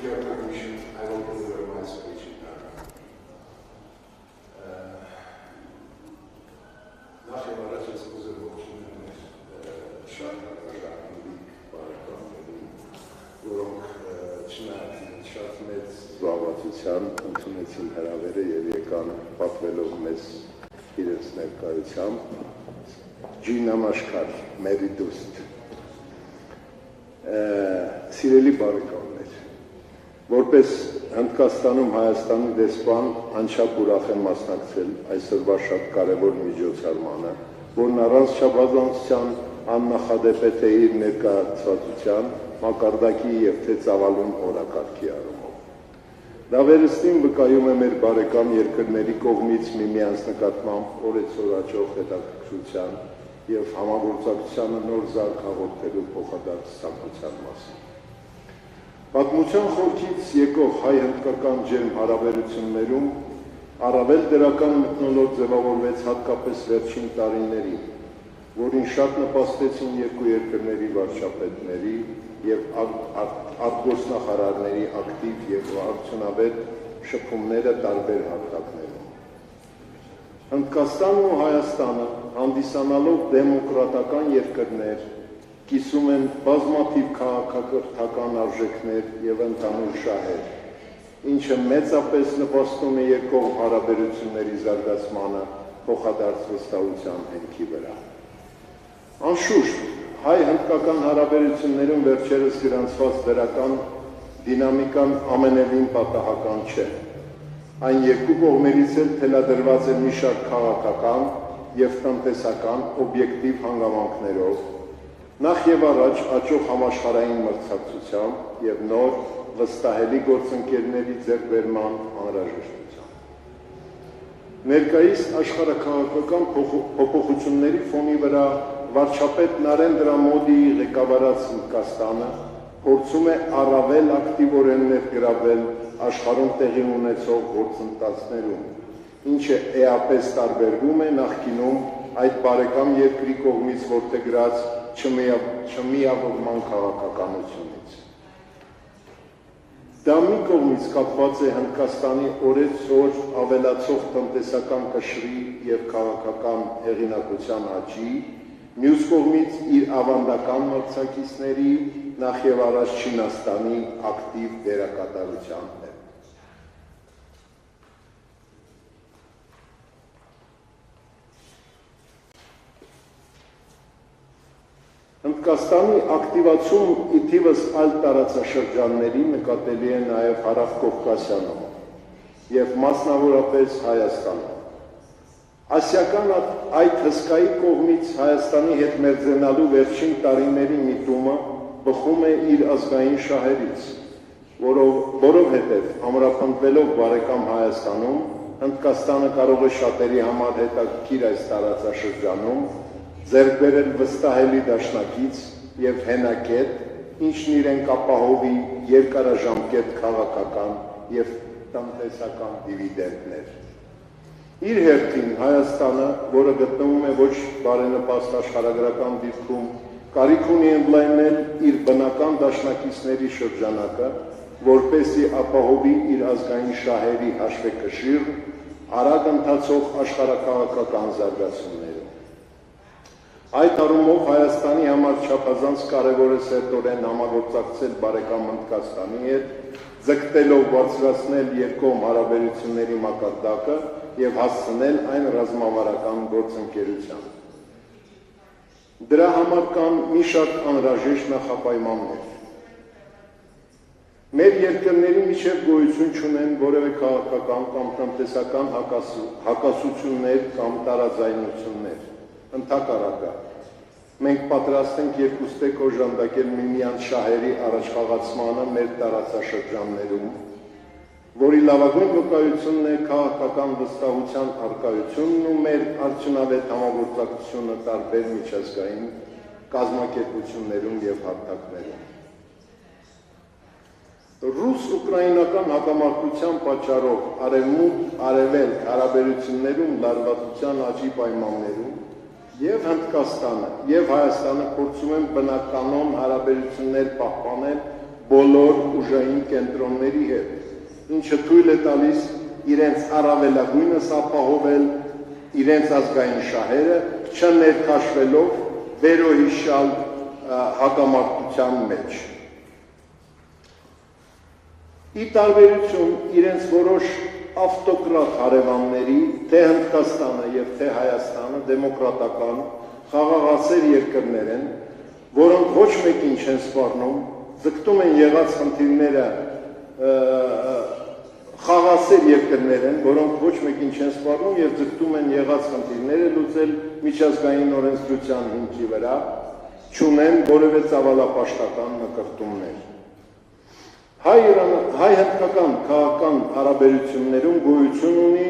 your permission, I will deliver my speech in Arabic. Նախ եւ առաջ ես կուզեմ ողջունել մեր շատ հարգանքի բարեկամներին, որոնք չնայած շատ մեծ զբաղվածության ընդունեցին հրավերը եւ եկան պատվելով մեզ իրենց ներկայությամբ։ Ջի նամաշկար, մերի դուստ, սիրելի բարեկամներ, որպես Հնդկաստանում Հայաստանի դեսպան անչափ ուրախ եմ մասնակցել այսօրվա շատ կարևոր միջոցառմանը, որն առանց չափազանցության աննախադեպ է թե իր ներկայացվածության, մակարդակի եւ թե ծավալուն օրակարգի առումով։ Դա վերստին վկայում է մեր բարեկամ երկրների կողմից միմյանց նկատմամբ օրեցօր աճող հետաքրքրության եւ համագործակցությանը նոր զարկ հաղորդելու փոխադարձ ցանկության մասին։ Պատմության խորքից եկող հայ-հնդկական ջերմ հարաբերություններում առավել դրական մթնոլորտ ձևավորվեց հատկապես վերջին տարիներին, որին շատ նպաստեցին երկու երկրների վարչապետների եւ արտգործնախարարների ակտիվ եւ արդյունավետ շփումները տարբեր հարթակներում։ Հնդկաստանն ու Հայաստանը, հանդիսանալով դեմոկրատական երկրներ, կիսում են բազմաթիվ քաղաքակրթական արժեքներ եւ ընդհանուր շահեր, ինչը մեծապես նպաստում է երկկողմ հարաբերությունների զարգացմանը փոխադարձ վստահության հենքի վրա։ Անշուշտ, հայ-հնդկական հարաբերություններում վերջերս գրանցված դրական դինամիկան ամենևին պատահական չէ։ Այն երկու կողմերից էլ թելադրված է մի շարք քաղաքական եւ տնտեսական օբյեկտիվ հանգամանքներով, նախ եւ առաջ աճող համաշխարհային մրցակցությամբ եւ նոր վստահելի գործընկերների ձեռքբերման անհրաժեշտությամբ։ Ներկայիս աշխարհաքաղաքական փոփոխությունների ֆոնի վրա վարչապետ Նարենդրա Մոդիի ղեկավարած Հնդկաստանը փորձում է առավել ակտիվորեն ներգրավել աշխարհում տեղի ունեցող գործընթացներում, ինչը էապես տարբերվում է նախկինում այդ բարեկամ երկրի կողմից որդեգրած չմիավորման քաղաքականությունից։ Դա մի կողմից կապված է Հնդկաստանի օրեցօր ավելացող տնտեսական կշռի եւ քաղաքական հեղինակության աճի, մյուս կողմից իր ավանդական մրցակիցների, նախ եւ առաջ Չինաստանի ակտիվ դերակատարության հետ։ Հնդկաստանի ակտիվացում ի թիվս այլ տարածաշրջանների նկատելի է նաև Հարավկովկասիանում եւ մասնավորապես Հայաստանում։ Ասիական այդ հսկայի կողմից Հայաստանի հետ մերձենալու վերջին տարիների միտումը բխում է իր ազգային շահերից, որովհետև ամրապնդվելով բարեկամ Հայաստանում, Հնդկաստանը կարող է շատերի համար հետաքրքիր այս տարածաշրջանում ձեռք բերել վստահելի դաշնակից եւ հենակետ, ինչն իրեն կապահովի երկարաժամկետ քաղաքական եւ տնտեսական դիվիդենդներ։ Իր հերթին Հայաստանը, որը գտնվում է ոչ բարենպաստ աշխարհագրական դիրքում, կարիք ունի ընդլայնել իր բնական դաշնակիցների շրջանակը, որպեսզի ապահովի իր ազգային շահերի հաշվեկշիռ արագ ընթացող աշխարհաքաղաքական զարգացումները։ Այդ առումով Հայաստանի համար չափազանց կարևոր է սերտորեն համագործակցել բարեկամ Հնդկաստանի հետ, ձգտելով բարձրացնել երկկողմ հարաբերությունների մակարդակը եւ հասցնել այն ռազմավարական գործընկերության։ Դրա համար կան մի շարք անհրաժեշտ նախապայմաններ։ Մեր երկրների միջև գոյություն չունեն որևէ քաղաքական կամ տնտեսական հակասություններ կամ տարաձայնություններ։ Ընդհակառակը, մենք պատրաստ ենք երկուստեք օժանդակել միմյանց շահերի առաջխաղացմանը մեր տարածաշրջաններում, որի լավագույն վկայությունն է քաղաքական վստահության առկայությունն ու մեր արդյունավետ համագործակցությունը տարբեր միջազգային կազմակերպություններում եւ հարթակներում։ Ռուս-ուկրաինական հակամարտության պատճառով արևմուտք-արևելք հարաբերություններում լարվածության աճի պայմաններում եւ Հնդկաստանը եւ Հայաստանը փորձում են բնականոն հարաբերություններ պահպանել բոլոր ուժային կենտրոնների հետ, ինչը թույլ է տալիս իրենց առավելագույնս ապահովել իրենց ազգային շահերը, չներքաշվելով վերոհիշյալ հակամարտության մեջ։ Ի տարբերություն իրենց որոշ ավտոկրատ հարևանների, թե Հնդկաստանը և թե Հայաստանը դեմոկրատական, խաղաղասեր երկրներ են, որոնք ոչ մեկին չեն սպառնում, ձգտում են եղած խնդիրները խաղաղասեր երկրներ են, որոնք ոչ մեկին չեն սպառնում և ձգտում են եղած խնդիրները լուծել միջազգային օրենսդրության հիմքի վրա, չունեն որևէ ծավալապաշտական նկրտումներ։ Հայ-հնդկական քաղաքական հարաբերություններում գոյություն ունի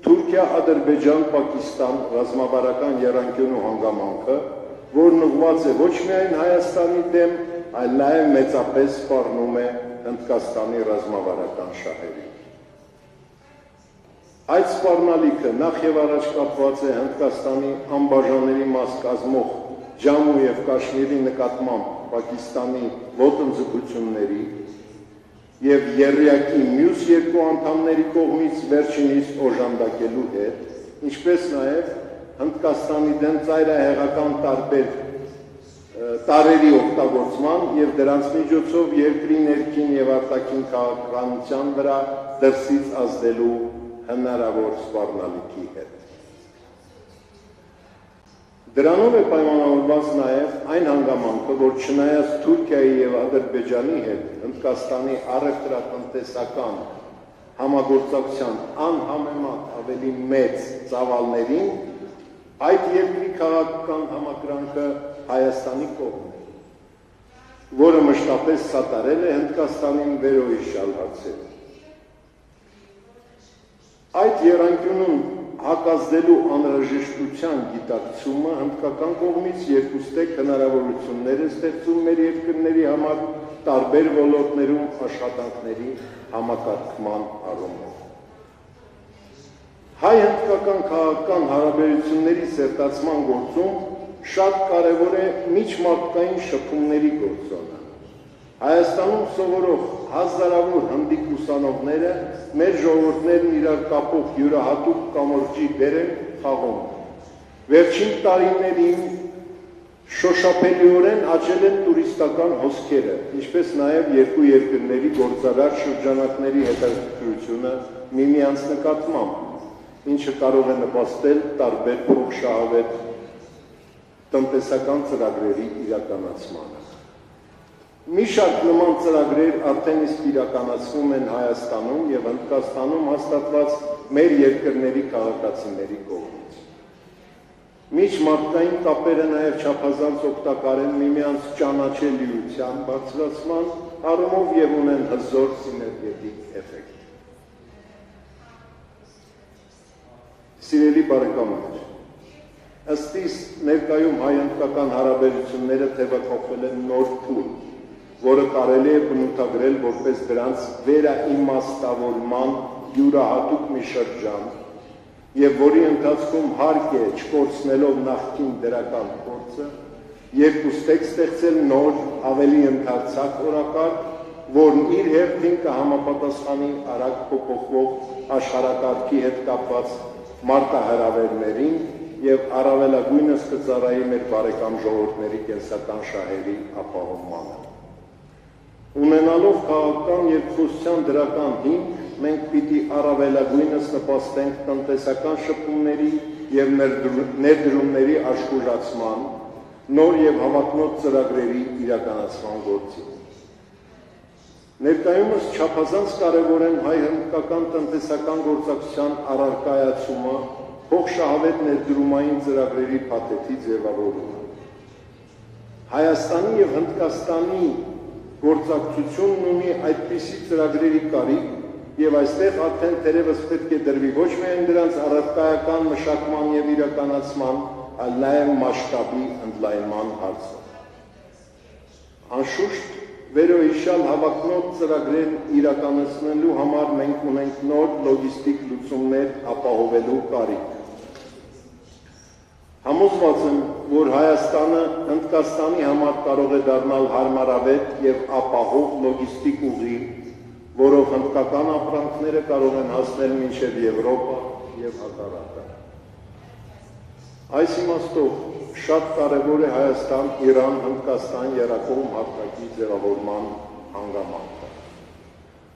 Թուրքիա-Ադրբեջան-Պակիստան ռազմավարական եռանկյունու հանգամանքը, որն ուղղված է ոչ միայն Հայաստանի դեմ, այլ նաև մեծապես սպառնում է Հնդկաստանի ռազմավարական շահերին։ Այդ սպառնալիքը նախ և առաջ կապված է Հնդկաստանի անբաժանելի մաս կազմող Ջամու և Կաշմիրի նկատմամբ Պակիստանի ոտնձգությունների և եռյակի մյուս երկու անդամների կողմից վերջինիս օժանդակելու հետ, ինչպես նաև Հնդկաստանի դեմ ծայրահեղական տարբեր տարերի օգտագործման և դրանց միջոցով երկրի ներքին և արտաքին քաղաքականության վրա դրսից ազդելու հնարավոր սպառնալիքի հետ։ Դրանով է պայմանավորված նաև այն հանգամանքը, որ չնայած Թուրքիայի և Ադրբեջանի հետ Հնդկաստանի առևտրատնտեսական համագործակցության անհամեմատ ավելի մեծ ծավալներին, այդ երկրի քաղաքական համակրանքը Հայաստանի կողմն է, որը մշտապես սատարել է Հնդկաստանին վերոհիշյալ հարցերում։ Այդ եռանկյունում հակազդելու անհրաժեշտության գիտակցումը հնդկական կողմից երկուստեք հնարավորություններ է ստեղծում մեր երկրների համար տարբեր ոլորտներում աշխատանքների համակարգման առումով։ Հայ-հնդկական քաղաքական հարաբերությունների սերտացման գործում շատ կարևոր է միջմարտկային շփումների գործոնը։ Հայաստանում սովորող հազարավոր հնդիկ ուսանողները մեր ժողովուրդներն իրար կապող յուրահատուկ կամրջի դեր են խաղում։ Վերջին տարիներին շոշափելիորեն աճել են տուրիստական հոսքերը, ինչպես նաև երկու երկրների գործարար շրջանակների հետաքրքրությունը միմյանց նկատմամբ, ինչը կարող է նպաստել տարբեր փոխշահավետ տնտեսական ծրագրերի իրականացմանը։ Մի շարք նման ծրագրեր արդեն իսկ իրականացվում են Հայաստանում և Հնդկաստանում հաստատված մեր երկրների քաղաքացիների կողմից։ Միջմարտկային կապերը նաև չափազանց օգտակար են միմյանց ճանաչելիության բարձրացման առումով և ունեն հզոր սիներգետիկ էֆեկտ։ Սիրելի բարեկամներ, ըստ իս ներկայում հայ-հնդկական հարաբերությունները թևակողվել են նոր փուլ, որը կարելի է բնութագրել որպես դրանց վերաիմաստավորման յուրահատուկ մի շրջան և որի ընթացքում հարկ է չկորցնելով նախկին դրական փորձը երկուստեք ստեղծել նոր ավելի ընդարձակ օրակարգ, որն իր հերթին կհամապատասխանի արագ փոփոխվող աշխարհակարգի հետ կապված մարտահրավերներին և առավելագույնս կծառայի մեր բարեկամ ժողովուրդների կենսական շահերի ապահովմանը։ Ունենալով քաղաքական երկխոսության դրական հիմք, մենք պիտի առավելագույնս նպաստենք տնտեսական շփումների և ներդրումների աշխուժացման, նոր և հավակնոտ ծրագրերի իրականացման գործին։ Ներկայումս չափազանց կարևոր են հայ-հնդկական տնտեսական գործակցության առարկայացումը, փոխշահավետ ներդրումային ծրագրերի փաթեթի ձևավորումը։ Հայաստանի և Հնդկաստանի գործակցությունն ունի այդպիսի ծրագրերի կարիք և այստեղ արդեն թերևս պետք է դրվի ոչ միայն դրանց առարկայական մշակման և իրականացման, այլ նաև մասշտաբի ընդլայնման հարցը։ Անշուշտ վերոհիշյալ հավակնոտ ծրագրեր իրականացնելու համար մենք ունենք նոր լոգիստիկ լուծումներ ապահովելու կարիք։ Համոզված եմ, որ Հայաստանը Հնդկաստանի համար կարող է դառնալ հարմարավետ եւ ապահով լոգիստիկ ուղի, որով հնդկական ապրանքները կարող են հասնել մինչև Եվրոպա եւ հակառակը։ Այս իմաստով շատ կարևոր է Հայաստան-Իրան-Հնդկաստան երակողմ հատկակի ձևավորման հանգամանքը։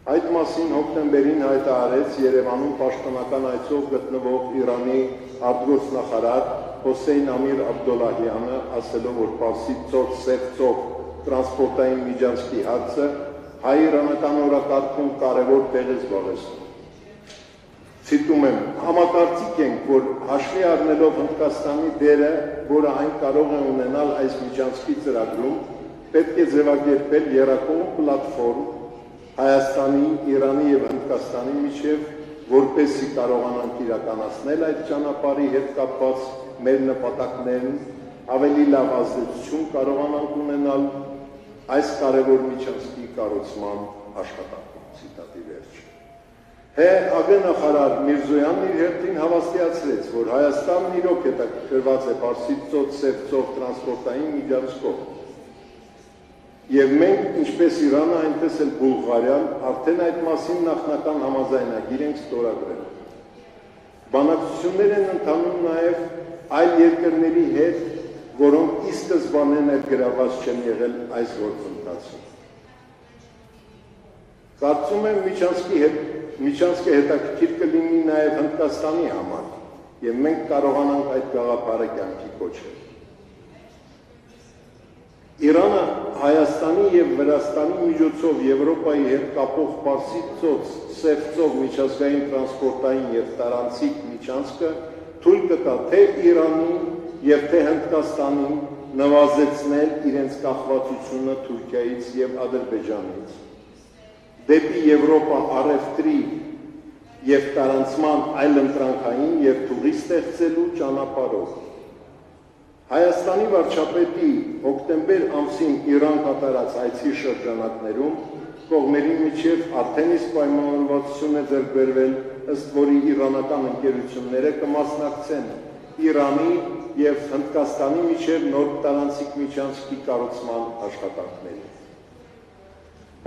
Այդ մասին հոկտեմբերին հայտարարեց Երևանում պաշտոնական այցով գտնվող Իրանի արտգործնախարար Հոսեյն Ամիր Աբդոլլահյանը, ասելով, որ Պարսից ծոց-Սև ծով տրանսպորտային միջանցքի հարցը հայ-իրանական օրակարգում կարևոր տեղ է զբաղեցնում։ Ցիտում եմ, համակարծիք ենք, որ հաշվի առնելով Հնդկաստանի դերը, որը այն կարող է ունենալ այս միջանցքի ծրագրում, պետք է ձևակերպել եռակողմ պլատֆորմ Հայաստանի, Իրանի եւ Հնդկաստանի միջև, որպեսզի կարողանանք իրականացնել այդ ճանապարհի հետ կապված մեր նպատակներն, ավելի լավ ազդեցություն կարողանանք ունենալ այս կարևոր միջանցքի կառուցման աշխատանքում։ Ցիտատի վերջ։ ՀԱԳ նախարար Միրզոյանն իր հերթին հավաստիացրեց, որ Հայաստանն իրոք հետաքրքրված է Պարսից ծոց-Սև ծով տրանսպորտային միջանցքով։ Եվ մենք, ինչպես Իրանը, այնպես էլ Բուլղարիան, արդեն այդ մասին նախնական համաձայնագիր ենք ստորագրել։ Բանակցություններ են ընթանում նաև այլ երկրների հետ, որոնք ի սկզբանե ներգրավված չեն եղել այս գործընթացում։ Կարծում եմ միջանցքը հետաքրքիր կլինի նաև Հնդկաստանի համար, եւ մենք կարողանանք այդ գաղափարը կյանքի կոչել։ Իրանը Հայաստանի եւ Վրաստանի միջոցով Եվրոպայի հետ կապող Պարսից ծոց-Սև ծով միջազգային տրանսպորտային եւ տարանցիկ միջանցքը թույլ կտա թե Իրանին եւ թե Հնդկաստանին նվազեցնել իրենց կախվածությունը Թուրքիայից եւ Ադրբեջանից դեպի Եվրոպա առևտրի եւ տարանցման այլընտրանքային եւ թուղի ստեղծելու ճանապարհով։ Հայաստանի վարչապետի հոկտեմբեր ամսին Իրան կատարած այցի շրջանակներում կողմերի միջև արդեն իսկ պայմանավորվածություն է ձեռք բերվել, ըստ որի իրանական ընկերությունները կմասնակցեն Իրանի եւ Հնդկաստանի միջև նոր տարանցիկ միջանցքի կառուցման աշխատանքներին։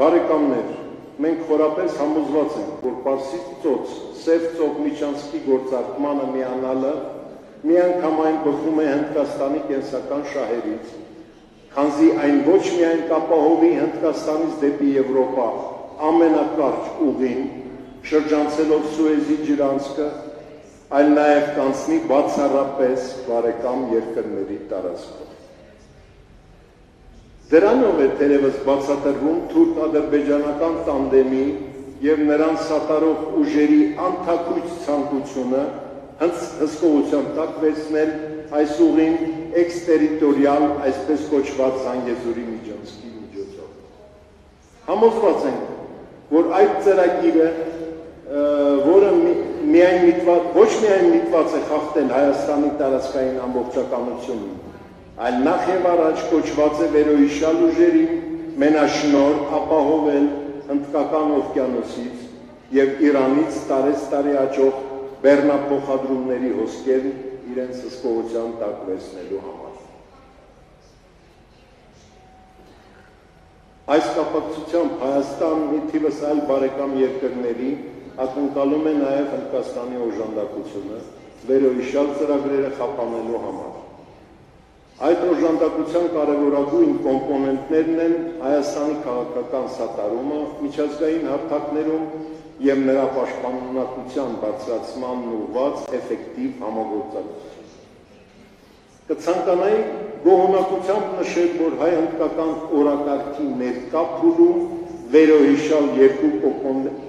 Բարեկամներ, մենք խորապես համոզված ենք, որ Պարսից ծոց-Սև ծով միջանցքի գործարկմանը միանալը միանգամայն բխում է Հնդկաստանի կենսական շահերից, քանզի այն ոչ միայն կապահովի Հնդկաստանից դեպի Եվրոպա ամենակարճ ուղին, շրջանցելով Սուեզի ջրանցքը, այլ նաև կանցնի բացառապես բարեկամ երկրների տարածքով։ Դրանով է թերևս բացատրվում թուրք-ադրբեջանական տանդեմի եւ նրան սատարող ուժերի անթաքույց ցանկությունը հսկողության տակ վերցնել այս ուղին էքստերիտորիալ, այսպես կոչված Զանգեզուրի միջանցքի միջոցով։ Համոզված ենք, որ այդ ծրագիրը, որը ոչ միայն միտված է խախտել Հայաստանի տարածքային ամբողջականությունին, այլ նախ եւ առաջ կոչված է վերոհիշյալ ուժերին մենաշնոր ապահովել Հնդկական օվկիանոսից եւ Իրանից տարեցտարի աճող բեռնափոխադրումների հոսքերն իրենց հսկողության տակ վերցնելու համար։ Այս կապակցությամբ Հայաստանն ի թիվս այլ բարեկամ երկրների ակնկալում է նաև Հնդկաստանի օժանդակությունը վերոհիշյալ ծրագրերը խափանելու համար։ Այդ օժանդակության կարևորագույն կոմպոնենտներն են Հայաստանի քաղաքական սատարումը միջազգային հարթակներում եւ նրա պաշտպանունակության բարձրացմանն ուղղված էֆեկտիվ համագործակցություն։ Կցանկանայի գոհունակությամբ նշել, որ հայ-հնդկական օրակարգի ներկա փուլում վերոհիշյալ երկու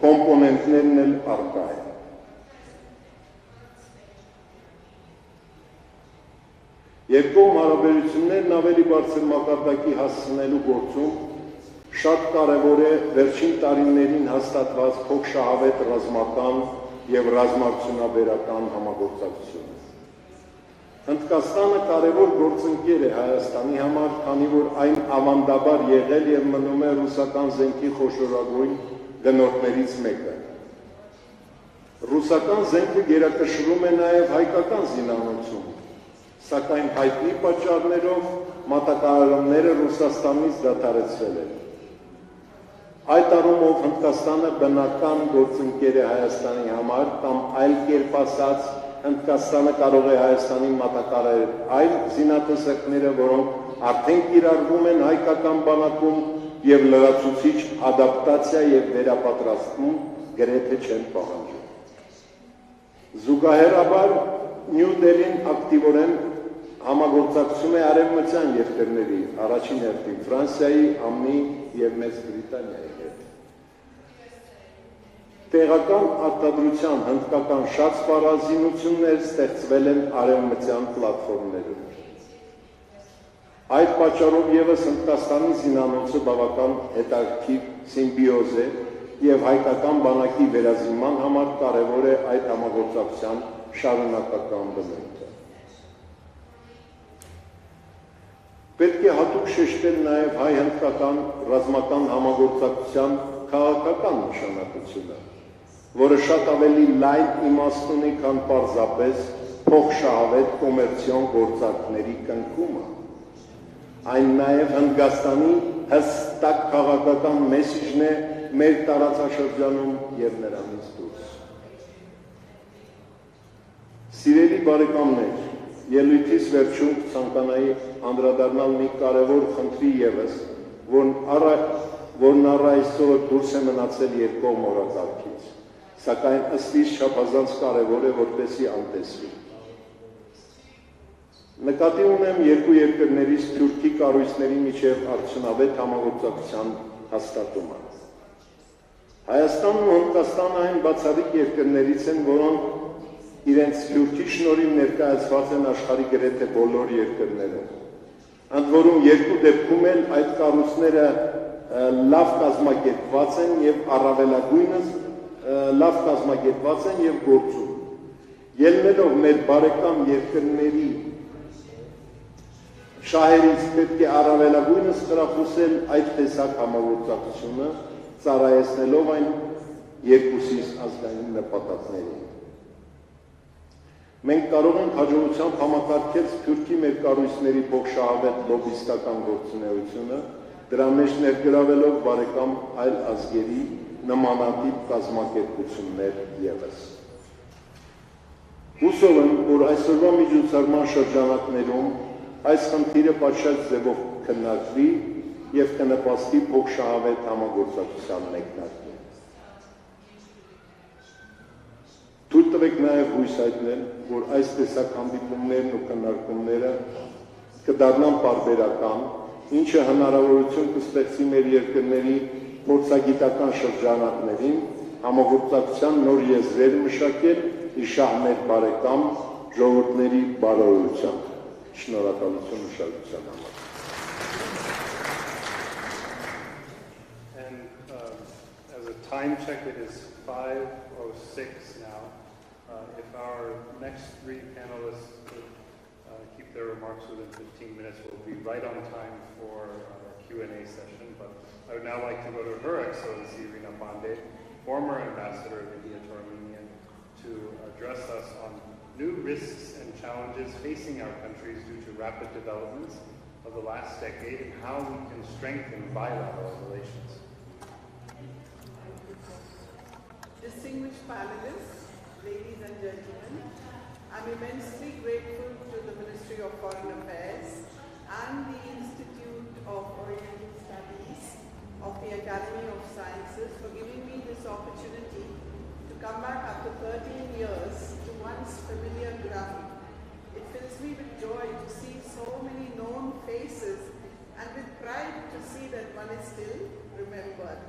կոմպոնենտներն էլ առկա են։ Երկկողմ հարաբերություններն ավելի բարձր մակարդակի հասցնելու գործում շատ կարևոր է վերջին տարիներին հաստատված փոխշահավետ ռազմական եւ ռազմարդյունաբերական համագործակցությունը։ Հնդկաստանը կարևոր գործընկեր է Հայաստանի համար, քանի որ այն ավանդաբար եղել եւ մնում է ռուսական զենքի խոշորագույն գնորդներից մեկը։ Ռուսական զենքը գերակշռում է նաեւ հայկական զինանոցում, սակայն հայտնի պատճառներով մատակարարումները Ռուսաստանից դադարեցվել են։ Այդ առումով Հնդկաստանը բնական գործընկեր է Հայաստանի համար, կամ այլ կերպ ասած, Հնդկաստանը կարող է Հայաստանին մատակարարել այլ զինատեսակները, որոնք արդեն կիրառվում են հայկական բանակում եւ լրացուցիչ ադապտացիա եւ վերապատրաստում գրեթե չեն պահանջում։ Զուգահեռաբար Նյու Դելին ակտիվորեն համագործակցում է արևմտյան երկրների, առաջին հերթին Ֆրանսիայի, ԱՄՆ-ի եւ Մեծ Բրիտանիայի հետ։ Տեղական արտադրության հնդկական շատ սպառազինություններ ստեղծվել են արևմտյան պլատֆորմներում։ Այդ պատճառով ևս Հնդկաստանի զինանոցը բավական հետաքրքիր սիմբիոզ է եւ հայկական բանակի վերազինման համար կարեւոր է այդ համագործակցության շարունակական բնույթը։ Պետք է հատուկ շեշտել նաեւ հայ-հնդկական ռազմական համագործակցության քաղաքական նշանակությունը, որը շատ ավելի լայն իմաստ ունի, քան պարզապես փոխշահավետ կոմերցիոն գործարքների կնքումը։ Այն նաև Հնդկաստանի հստակ քաղաքական մեսիջն է մեր տարածաշրջանում եւ նրանից դուրս։ Սիրելի բարեկամներ, ելույթիս վերջում ցանկանայի անդրադառնալ մի կարևոր խնդրի ևս, որն առ այսօր դուրս է մնացել երկկողմ օրակարգից, սակայն ըստ իս չափազանց կարևոր է, որպեսզի անտեսվի։ Նկատի ունեմ երկու երկրներից Թուրքի կառույցների միջև արդյունավետ համագործակցության հաստատումը։ Հայաստանն ու Հնդկաստանը այն բացառիկ երկրներից են, որոնք իրենց Թուրքի շնորհիվ ներկայացված են աշխարհի գրեթե բոլոր երկրներում։ Ընդ որում երկու դեպքում էլ այդ կառույցները լավ կազմակերպված են եւ առավելագույնս լավ կազմակերպված են եւ գործում։ Ելնելով մեր բարեկամ երկրների շահերից պետք է առավելագույնս խրախուսել այդ տեսակ համագործակցությունը, ծառայեցնելով այն երկուսիս ազգային նպատակներին։ Մենք կարող ենք հաջողությամբ համակարգել Թուրքի մեր կառույցների փոխշահավետ լոբիստական գործունեությունը, դրա մեջ ներգրավելով բարեկամ այլ ազգերի նմանատիպ կազմակերպություններ ևս։ Հուսով եմ, որ այսօրվա միջոցառման շրջանակներում այս խնդիրը պատշաճ ձևով քննարկվի եւ կնպաստի փոխշահավետ համագործակցության մեկնարկին։ Թույլ տվեք նաեւ հույս հայտնել, որ այս տեսակ հանդիպումներն ու քննարկումները կդառնան պարբերական, ինչը հնարավորություն կստեղծի մեր երկրների փորձագիտական շրջանակներին համագործակցության նոր եզրեր մշակել իշահ մեր բարեկամ ժողովուրդների բարօրությամբ։ Շնորհակալություն ուշադրության համար։ And as a time check, it is 5:06 now. If our next three panelists could keep their remarks within 15 minutes, we'll be right on time for our Q&A session. But I would now like to go to Her Excellency Rina Pandey, former Ambassador of India to Armenia, to address us on new risks and challenges facing our countries due to rapid developments of the last decade and how we can strengthen bilateral relations. Distinguished panelists, ladies and gentlemen, I'm immensely grateful to the Ministry of Foreign Affairs and the Institute of Oriental Studies of the Academy of Sciences for giving me this opportunity to come back after 13 years to once familiar ground. It fills me with joy to see so many known faces and with pride to see that one is still remembered.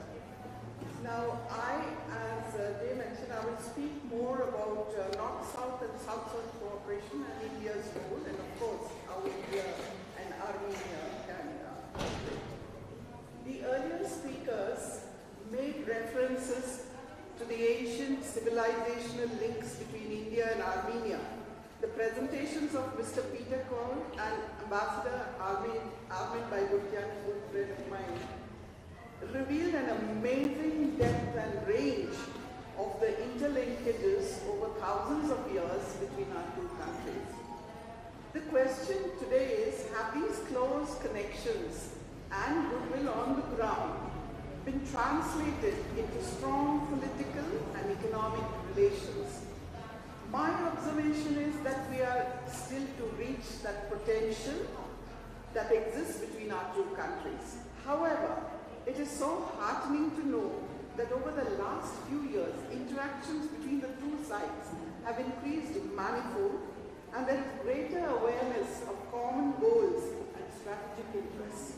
Now, as Jay mentioned, I will speak more about North-South and South-South cooperation and India's role, and of course, how India and Armenia can. The earlier speakers made references to the ancient civilizational links between India and Armenia. The presentations of Mr. Peter Kohl and Ambassador Armin Baigutian, a good friend of mine, revealed an amazing depth and range of the interlinkages over thousands of years between our two countries. The question today is, have these close connections and goodwill on the ground been translated into strong political and economic relations? My observation is that we are still to reach that potential that exists between our two countries. However, it is so heartening to know that over the last few years, interactions between the two sides have increased manifold, and there is greater awareness of common goals and strategic interests.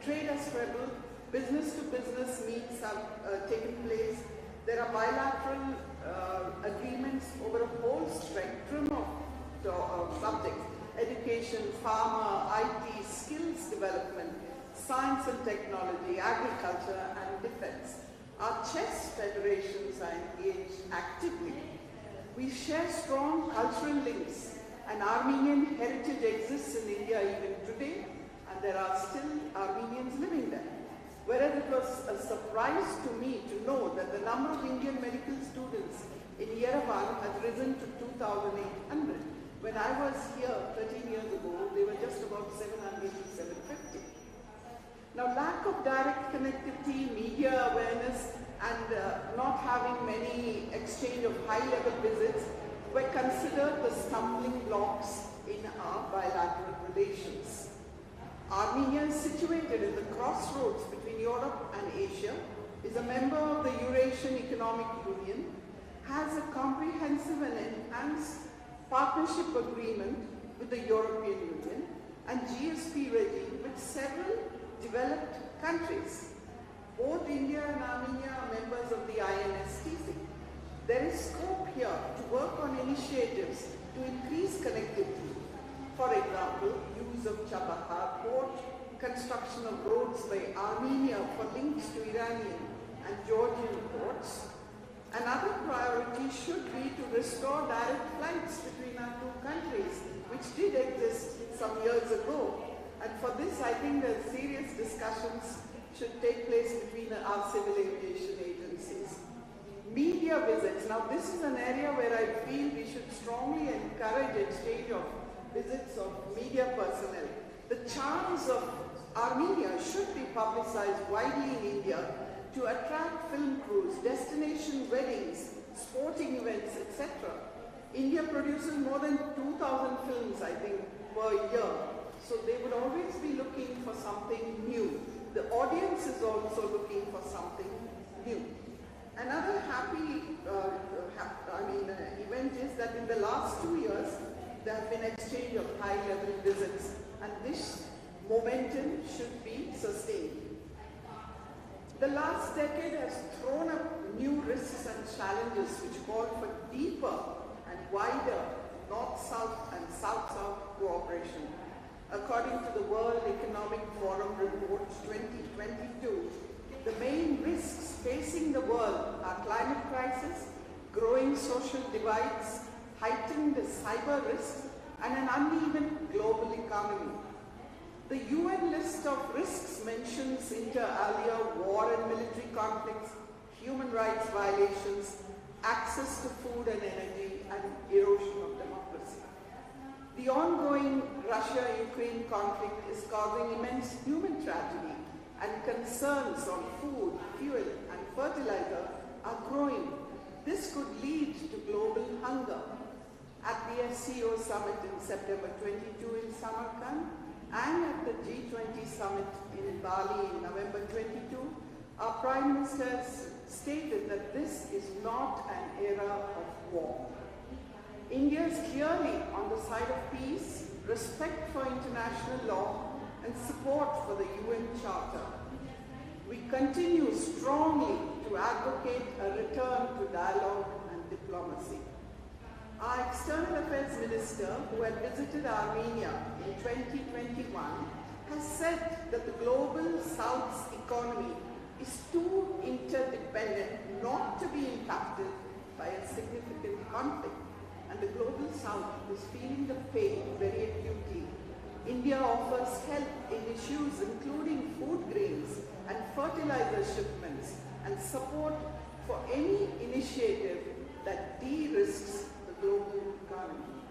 Trade has trebled, business-to-business meets have taken place. There are bilateral agreements over a whole spectrum of subjects: education, pharma, IT, skills development, science and technology, agriculture and defense. Our chess federations are engaged actively. We share strong cultural links, and Armenian heritage exists in India even today, and there are still Armenians living there. Whereas it was a surprise to me to know that the number of Indian medical students in Yerevan has risen to 2,800. When I was here 13 years ago, they were just about 700 to 750. Now, lack of direct connectivity, media awareness, and not having many exchange of high-level visits were considered the stumbling blocks in our bilateral relations. Armenia is situated in the crossroads between Europe and Asia, is a member of the Eurasian Economic Union, has a comprehensive and enhanced partnership agreement with the European Union and GSP regime with several developed countries. Both India and Armenia are members of the INSTC. There is scope here to work on initiatives to increase connectivity. For example, use of Chabahar port, construction of roads by Armenia for links to Iranian and Georgian ports. Another priority should be to restore direct flights between our two countries, which did exist some years ago. And for this, I think that serious discussions should take place between our civil aviation agencies. Media visits. Now, this is an area where I feel we should strongly encourage exchange of visits of media personnel. The charms of Armenia should be publicized widely in India to attract film crews, destination weddings, sporting events, etc. India produces more than 2,000 films, I think, per year. So they would always be looking for something new. The audience is also looking for something new. Another happy event is that in the last 2 years, there have been exchange of high-level visits, and this momentum should be sustained. The last decade has thrown up new risks and challenges which call for deeper and wider North-South and South-South cooperation. According to the World Economic Forum Report 2022, the main risks facing the world are climate crisis, growing social divides, heightened cyber risks, and an uneven global economy. The UN list of risks mentions inter alia war and military conflicts, human rights violations, access to food and energy, and erosion of democracy. The ongoing Russia-Ukraine conflict is causing immense human tragedy, and concerns on food, fuel, and fertilizer are growing. This could lead to global hunger. At the SCO summit in September 22 in Samarkand and at the G20 summit in Bali in November 22, our Prime Minister has stated that this is not an era of war. India is clearly on the side of peace, respect for international law, and support for the UN Charter. We continue strongly to advocate a return to dialogue and diplomacy. Our External Affairs Minister, who had visited Armenia in 2021, has said that the global South's economy is too interdependent not to be impacted by a significant conflict, and the global South is feeling the pain very acutely. India offers help in issues including food grains and fertilizer shipments and support for any initiative that de-risks the global economy.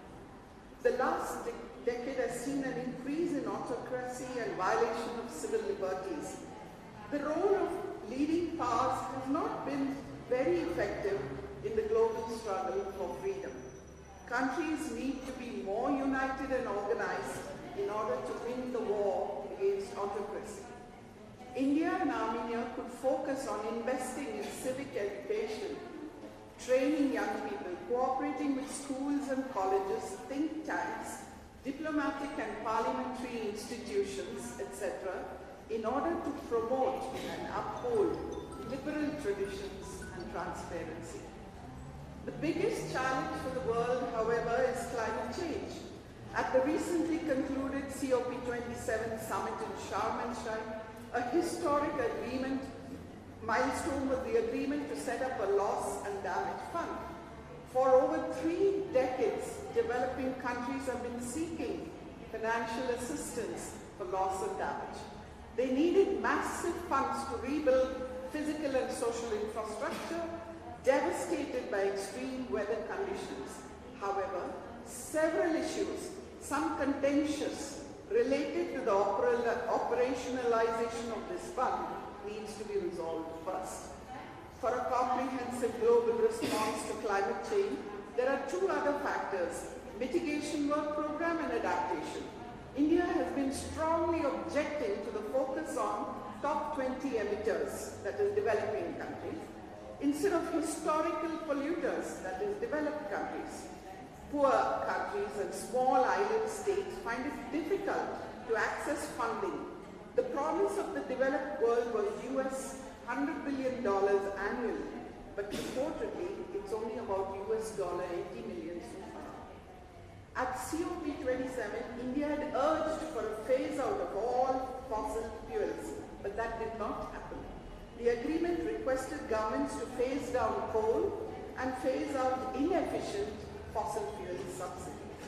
The last decade has seen an increase in autocracy and violation of civil liberties. The role of leading powers has not been very effective in the global struggle for freedom. Countries need to be more united and organized in order to win the war against autocracy. India and Armenia could focus on investing in civic education, training young people, cooperating with schools and colleges, think tanks, diplomatic and parliamentary institutions, etc., in order to promote and uphold liberal traditions and transparency. The biggest challenge for the world, however, is climate change. At the recently concluded COP27 summit in Sharm el-Sheikh, a historic milestone was the agreement to set up a loss and damage fund. For over 3 decades, developing countries have been seeking financial assistance for loss and damage. They needed massive funds to rebuild physical and social infrastructure devastated by extreme weather conditions. However, several issues, some contentious, related to the operationalization of this fund needs to be resolved first. For a comprehensive global response to climate change, there are 2 other factors: mitigation work program and adaptation. India has been strongly objecting to the focus on top 20 emitters, that is developing countries, instead of historical polluters, that is developed countries. Poor countries and small island states find it difficult to access funding. The promise of the developed world was US $100 billion annually, but reportedly it's only about US $80 million so far. At COP27, India had urged for a phase out of all fossil fuels, but that did not happen. The agreement requested governments to phase down coal and phase out inefficient fossil fuel subsidies.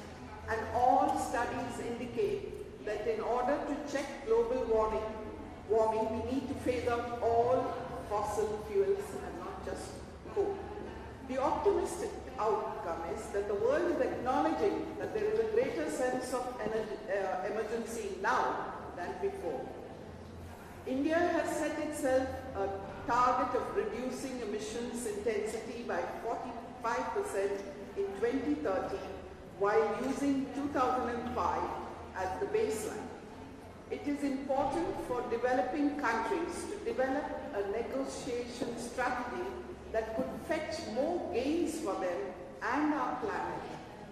And all studies indicate that in order to check global warming, we need to phase out all fossil fuels and not just coal. The optimistic outcome is that the world is acknowledging that there is a greater sense of emergency now than before. India has set itself a target of reducing emissions intensity by 45% in 2030 while using 2005 as the baseline. It is important for developing countries to develop a negotiation strategy that could fetch more gains for them and our planet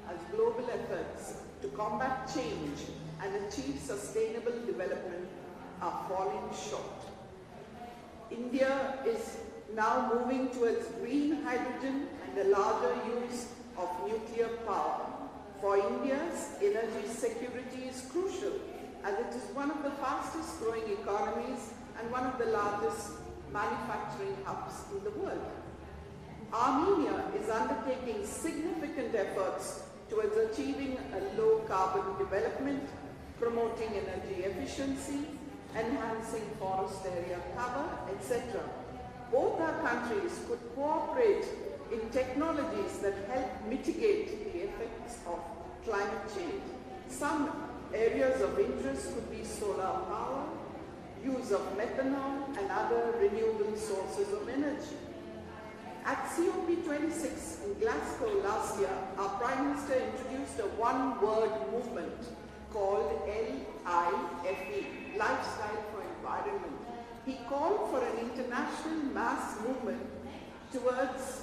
as global efforts to combat change and achieve sustainable development are falling short. India is now moving towards green hydrogen and a larger use of nuclear power. For India's energy security is crucial as it is one of the fastest growing economies and one of the largest manufacturing hubs in the world. Armenia is undertaking significant efforts towards achieving a low carbon development, promoting energy efficiency, enhancing forest area cover, etc. Both our countries could cooperate in technologies that help mitigate the effects of climate change. Some areas of interest could be solar power, use of methanol and other renewable sources of energy. At COP26 in Glasgow last year, our Prime Minister introduced a one-word movement called LIFE, Lifestyle for Environment. He called for an international mass movement towards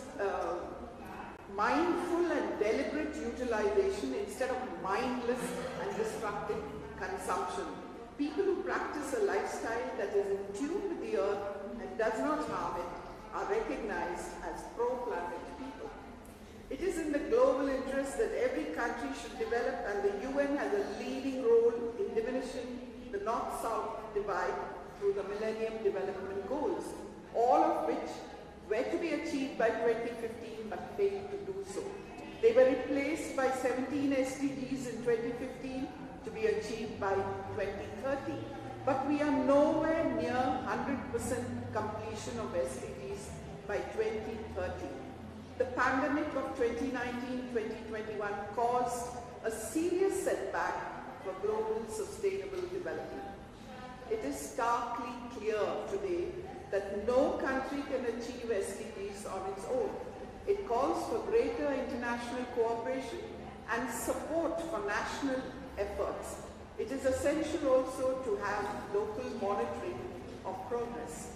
mindful and deliberate utilization instead of mindless and destructive consumption. People who practice a lifestyle that is in tune with the earth and does not harm it are recognized as pro-planet people. It is in the global interest that every country should develop, and the UN has a leading role in diminishing the North-South divide through the Millennium Development Goals, all of which were to be achieved by 2015 but failed to do so. They were replaced by 17 SDGs in 2015 to be achieved by 2030. But we are nowhere near 100% completion of SDGs by 2030. The pandemic of 2019-2021 caused a serious setback for global sustainable development. It is starkly clear today that no country can achieve SDGs on its own. It calls for greater international cooperation and support for national efforts. It is essential also to have local monitoring of progress.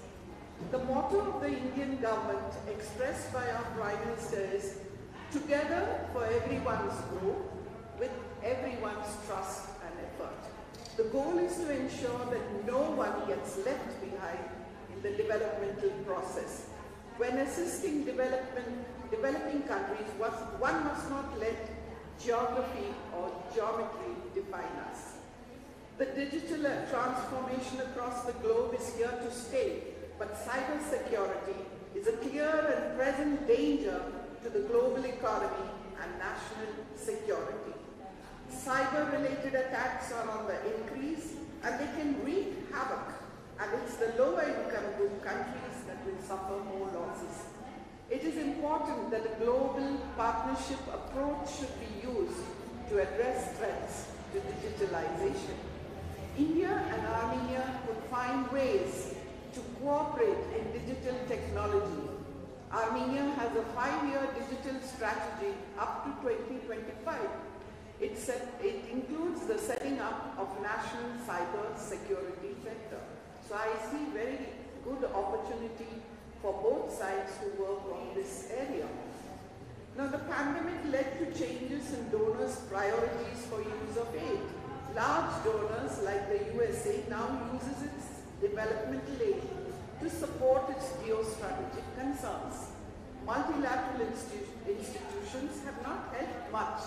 The motto of the Indian government expressed by our Prime Minister is together for everyone's growth with everyone's trust and effort. The goal is to ensure that no one gets left behind in the developmental process. When assisting developing countries, one must not let geography or geometry define us. The digital transformation across the globe is here to stay, but cybersecurity is a clear and present danger to the global economy and national security. Cyber-related attacks are on the increase and they can wreak havoc, and it's the lower income group countries that will suffer more losses. It is important that a global partnership approach should be used to address threats to digitalization. India and Armenia could find ways to cooperate in digital technology. Armenia has a 5-year digital strategy up to 2025. It includes the setting up of national cyber security sector. So I see very good opportunity for both sides to work on this area. Now the pandemic led to changes in donors' priorities for use of aid. Large donors like the USA now uses its developmental aid to support its geostrategic concerns. Multilateral institutions have not helped much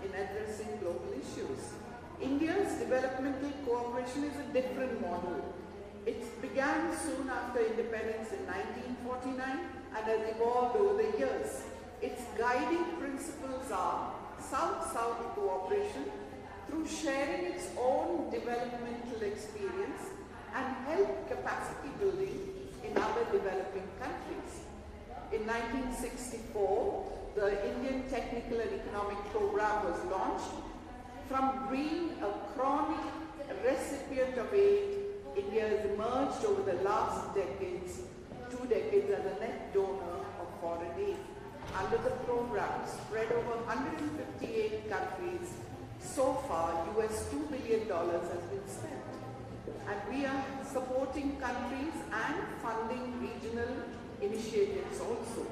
in addressing global issues. India's developmental cooperation is a different model. It began soon after independence in 1949 and has evolved over the years. Its guiding principles are South-South cooperation through sharing its own developmental experience and help capacity building in other developing countries. In 1964, the Indian Technical and Economic Program was launched. From being a chronic recipient of aid, India has emerged over the last 2 decades as a net donor of foreign aid. Under the program, spread over 158 countries, so far $2 billion has been spent. And we are supporting countries and funding regional initiatives also.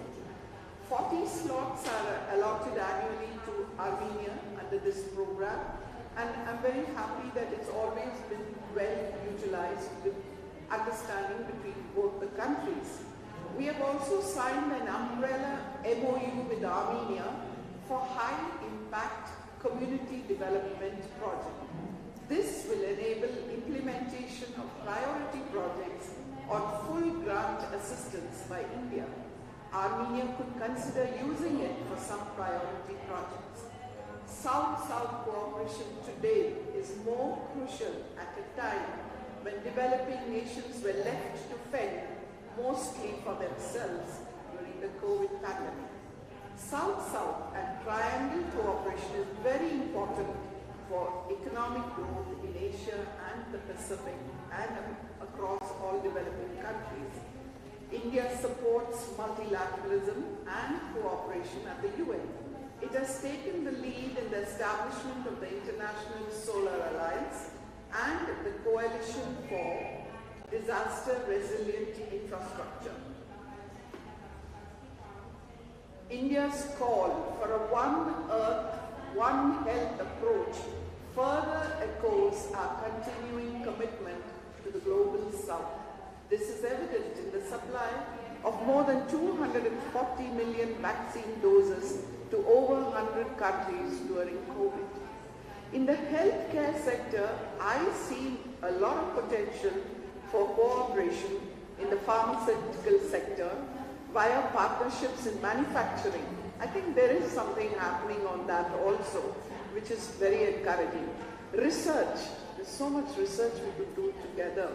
40 slots are allotted annually to Armenia under this program, and I'm very happy that it's always been well utilized with understanding between both the countries. We have also signed an umbrella MOU with Armenia for high impact community development project. This will enable implementation of priority projects on full grant assistance by India. Armenia could consider using it for some priority projects. South-South cooperation today is more crucial at a time when developing nations were left to fend mostly for themselves during the COVID pandemic. South-South and triangle cooperation is very important for economic growth in Asia and the Pacific and across all developing countries. India supports multilateralism and cooperation at the UN. It has taken the lead in the establishment of the International Solar Alliance and the Coalition for Disaster Resilient Infrastructure. India's call for a One Earth, One Health approach further echoes our continuing commitment to the global South. This is evident in the supply of more than 240 million vaccine doses to over 100 countries during COVID. In the healthcare sector, I see a lot of potential for cooperation in the pharmaceutical sector via partnerships in manufacturing. I think there is something happening on that also, which is very encouraging. Research, there's so much research we could do together.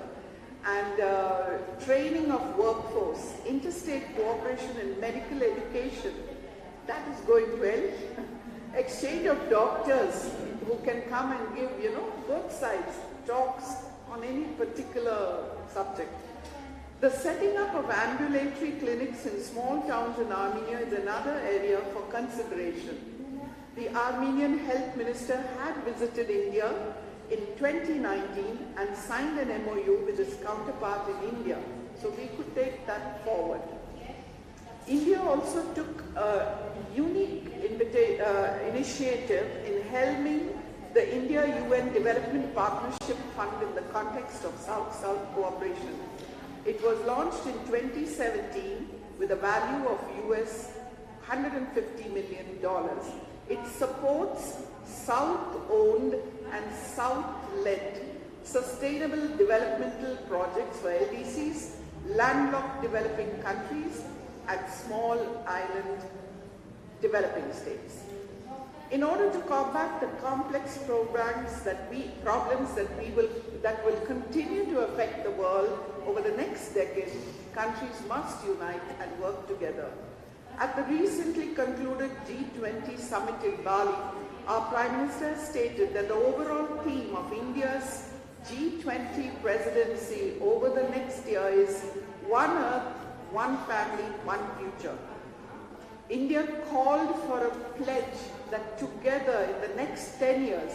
And training of workforce, interstate cooperation in medical education, that is going well. exchange of doctors who can come and give, both sides talks on any particular subject. The setting up of ambulatory clinics in small towns in Armenia is another area for consideration. The Armenian health minister had visited India in 2019 and signed an MOU with his counterpart in India, so we could take that forward. India also took a unique initiative in helming the India-UN Development Partnership Fund in the context of South-South cooperation. It was launched in 2017 with a value of US $150 million. It supports South-owned and South-led sustainable developmental projects for LDCs, landlocked developing countries, and small island developing states. In order to combat the complex problems that will continue to affect the world over the next decade, countries must unite and work together. At the recently concluded G20 summit in Bali, our Prime Minister stated that the overall theme of India's G20 presidency over the next year is One Earth, One Family, One Future. India called for a pledge that together in the next 10 years,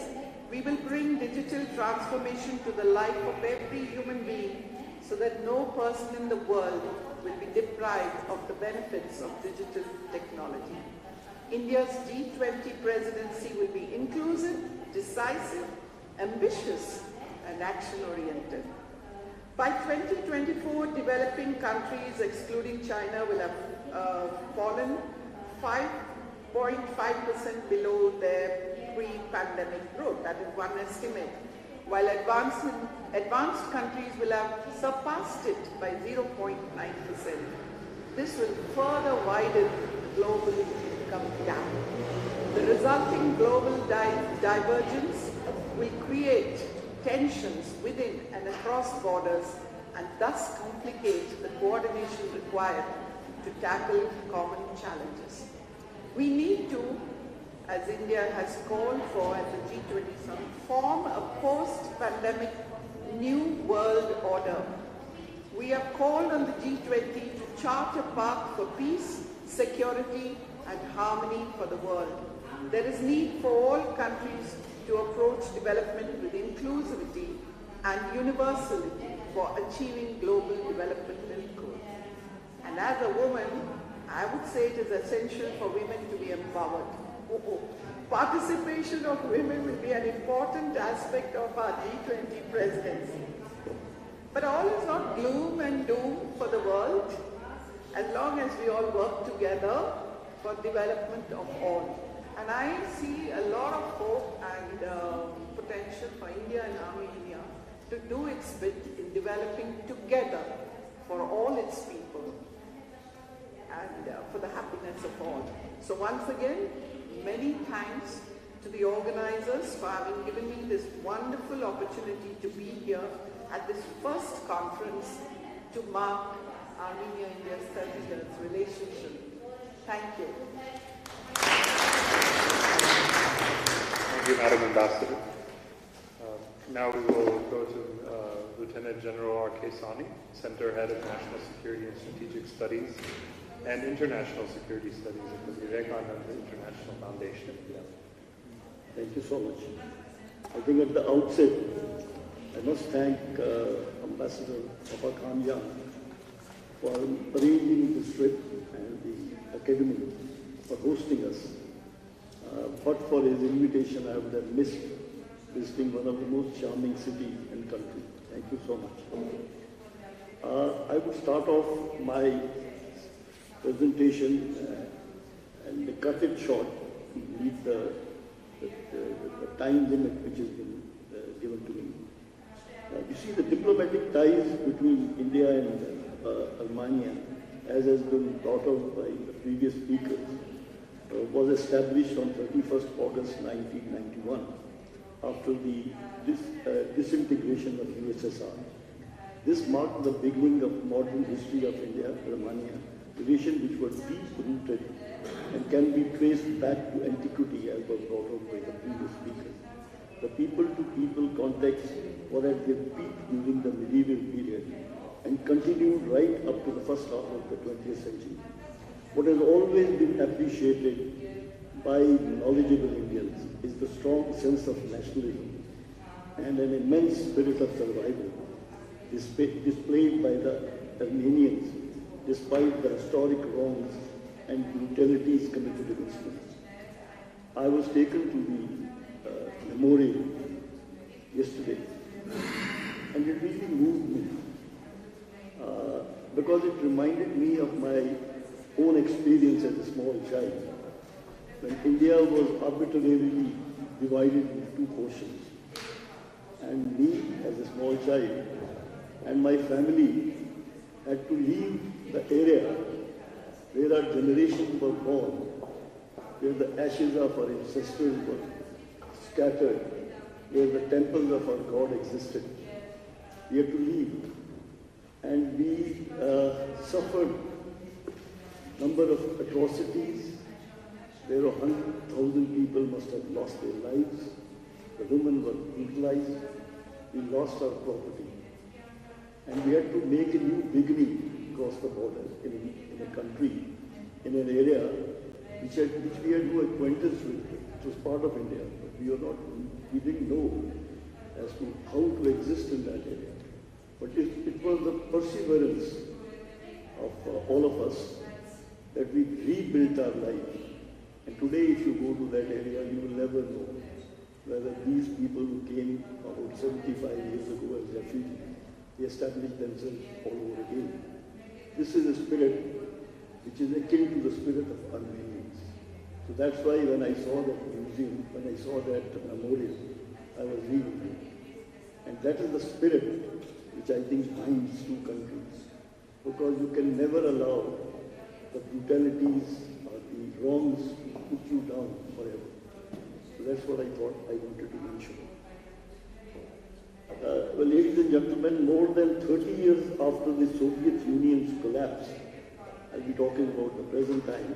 we will bring digital transformation to the life of every human being so that no person in the world will be deprived of the benefits of digital technology. India's G20 presidency will be inclusive, decisive, ambitious, and action-oriented. By 2024, developing countries, excluding China, will have fallen 5.5% below their pre-pandemic growth. That is one estimate. While advanced countries will have surpassed it by 0.9%. This will further widen the global income gap. The resulting global divergence will create tensions within and across borders and thus complicate the coordination required to tackle common challenges. We need to, as India has called for at the G20 summit, form a post-pandemic new world order. We have called on the G20 to chart a path for peace, security, and harmony for the world. There is need for all countries to approach development with inclusivity and universality for achieving global developmental goals. And as a woman, I would say it is essential for women to be empowered. Participation of women will be an important aspect of our G20 presidency. But all is not gloom and doom for the world, as long as we all work together for development of all. And I see a lot of hope and potential for India and Armenia to do its bit in developing together for all its people and for the happiness of all. So once again, many thanks to the organizers for having given me this wonderful opportunity to be here at this first conference to mark Armenia-India's 30 years relationship. Thank you. Thank you, Madam Ambassador. Now we will go to Lieutenant General R.K. Sani, Center Head of National Security and Strategic Studies and International Security Studies at the Vivekananda International Foundation. Thank you so much. I think at the outset, I must thank Ambassador Papa Khan for arranging this trip and the Academy for hosting us. But for his invitation, I would have missed visiting one of the most charming cities in the country. Thank you so much. I would start off my presentation and cut it short to meet the time limit which has been given to me. You see, the diplomatic ties between India and Armenia, as has been brought out by the previous speakers, was established on 31st August 1991 after the disintegration of USSR. This marked the beginning of modern history of India, Armenia, relations which were deep-rooted and can be traced back to antiquity, as was brought out by the previous speaker. The people-to-people context were at their peak during the medieval period and continued right up to the first half of the 20th century. What has always been appreciated by knowledgeable Indians is the strong sense of nationalism and an immense spirit of survival displayed by the Armenians despite the historic wrongs and brutalities committed against them. I was taken to the memorial yesterday and it really moved me because it reminded me of my own experience as a small child when India was arbitrarily divided into two portions. And me, as a small child, and my family had to leave the area where our generations were born, where the ashes of our ancestors were scattered, where the temples of our God existed. We had to leave. And we suffered a number of atrocities. There were 100,000 people must have lost their lives. The women were brutalized. We lost our property. And we had to make a new beginning across the border in a country, in an area which we had no acquaintance with. It was part of India, but we didn't know as to how to exist in that area. But it was the perseverance of all of us that we rebuilt our life. And today, if you go to that area, you will never know whether these people who came about 75 years ago as refugees, they established themselves all over again. This is a spirit which is akin to the spirit of Armenians. So that's why when I saw that museum, when I saw that memorial, I was really moved. And that is the spirit which I think binds two countries. Because you can never allow the brutalities or the wrongs to put you down forever. So that's what I thought I wanted to mention. Well, ladies and gentlemen, more than 30 years after the Soviet Union's collapse, I'll be talking about the present time,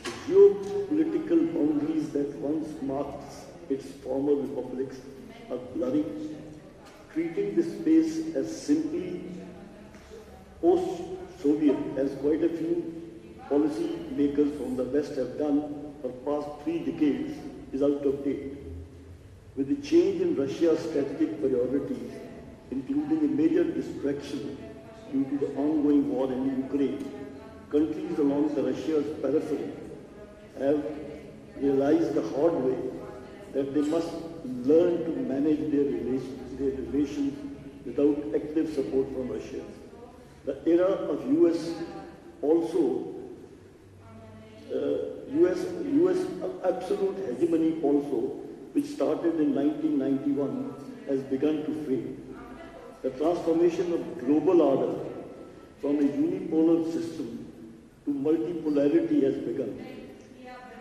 the geopolitical boundaries that once marked its former republics are blurring, treating this space as simply post-Soviet, as quite a few policy makers from the West have done for the past 3 decades, is out of date. With the change in Russia's strategic priorities, including a major distraction due to the ongoing war in Ukraine, countries along the Russia's periphery have realized the hard way that they must learn to manage their relations without active support from Russia. The era of US absolute hegemony also, which started in 1991, has begun to fade. The transformation of global order from a unipolar system to multipolarity has begun.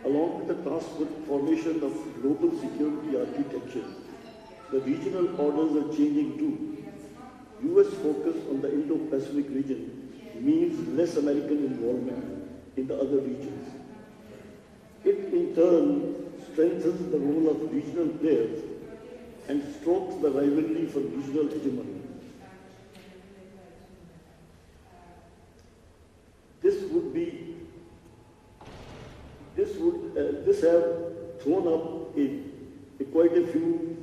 Along with the transformation of global security architecture, the regional orders are changing too. US focus on the Indo-Pacific region means less American involvement in the other regions. It in turn strengthens the role of regional players and strokes the rivalry for regional hegemony. This have thrown up quite a few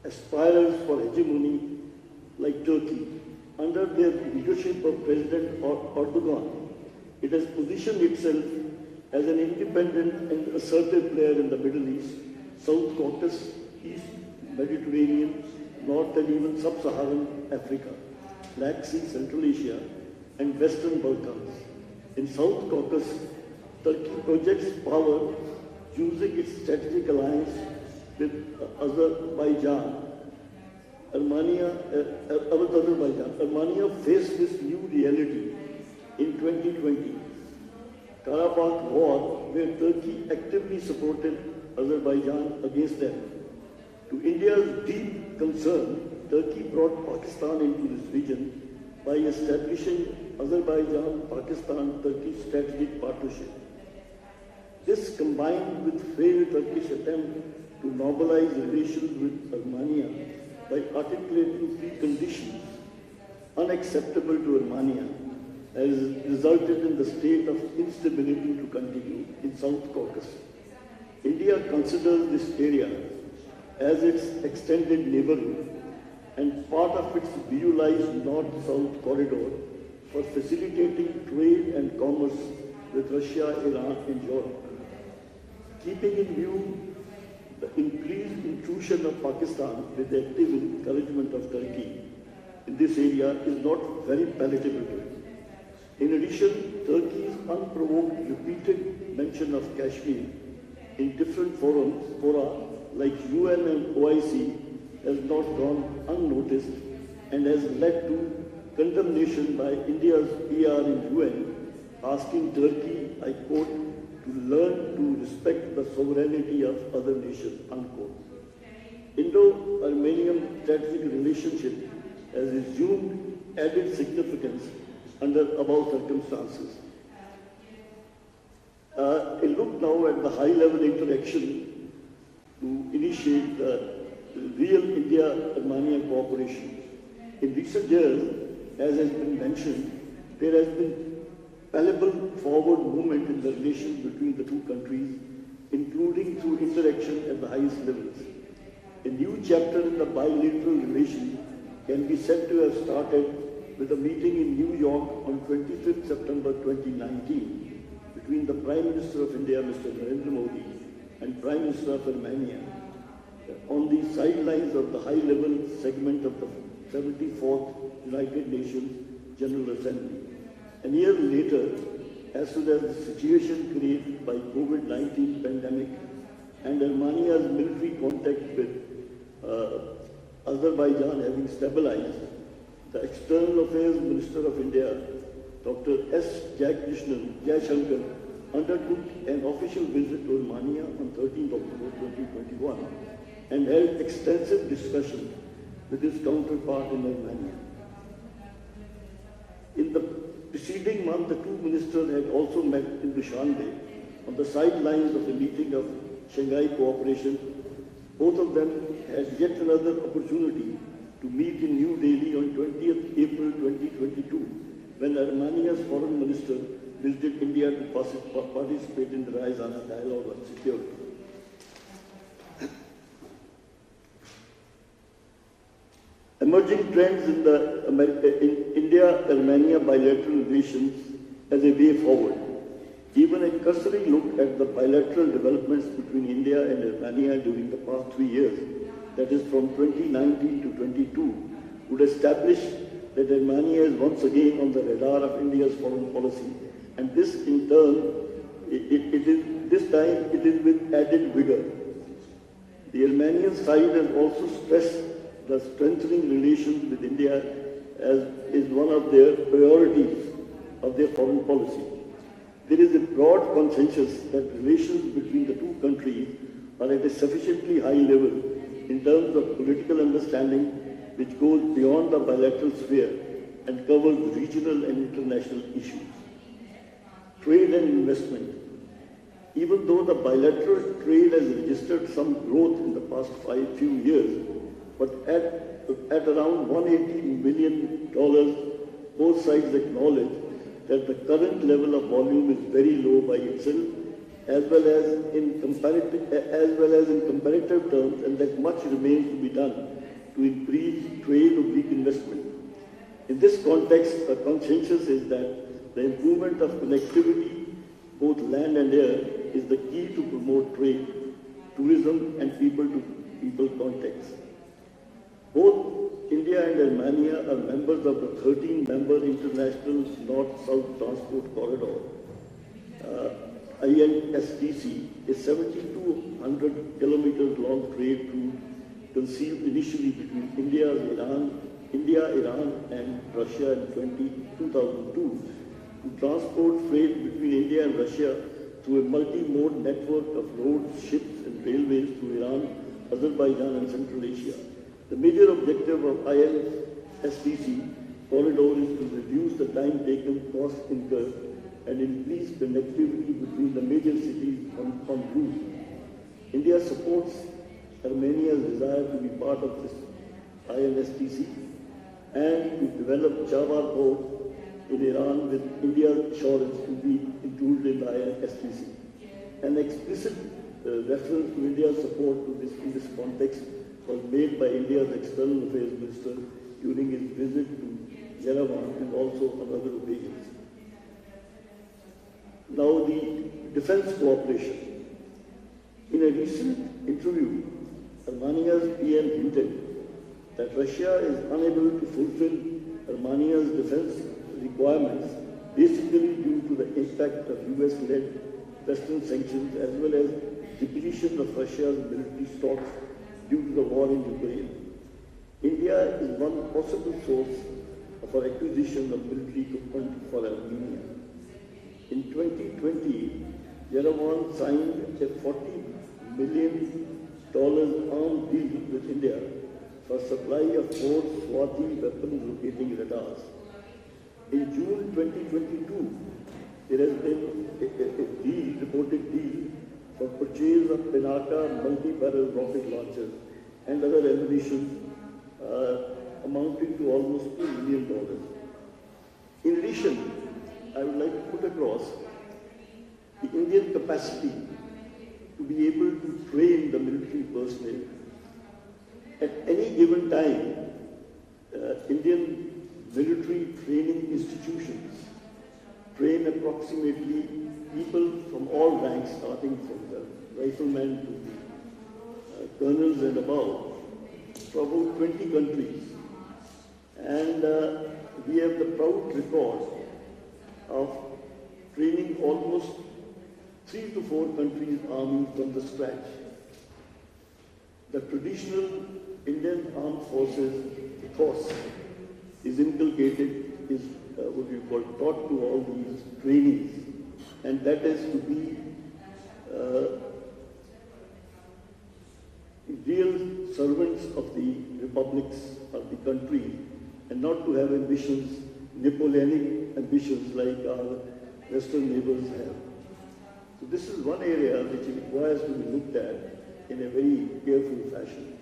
aspirers for hegemony like Turkey. Under their leadership of President Erdogan, it has positioned itself as an independent and assertive player in the Middle East, South Caucasus, East Mediterranean, North and even Sub-Saharan Africa, Black Sea, Central Asia, and Western Balkans. In South Caucasus, Turkey projects power using its strategic alliance with Azerbaijan. Armenia faced this new reality in 2020. Karabakh War, where Turkey actively supported Azerbaijan against them. To India's deep concern, Turkey brought Pakistan into this region by establishing Azerbaijan-Pakistan-Turkey strategic partnership. This combined with failed Turkish attempt to normalize relations with Armenia by articulating three conditions unacceptable to Armenia has resulted in the state of instability to continue in South Caucasus. India considers this area as its extended neighborhood and part of its visualized north-south corridor for facilitating trade and commerce with Russia, Iran, and Europe. Keeping in view the increased intrusion of Pakistan with the active encouragement of Turkey in this area is not very palatable to it. In addition, Turkey's unprovoked repeated mention of Kashmir in different fora like UN and OIC has not gone unnoticed and has led to condemnation by India's PR in UN, asking Turkey, I quote, to learn to respect the sovereignty of other nations, unquote. Indo-Armenian strategic relationship has assumed added significance under above circumstances. A look now at the high-level interaction to initiate the real India-Armenia cooperation. In recent years, as has been mentioned, there has been palpable forward movement in the relations between the two countries, including through interaction at the highest levels. A new chapter in the bilateral relations can be said to have started with a meeting in New York on 25th September 2019 between the Prime Minister of India, Mr. Narendra Modi, and Prime Minister of Armenia on the sidelines of the high-level segment of the 74th United Nations General Assembly. A year later, as soon as the situation created by COVID-19 pandemic and Armenia's military contact with Azerbaijan having stabilized, the External Affairs Minister of India, Dr. S. Jaishankar, undertook an official visit to Armenia on 13th October 2021 and held extensive discussions with his counterpart in Armenia. In the preceding month, the two ministers had also met in Dushanbe on the sidelines of the meeting of Shanghai Cooperation. Both of them had yet another opportunity to meet in New Delhi on 20th April 2022, when Armenia's foreign minister visited India to participate in the Raizana dialogue on security. Emerging trends in the India-Armenia bilateral relations as a way forward. Even a cursory look at the bilateral developments between India and Armenia during the past 3 years, that is from 2019 to 22, would establish that Armenia is once again on the radar of India's foreign policy. And this in turn, this time it is with added vigor. The Armenian side has also stressed the strengthening relations with India as is one of their priorities of their foreign policy. There is a broad consensus that relations between the two countries are at a sufficiently high level in terms of political understanding which goes beyond the bilateral sphere and covers regional and international issues. Trade and investment. Even though the bilateral trade has registered some growth in the past few years, but at around $180 million, both sides acknowledge that the current level of volume is very low by itself, as well as in comparative terms, and that much remains to be done to increase trade of weak investment. In this context, the consensus is that the improvement of connectivity, both land and air, is the key to promote trade, tourism, and people-to-people contacts. Both India and Armenia are members of the 13-member International North-South Transport Corridor, INSTC, a 7,200 kilometers long trade route conceived initially between India, Iran, and Russia in 2002 to transport freight between India and Russia through a multi-mode network of roads, ships, and railways to Iran, Azerbaijan, and Central Asia. The major objective of INSTC corridor is to reduce the time taken, cost incurred, and increase connectivity between the major cities on route. India supports Armenia's desire to be part of this INSTC and to develop Java port in Iran with India's assurance to be included in the INSTC. An explicit reference to India's support to this in this context was made by India's External Affairs Minister during his visit to Yerevan and also on other occasions. Now the defense cooperation. In a recent interview, Armenia's PM hinted that Russia is unable to fulfill Armenia's defense requirements basically due to the impact of US-led Western sanctions as well as depletion of Russia's military stocks due to the war in Ukraine. India is one possible source of our acquisition of military equipment for Armenia. In 2020, Yerevan signed a $40 million armed deal with India for supply of 4 Swati weapon locating radars. In June 2022, there has been a reported deal for purchase of Pinaka multi-barrel rocket launchers and other ammunition amounting to almost $2 million. In addition, I would like to put across the Indian capacity to be able to train the military personnel. At any given time, Indian military training institutions train approximately people from all ranks, starting from the riflemen to the colonels and above, for about 20 countries. And we have the proud record of training almost 3 to 4 countries' armies from the scratch. The traditional Indian armed forces ethos is inculcated, is what we call taught to all these trainees, and that is to be real servants of the republics of the country and not to have ambitions, Napoleonic ambitions like our Western neighbors have. So this is one area which requires to be looked at in a very careful fashion.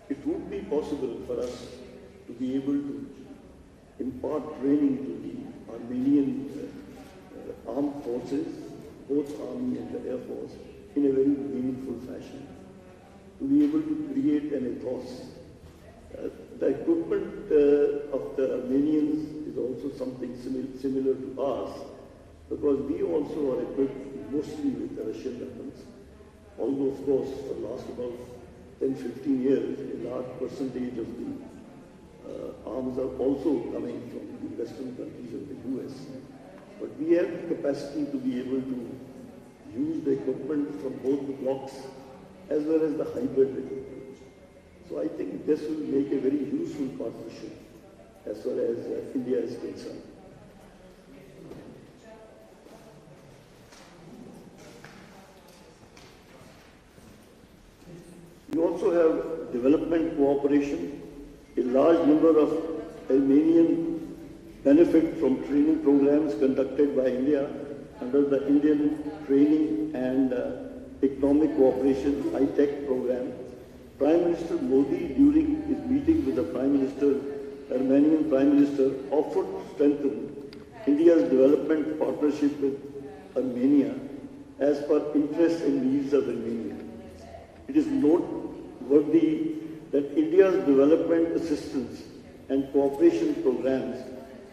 It would be possible for us to be able to impart training to the Armenian armed forces, both Army and the Air Force, in a very meaningful fashion. To be able to create an ethos. The equipment of the Armenians is also something similar to ours, because we also are equipped mostly with the Russian weapons. Although, of course, for the last about 10-15 years, a large percentage of the arms are also coming from the Western countries of the US. But we have the capacity to be able to use the equipment from both the blocks as well as the hybrid equipment. So I think this will make a very useful partnership as far as India is concerned. We also have development cooperation. A large number of Armenian benefit from training programs conducted by India under the Indian Training and Economic Cooperation High-Tech Program. Prime Minister Modi, during his meeting with the Armenian Prime Minister, offered to strengthen India's development partnership with Armenia as per interests and needs of Armenia. It is noteworthy that India's development assistance and cooperation programs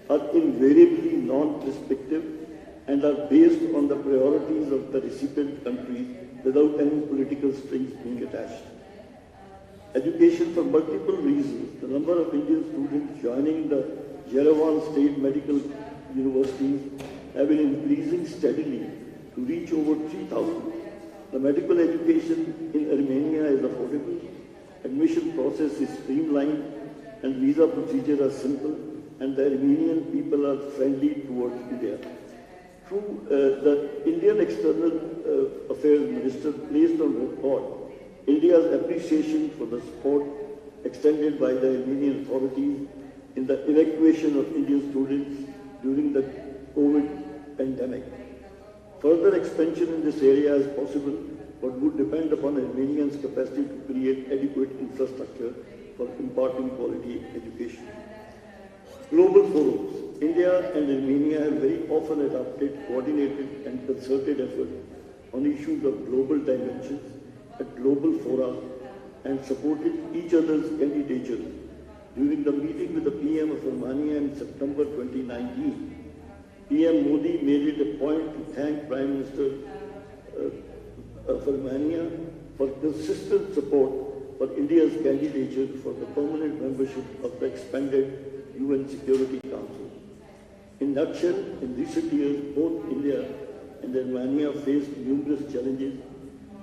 are invariably non-restrictive and are based on the priorities of the recipient countries without any political strings being attached. Education, for multiple reasons, the number of Indian students joining the Yerevan State Medical Universities have been increasing steadily to reach over 3,000. The medical education in Armenia is affordable, admission process is streamlined, and visa procedures are simple, and the Armenian people are friendly towards India. Through the Indian External Affairs Minister placed on record India's appreciation for the support extended by the Armenian authorities in the evacuation of Indian students during the COVID pandemic. Further expansion in this area is possible, but would depend upon Armenians' capacity to create adequate infrastructure for imparting quality education. Global forums. India and Armenia have very often adopted coordinated and concerted efforts on issues of global dimensions at global fora and supported each other's candidature. During the meeting with the PM of Armenia in September 2019, PM Modi made it a point to thank Prime Minister of Armenia for consistent support for India's candidature for the permanent membership of the expanded UN Security Council. In a nutshell, in recent years, both India and Armenia faced numerous challenges,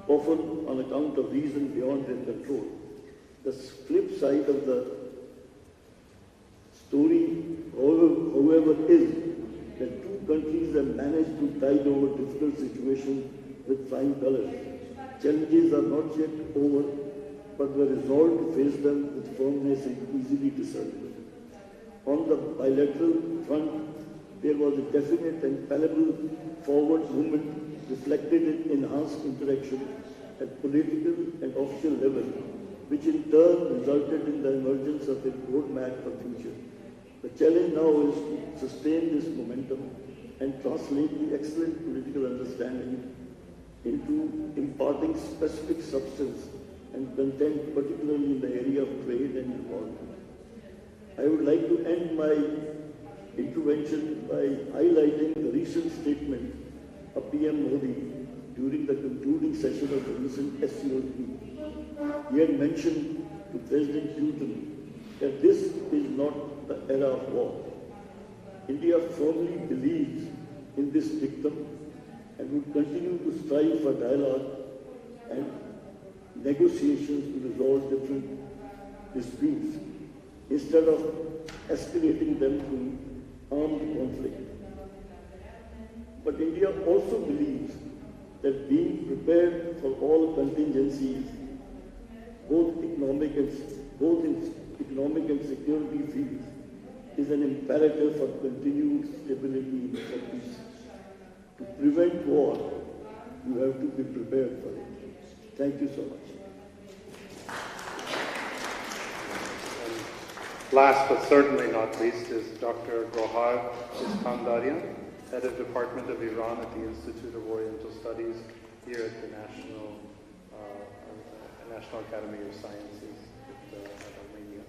often on account of reasons beyond their control. The flip side of the story, however, is that two countries have managed to tide over difficult situations with flying colors. Challenges are not yet over, but were resolved to face them with firmness and easily discernible. On the bilateral front, there was a definite and palpable forward movement reflected in enhanced interaction at political and official level, which in turn resulted in the emergence of a roadmap for future. The challenge now is to sustain this momentum and translate the excellent political understanding into imparting specific substance and content, particularly in the area of trade and environment. I would like to end my intervention by highlighting the recent statement of PM Modi during the concluding session of the recent SCOP. He had mentioned to President Putin that this is not the era of war. India firmly believes in this dictum and would continue to strive for dialogue and negotiations to resolve different disputes instead of escalating them to armed conflict. But India also believes that being prepared for all contingencies, both in economic and security fields, is an imperative for continued stability and for peace. To prevent war, you have to be prepared for it. Thank you so much. Last but certainly not least is Dr. Gohar Iskandarian, Head of Department of Iran at the Institute of Oriental Studies here at the National Academy of Sciences at Armenia,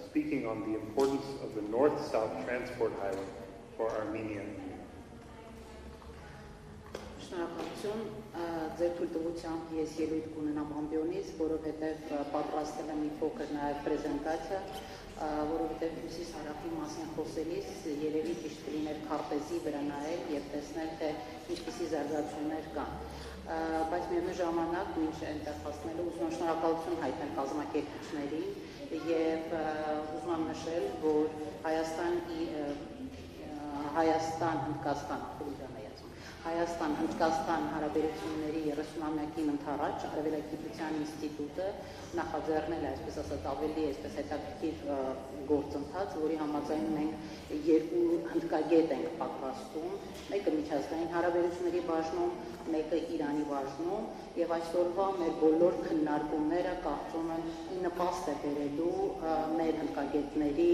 speaking on the importance of the North-South Transport Highway for Armenia. Շնորհակալություն, ձեր թույլտվությամբ ես ելույթ կունենամ ամբիոնից, որովհետև պատրաստել եմ մի փոքր նաև պրեզենտացիա, որովհետև հյուսիս-հարավի մասին խոսելիս երևի ճիշտ կլիներ քարտեզի վրա նայել եւ տեսնել, թե ինչպիսի զարգացումներ կան։ Բայց միևնույն ժամանակ մինչ այնտեղ հասնելու ուզում եմ շնորհակալություն հայտնել կազմակերպիչներին եւ ուզում եմ նշել, որ Հայաստան-Հնդկաստան հարաբերությունների 30-ամյակին ընթառաջ Արևելագիտության ինստիտուտը նախաձեռնել է, այսպես ասած, ավելի հետաքրքիր գործընթաց, որի համաձայն մենք երկու հնդկագետ ենք պատրաստում, մեկը միջազգային հարաբերությունների բաժնում, մեկը Իրանի բաժնում, եւ այսօրվա մեր բոլոր քննարկումները կարծում եմ ի նպաստ է բերելու մեր հնդկագետների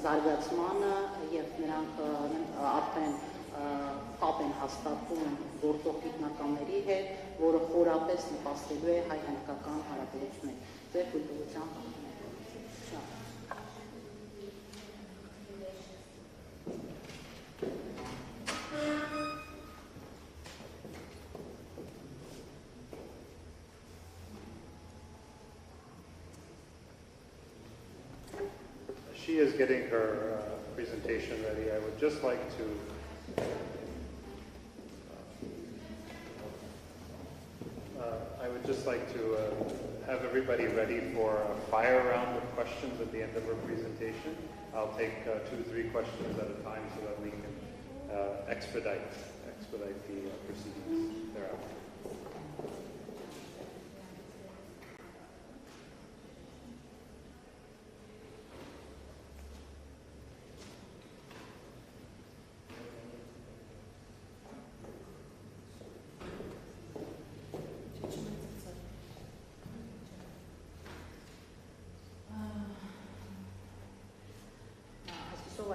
զարգացմանը եւ նրանք արդեն կապ են հաստատում գործող գիտնականների հետ, որը խորապես նպաստելու է հայ-հնդկական հարաբերություններին։ Ձեր թույլտվությամբ She is getting her presentation ready. I would just like to have everybody ready for a fire round of questions at the end of her presentation. I'll take 2 to 3 questions at a time so that we can expedite the proceedings thereafter.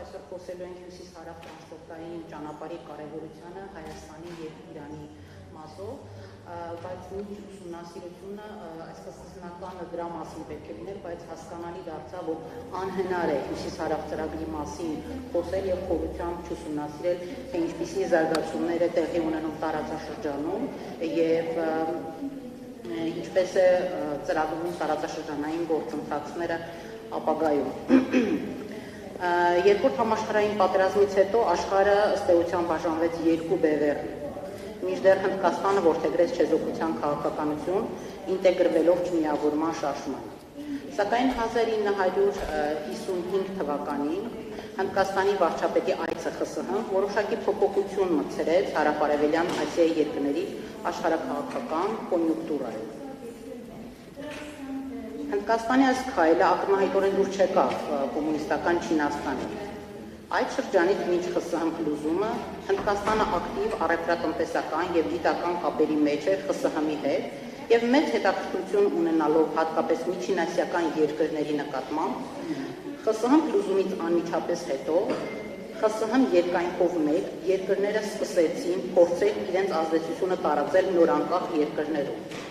այսօր խոսելու ենք հյուսիս-հարավ տրանսպորտային ճանապարհի կարևորությանը Հայաստանի եւ Իրանի մասով, բայց ինչ ուսումնասիրությունը այսպես սկզբնականը դրա մասին պետք է լիներ, բայց հասկանալի դարձավ, որ անհնար է հյուսիս-հարավ ծրագրի մասին խոսել եւ խորությամբ չուսումնասիրել, թե ինչպիսի զարգացումներ է տեղի ունենում տարածաշրջանում եւ ինչպես է ծրագրում տարածաշրջանային գործընթացները ապագայում։ Երկրորդ համաշխարհային պատերազմից հետո աշխարհը ըստ էության բաժանվեց երկու բևեռի։ Մինչդեռ Հնդկաստանը որդեգրեց չեզոքության քաղաքականություն, ինտեգրվելով չմիավորման շարժմանը։ Սակայն 1955 թվականին Հնդկաստանի վարչապետի այցը ԽՍՀ որոշակի փոփոխություն մտցրեց հարավարևելյան Ասիայի երկրների աշխարհաքաղաքական կոնյունկտուրայում։ Հնդկաստանի այս քայլը ակնհայտորեն դուր չեկավ կոմունիստական Չինաստանին։ Այդ շրջանից մինչ ԽՍՀ փլուզումը Հնդկաստանը ակտիվ առևտրատնտեսական եւ գիտական կապերի մեջ էր ԽՍՀ-ի հետ եւ մեծ հետաքրքրություն ունենալով հատկապես միջինասիական երկրների նկատմամբ ԽՍՀ փլուզումից անմիջապես հետո ԽՍՀ-ն երկայնքով մեկ երկրները սկսեցին փորձել իրենց ազդեցությունը տարածել նորանկախ երկրներում։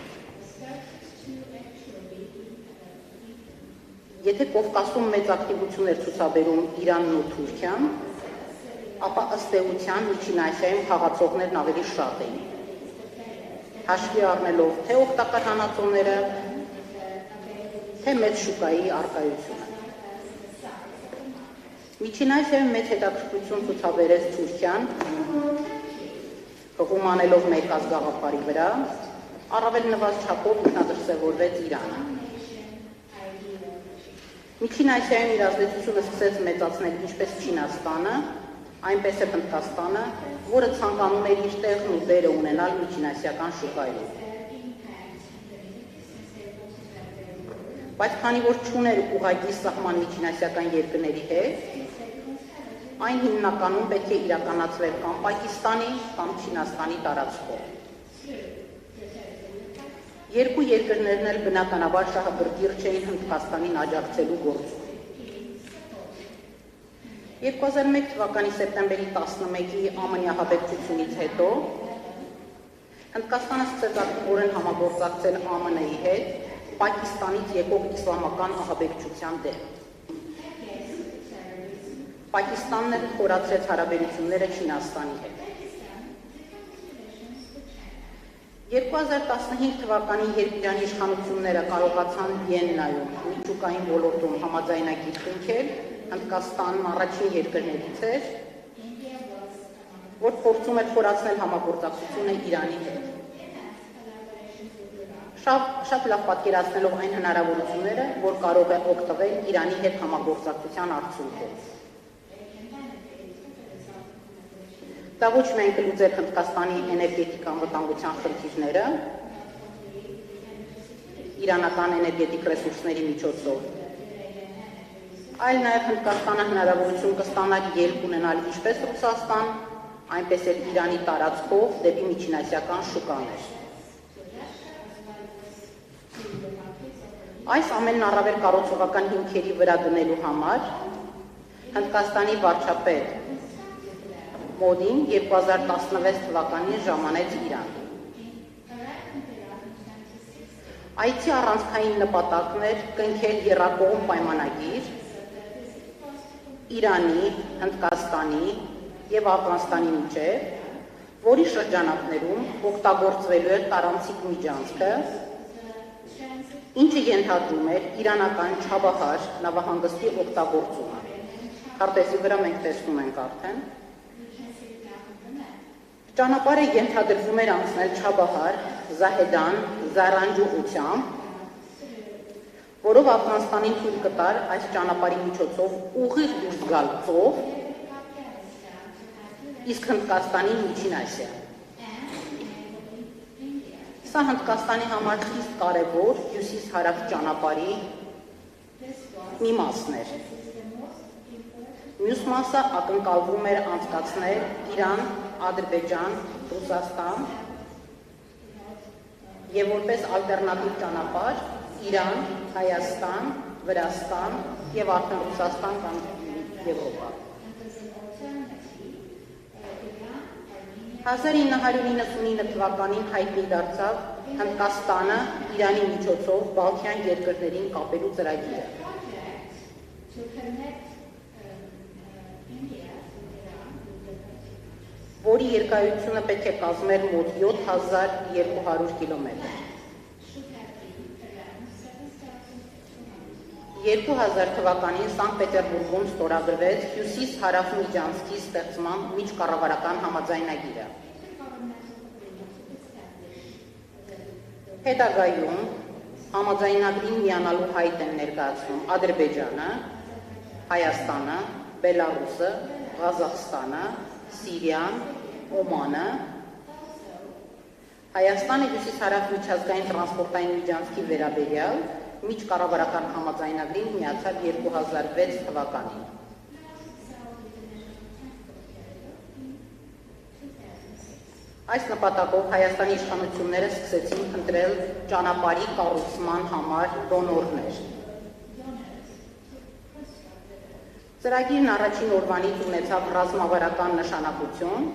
Եթե Կովկասում մեծ ակտիվություն էր ցուցաբերում Իրանն ու Թուրքիան, ապա ըստ էության Միջին Ասիայում խաղացողներն ավելի շատ էին։ Հաշվի առնելով թե օգտակար հանածոները, թե մեծ շուկայի առկայությունը։ Միջին Ասիայում մեծ հետաքրքրություն ցուցաբերեց Թուրքիան, հղում անելով մեկ ազգաղափարի վրա, առավել նվազ չափով ինքնադրսևորվեց Իրանը։ Միջին Ասիայում իր ազդեցությունը սկսեց մեծացնել ինչպես Չինաստանը, այնպես էլ Հնդկաստանը, որը ցանկանում էր իր տեղն ու դերը ունենալ միջինասիական շուկայում։ Բայց քանի որ չուներ ուղղակի սահման միջինասիական երկրների հետ, այն հիմնականում պետք է իրականացվեր կամ Պակիստանի, կամ Չինաստանի տարածքով։ Երկու երկրներն էլ բնականաբար շահագրգիռ չէին Հնդկաստանին աջակցելու գործում։ 2001 թվականի սեպտեմբերի 11-ի ԱՄՆ-ի ահաբեկչությունից հետո Հնդկաստանը սկսեց ակտիվորեն համագործակցել ԱՄՆ-ի հետ Պակիստանից եկող իսլամական ահաբեկչության դեմ։ Պակիստանն էլ խորացրեց հարաբերությունները Չինաստանի հետ։ 2015 թվականին, երբ Իրանի իշխանությունները կարողացան Վիեննայում միջուկային ոլորտում համաձայնագիր կնքել, Հնդկաստանն առաջին երկրներից էր, որ փորձում էր խորացնել համագործակցությունը Իրանի հետ։ Շատ լավ պատկերացնելով այն հնարավորությունները, որ կարող է օգտվել Իրանի հետ համագործակցության արդյունքով։ Դա ոչ միայն կլուծեր Հնդկաստանի էներգետիկ անվտանգության խնդիրները, իրանական էներգետիկ ռեսուրսների միջոցով, այլ նաև Հնդկաստանը հնարավորություն կստանար ելք ունենալ ինչպես Ռուսաստան, այնպես էլ Իրանի տարածքով դեպի միջինասիական շուկաներ։ Այս ամենն առավել կառուցողական հիմքերի վրա դնելու համար Հնդկաստանի վարչապետ Մոդին 2016 թվականին ժամանեց Իրան։ Այցի առանցքային նպատակն էր կնքել եռակողմ պայմանագիր Իրանի, Հնդկաստանի եւ Աֆղանստանի միջև, որի շրջանակներում օգտագործվելու էր տարանցիկ միջանցքը, ինչը ենթադրում էր իրանական Չաբահար նավահանգստի օգտագործումը։ Քարտեզի վրա մենք տեսնում ենք արդեն։ Ճանապարհը ենթադրվում էր անցնել Չաբահար, Զահեդան, Զարանջ ուղղությամբ, որով Աֆղանստանին թույլ կտար այս ճանապարհի միջոցով ուղիղ դուրս գալ ծով, իսկ Հնդկաստանի Միջին Ասիա։ Սա Հնդկաստանի համար խիստ կարևոր հյուսիս-հարավ ճանապարհի մի մասն էր։ Մյուս մասը ակնկալվում էր անցկացնել Իրան, Ադրբեջան, Ռուսաստան եւ որպես ալտերնատիվ ճանապարհ Իրան, Հայաստան, Վրաստան եւ արդեն Ռուսաստան կամ Եվրոպա։ 1999 թվականին հայտնի դարձավ Հնդկաստանը Իրանի միջոցով Բալթյան երկրներին կապելու ծրագիրը, որի երկարությունը պետք է կազմեր մոտ 7200 կիլոմետր։ 2000 թվականին Սանկտ Պետերբուրգում ստորագրվեց Հյուսիս-Հարավ միջանցքի ստեղծման միջկառավարական համաձայնագիրը։ Հետագայում համաձայնագրին միանալու հայտ են ներկայացնում Ադրբեջանը, Հայաստանը, Բելարուսը, Ղազախստանը, Սիրիան, Օմանը։ Հայաստանը Հյուսիս-Հարավ միջազգային տրանսպորտային միջանցքի վերաբերյալ միջկառավարական համաձայնագրին միացավ 2006 թվականին։ Այս նպատակով Հայաստանի իշխանությունները սկսեցին փնտրել ճանապարհի կառուցման համար դոնորներ։ Ծրագիրն առաջին օրվանից ունեցավ ռազմավարական նշանակություն,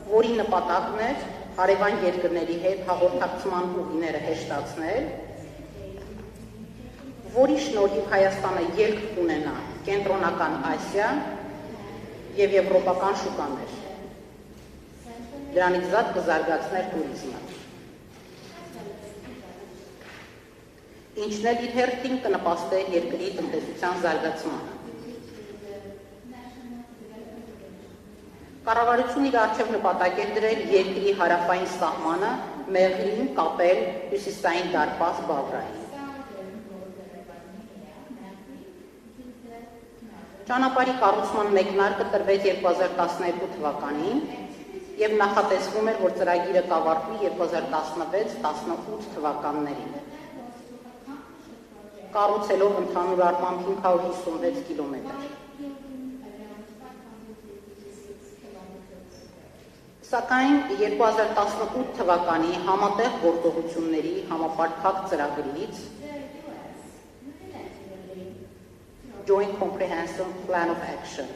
որի նպատակն էր հարևան երկրների հետ հաղորդակցման ուղիները հեշտացնել, որի շնորհիվ Հայաստանը ելք կունենա Կենտրոնական Ասիա և եվրոպական շուկաներ։ Դրանից զատ կզարգացներ տուրիզմը։ Ինչն էլ իր հերթին կնպաստեր երկրի տնտեսության զարգացմանը։ Կառավարությունը իր առջև նպատակ էր դրել երկրի հարավային սահմանը մեղրին կապել հյուսիսային դարպաս Բաղրային։ Ճանապարհի կառուցման մեկնարկը տրվեց 2012 թվականին և նախատեսվում էր, որ ծրագիրը կավարտվի 2016-18 թվականներին, կառուցելով ընդհանուր առմամբ 556 կիլոմետր։ Սակայն 2018 թվականի համատեղ գործողությունների համապարփակ ծրագրից Joint Comprehensive Plan of Action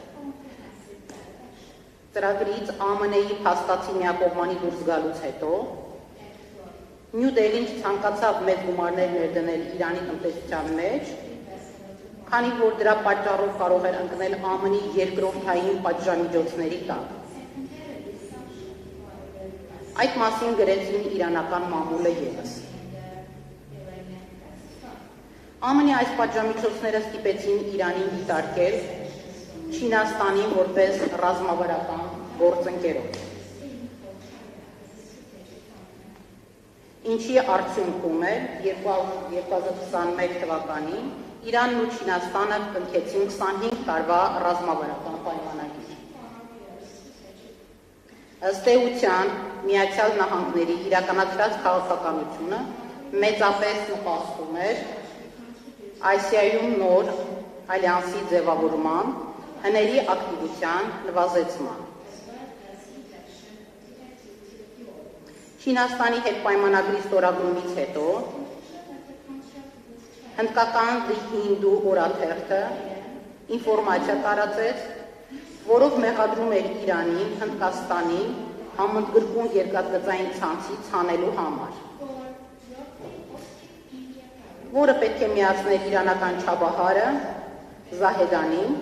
ծրագրից ԱՄՆ-ի փաստացի միակողմանի դուրս գալուց հետո Նյու Դելին ցանկացավ մեծ գումարներ ներդնել Իրանի տնտեսության մեջ, քանի որ դրա պատճառով կարող էր ընկնել ԱՄՆ-ի երկրորդային պատժամիջոցների տակ։ Այդ մասին գրեցին իրանական մամուլը ևս։ ԱՄՆ-ի այս պատժամիջոցները ստիպեցին Իրանին դիտարկել Չինաստանին որպես ռազմավարական գործընկերոջ, ինչի արդյունքում էր 2021 թվականին Իրանն ու Չինաստանը կնքեցին 25 տարվա ռազմավարական պայմանագիր։ Ըստ էության Միացյալ Նահանգների իրականացրած քաղաքականությունը մեծապես նպաստում էր Ասիայում նոր ալյանսի ձևավորման, հների ակտիվության նվազեցման։ Չինաստանի հետ պայմանագրի ստորագրումից հետո հնդկական The Hindu օրաթերթը ինֆորմացիա տարածեց, որով մեղադրում էր Իրանին, Հնդկաստանին համընդգրկուն երկաթգծային ցանցից հանելու համար, որը պետք է միացներ իրանական Չաբահարը Զահեդանին,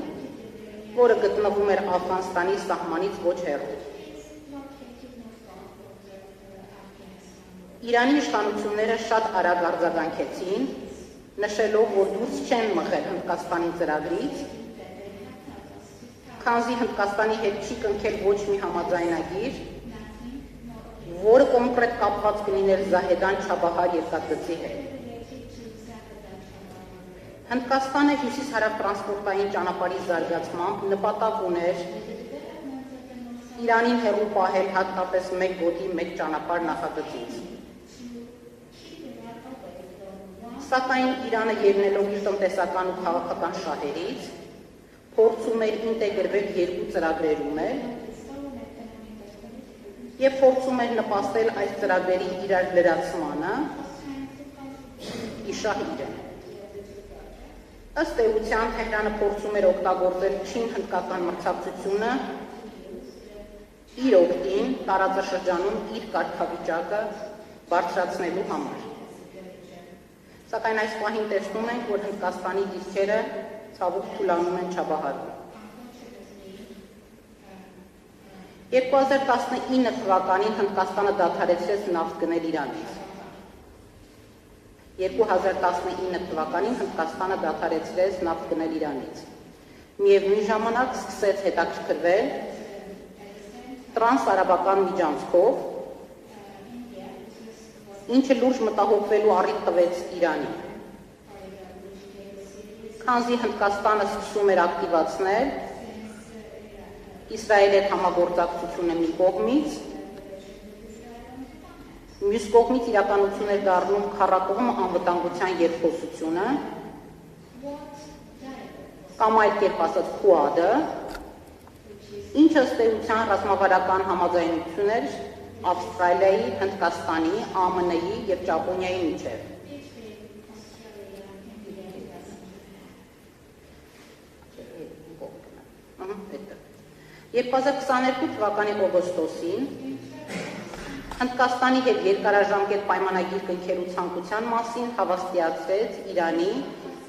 որը գտնվում էր Աֆղանստանի սահմանից ոչ հեռու։ Իրանի իշխանությունները շատ արագ արձագանքեցին, նշելով, որ դուրս չեն մղել Հնդկաստանի ծրագրից, քանզի Հնդկաստանի հետ չի կնքել ոչ մի համաձայնագիր, որը կոնկրետ կապված կլիներ Զահեդան-Չաբահար երկաթգծի հետ։ Հնդկաստանը հյուսիս-հարավ տրանսպորտային ճանապարհի զարգացմամբ նպատակ ուներ Իրանին հեռու պահել հատկապես մեկ գոտի մեկ ճանապարհ նախագծից։ Սակայն Իրանը ելնելով իր տնտեսական ու քաղաքական շահերից, փորձում էր ինտեգրվել երկու ծրագրերում և փորձում էր նպաստել այս ծրագրերի իրար լրացմանը իշահիրը։ Ըստ էության Թեհրանը փորձում էր օգտագործել չին-հնդկական մրցակցությունը իր օգտին տարածաշրջանում իր կարգավիճակը բարձրացնելու համար։ Սակայն այս պահին տեսնում ենք, որ Հնդկաստանի դիրքերը ցավոք թուլանում են Չաբահարում։ 2019 թվականին Հնդկաստանը դադարեցրեց նավթ գնել Իրանից։ 2019 թվականին Հնդկաստանը դադարեցրեց նավթ գնել Իրանից։ Միևնույն ժամանակ սկսեց հետաքրքրվել տրանսարաբական միջանցքով, ինչը լուրջ մտահոգվելու առիթ տվեց Իրանին։ Քանզի Հնդկաստանը սկսում էր ակտիվացնել Իսրայելի հետ համագործակցությունը մի կողմից, մյուս կողմից իրականություն էր դառնում քառակողմ անվտանգության երկխոսությունը, կամ այլ կերպ ասած Քուադը, ինչը ըստ էության ռազմավարական համաձայնություն էր Ավստրալիայի, Հնդկաստանի, ԱՄՆ-ի և Ճապոնիայի միջև։ 2022 թվականի օգոստոսին Հնդկաստանի հետ երկարաժամկետ պայմանագիր կնքելու ցանկության մասին հավաստիացրեց Իրանի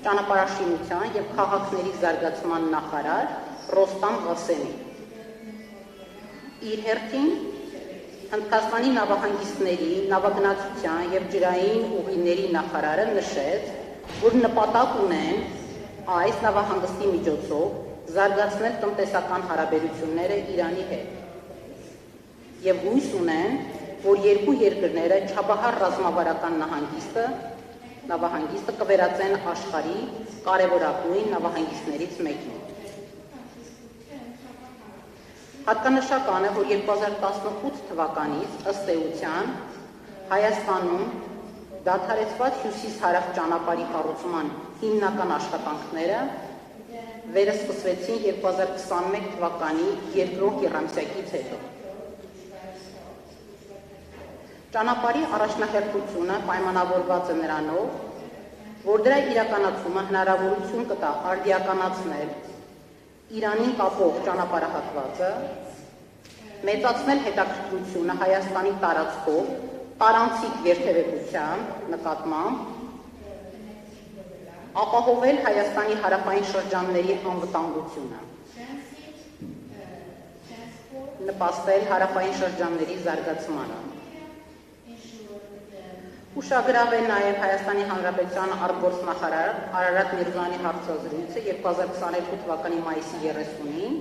ճանապարհաշինության և քաղաքների զարգացման նախարար Ռոստամ Ղասեմին։ Իր հերթին Հնդկաստանի նավահանգիստների, նավագնացության և ջրային ուղիների նախարարը նշեց, որ նպատակ ունեն այս նավահանգստի միջոցով զարգացնել տնտեսական հարաբերությունները Իրանի հետ և հույս ունեն, որ երկու երկրները Չաբահար ռազմավարական նավահանգիստը կվերածեն աշխարհի կարևորագույն նավահանգիստներից մեկին։ Հատկանշական է, որ 2018 թվականից ըստ էության Հայաստանում դադարեցված հյուսիս-հարավ ճանապարհի կառուցման հիմնական աշխատանքները վերսկսվեցին 2021 թվականի երկրորդ եռամսյակից հետո։ Ճանապարհի առաջնահերթությունը պայմանավորված է նրանով, որ դրա իրականացումը հնարավորություն կտա արդիականացնել Իրանին կապող ճանապարհահատվածը, մեծացնել հետաքրքրությունը Հայաստանի տարածքով տարանցիկ երթևեկության նկատմամբ, ապահովել Հայաստանի հարավային շրջանների անվտանգությունը, նպաստել հարավային շրջանների զարգացմանը։ Ուշագրավ է նաև Հայաստանի Հանրապետության արտգործնախարար Արարատ Միրզոյանի հարցազրույցը 2022 թվականի մայիսի 30-ին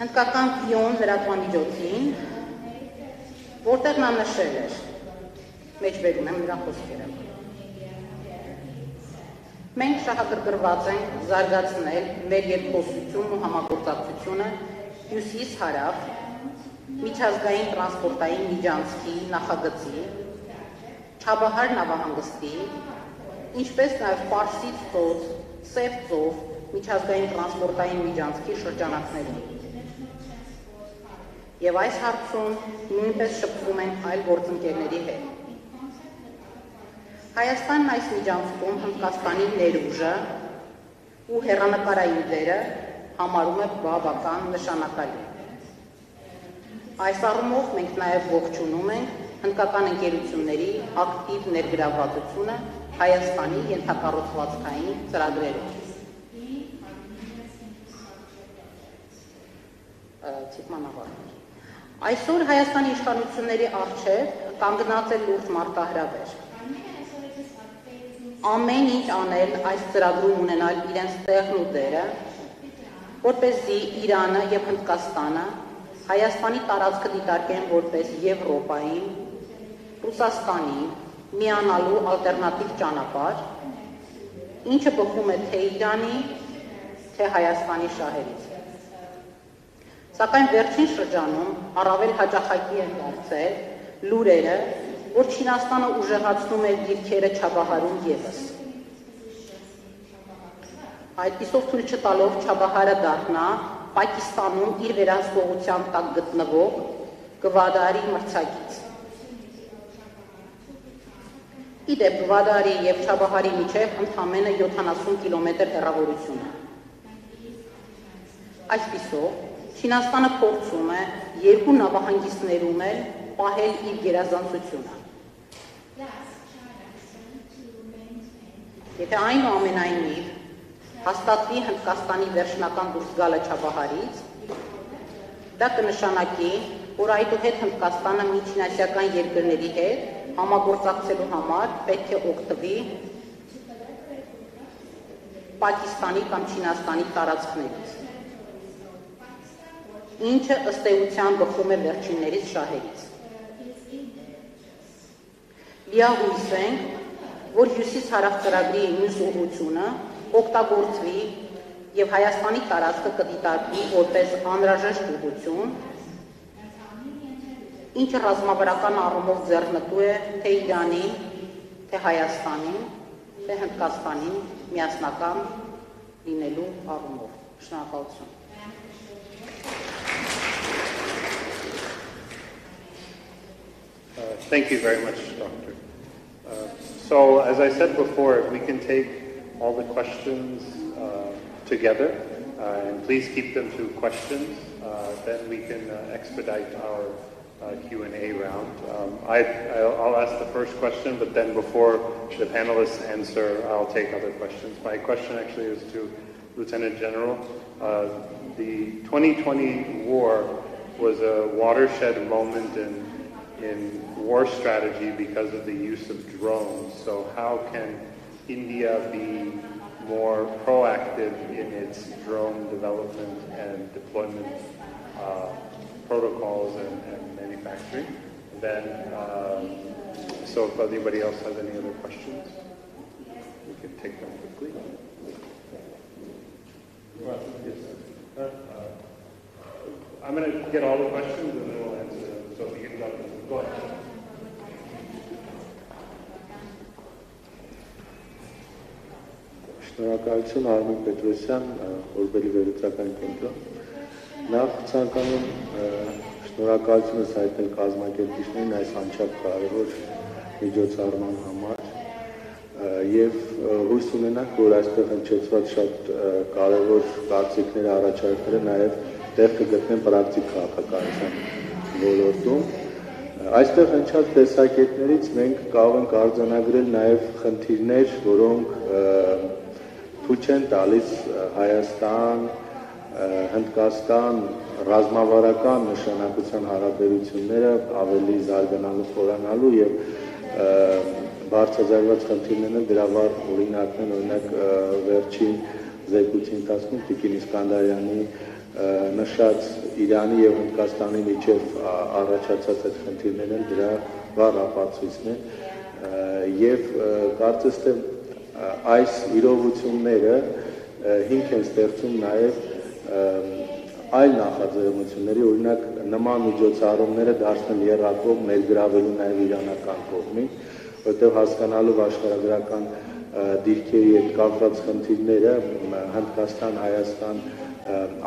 հնդկական Փիոն լրատվամիջոցին, որտեղ նա նշել էր, մեջբերում եմ նրա խոսքերը. Մենք շահագրգռված ենք զարգացնել մեր երկխոսությունն ու համագործակցությունը հյուսիս-հարավ միջազգային տրանսպորտային միջանցքի նախագծի, Չաբահար նավահանգստի, ինչպես նաև Պարսից ծոց, Սև ծով միջազգային տրանսպորտային միջանցքի շրջանակներում։ Եվ այս հարցում նույնպես շփվում են այլ գործընկերների հետ։ Հայաստանն այս միջանցքում Հնդկաստանի ներուժը ու հեռանկարային դերը համարում է բավական նշանակալի։ Այս առումով մենք նաև ողջունում ենք հնդկական ընկերությունների ակտիվ ներգրավվածությունը Հայաստանի ենթակառուցվածքային ծրագրերում։ Այսօր Հայաստանի իշխանությունների առջև կանգնած է լուրջ մարտահրավեր։ Ամեն ինչ անել այս ծրագրում ունենալ իրենց տեղն ու դերը, որպեսզի Իրանը և Հնդկաստանը Հայաստանի տարածքը դիտարկեն որպես Եվրոպային, Ռուսաստանի միանալու ալտերնատիվ ճանապարհ, ինչը բխում է թե Իրանի, թե Հայաստանի շահերից։ Սակայն վերջին շրջանում առավել հաճախակի են դարձել լուրերը, որ Չինաստանը ուժեղացնում է դիրքերը Չաբահարում ևս։ Այդպիսով թույլ չտալով Չաբահարը դառնա Պակիստանում իր վերահսկողության տակ գտնվող Գվադարի մրցակից։ Ի դեպ, Գվադարի և Չաբահարի միջև ընդամենը 70 կիլոմետր հեռավորություն է։ Այսպիսով, Չինաստանը փորձում է երկու նավահանգիստներում էլ պահել իր գերազանցությունը։ Եթե այնուամենայնիվ հաստատվի Հնդկաստանի վերջնական դուրս գալը Չաբահարից, դա կնշանակի, որ այդուհետ Հնդկաստանը միջինասիական երկրների հետ համագործակցելու համար պետք է օգտվի Պակիստանի կամ Չինաստանի տարածքներից, ինչը ըստ էության բխում է վերջիններից շահերից։ Լիահույս ենք, որ հյուսիս-հարավ ծրագրի մյուս ուղղությունը օգտագործվի եւ Հայաստանի տարածքը կդիտարկվի որպես անհրաժեշտ ուղղություն, ինչը ռազմավարական առումով ձեռնտու է թե Իրանին, թե Հայաստանին, թե Հնդկաստանին միասնական լինելու առումով։ Շնորհակալություն։ Thank you very much, Doctor. So, as I said before, if we can take all the questions together, and please keep them to questions, then we can expedite our Q&A round. I'll ask the first question, but then before the panelists answer, I'll take other questions. My question actually is to Lieutenant General. The 2020 war was a watershed moment in war strategy because of the use of drones. So how can India be more proactive in its drone development and deployment protocols and manufacturing? Then, so if anybody else has any other questions, we can take them quickly. Well, yes. I'm going to get all the questions and then we'll answer them. So if you can go ahead. Շնորհակալություն Արմեն Պետրոսյան, օրբելի վերլուծական կենտրոն։ Նախ ցանկանում շնորհակալությունս հայտնել կազմակերպիչներին այս անչափ կարևոր միջոցառման համար եւ հույս ունենանք, որ այստեղ հնչեցված շատ կարևոր կարծիքները, առաջարկները նաեւ տեղ կգտնեն պրակտիկ քաղաքականության ոլորտում։ Այստեղ հնչած տեսակետներից մենք կարող ենք արձանագրել նաեւ խնդիրներ, որոնք ցույց են տալիս Հայաստան, Հնդկաստան ռազմավարական նշանակության հարաբերությունները ավելի զարգանալու, խորանալու եւ բարձրաձայնված խնդիրներն դրա վառ օրինակն են, օրինակ վերջին զեկույցի ընթացքում Տիկին Իսկանդարյանի նշած Իրանի եւ Հնդկաստանի միջև առաջացած այդ խնդիրներն դրա վառ ապացույցն են եւ կարծես թե այս իրողությունները հիմք են ստեղծում նաեւ այլ նախաձեռնությունների, օրինակ նման միջոցառումները դարձնել եռակողմ ներգրավելու նաեւ իրանական կողմին, որտեղ հասկանալով աշխարհագրական դիրքերի հետ կապված խնդիրները Հնդկաստան, Հայաստան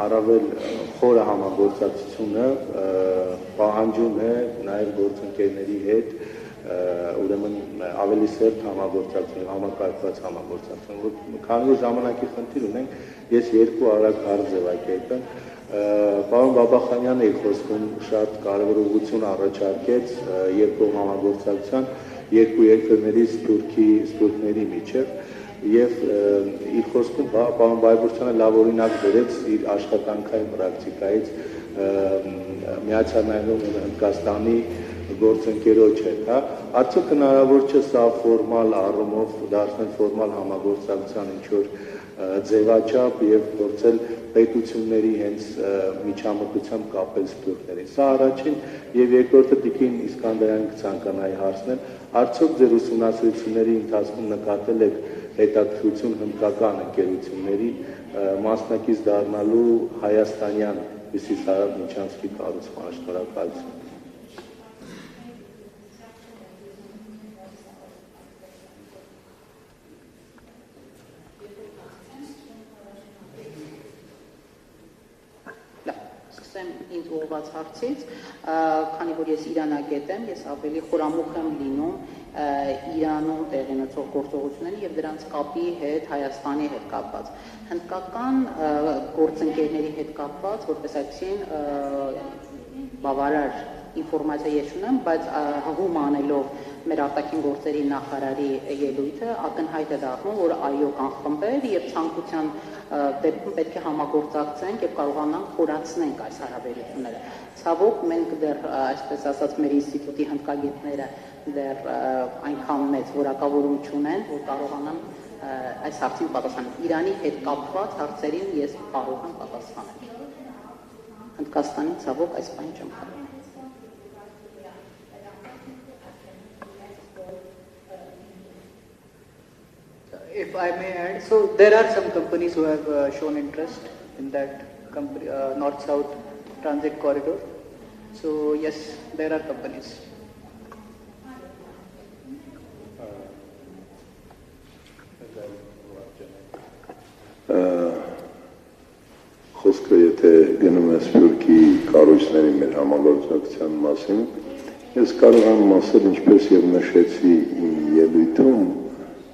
առավել խորը համագործակցությունը պահանջում է նաեւ գործընկերների հետ ուրեմն ավելի սերտ համագործակցություն, համակարգված համագործակցություն, քանի որ ժամանակի խնդիր ունենք, ես երկու արագ հարց ձևակերպեմ։ Պարոն Բաբախանյանը իր խոսքում շատ կարևոր ուղղություն առաջարկեց երկկողմ համագործակցության երկու երկրների սփյուռքների միջև եւ իր խոսքում պարոն Բայբուրցյանը լավ օրինակ դրեց իր աշխատանքային պրակտիկայից Միացյալ Նահանգներում Հնդկաստանի գործընկերոջ հետ, հա, արդյոք հնարավոր չէ սա ֆորմալ առումով դարձնել ֆորմալ համագործակցության ինչ-որ ձևաչափ եւ փորձել պետությունների հենց միջամտությամբ կապել սփյուռքներին։ Սա առաջին եւ երկրորդը Տիկին Իսկանդարյանի կցանկանայի հարցնել, արդյոք ձեր ուսումնասիրությունների ընթացքում նկատել եք հետաքրքրություն հնդկական ընկերությունների մասնակից դառնալու հայաստանյան հյուսիսարավ միջանցքի կառուցման։ Շնորհակալություն։ Ինձ ուղղված հարցից, քանի որ ես իրանագետ եմ, ես ավելի խորամուխ եմ լինում Իրանում տեղի ունեցող գործողությունների եւ դրանց կապի հետ Հայաստանի հետ կապված։ Հնդկական գործընկերների հետ կապված, որպես այդպեսին բավարար ինֆորմացիա ես ունեմ, բայց հղում անելով մեր արտաքին գործերի նախարարի ելույթը ակնհայտ է դառնում, որ այո կան խմբեր եւ ցանկության դեպքում պետք է համագործակցենք եւ կարողանանք խորացնենք այս հարաբերությունները։ Ցավոք մենք դեռ այսպես ասած մեր ինստիտուտի հնդկագետները դեռ այնքան մեծ որակավորում չունեն, որ կարողանան այս հարցին պատասխանել։ Իրանի հետ կապված հարցերին ես կարող եմ պատասխանել։ Հնդկաստանի ցավոք այս բան չեմ կարող։ If I may add, so there are some companies who have shown interest in that north-south transit corridor. So yes, there are companies. Խոսքը եթե գնում ես Սփյուռքի կառույցների մեր համագործակցության մասին, ես կարող եմ ասել, ինչպես եւ նշեցի իմ ելույթում,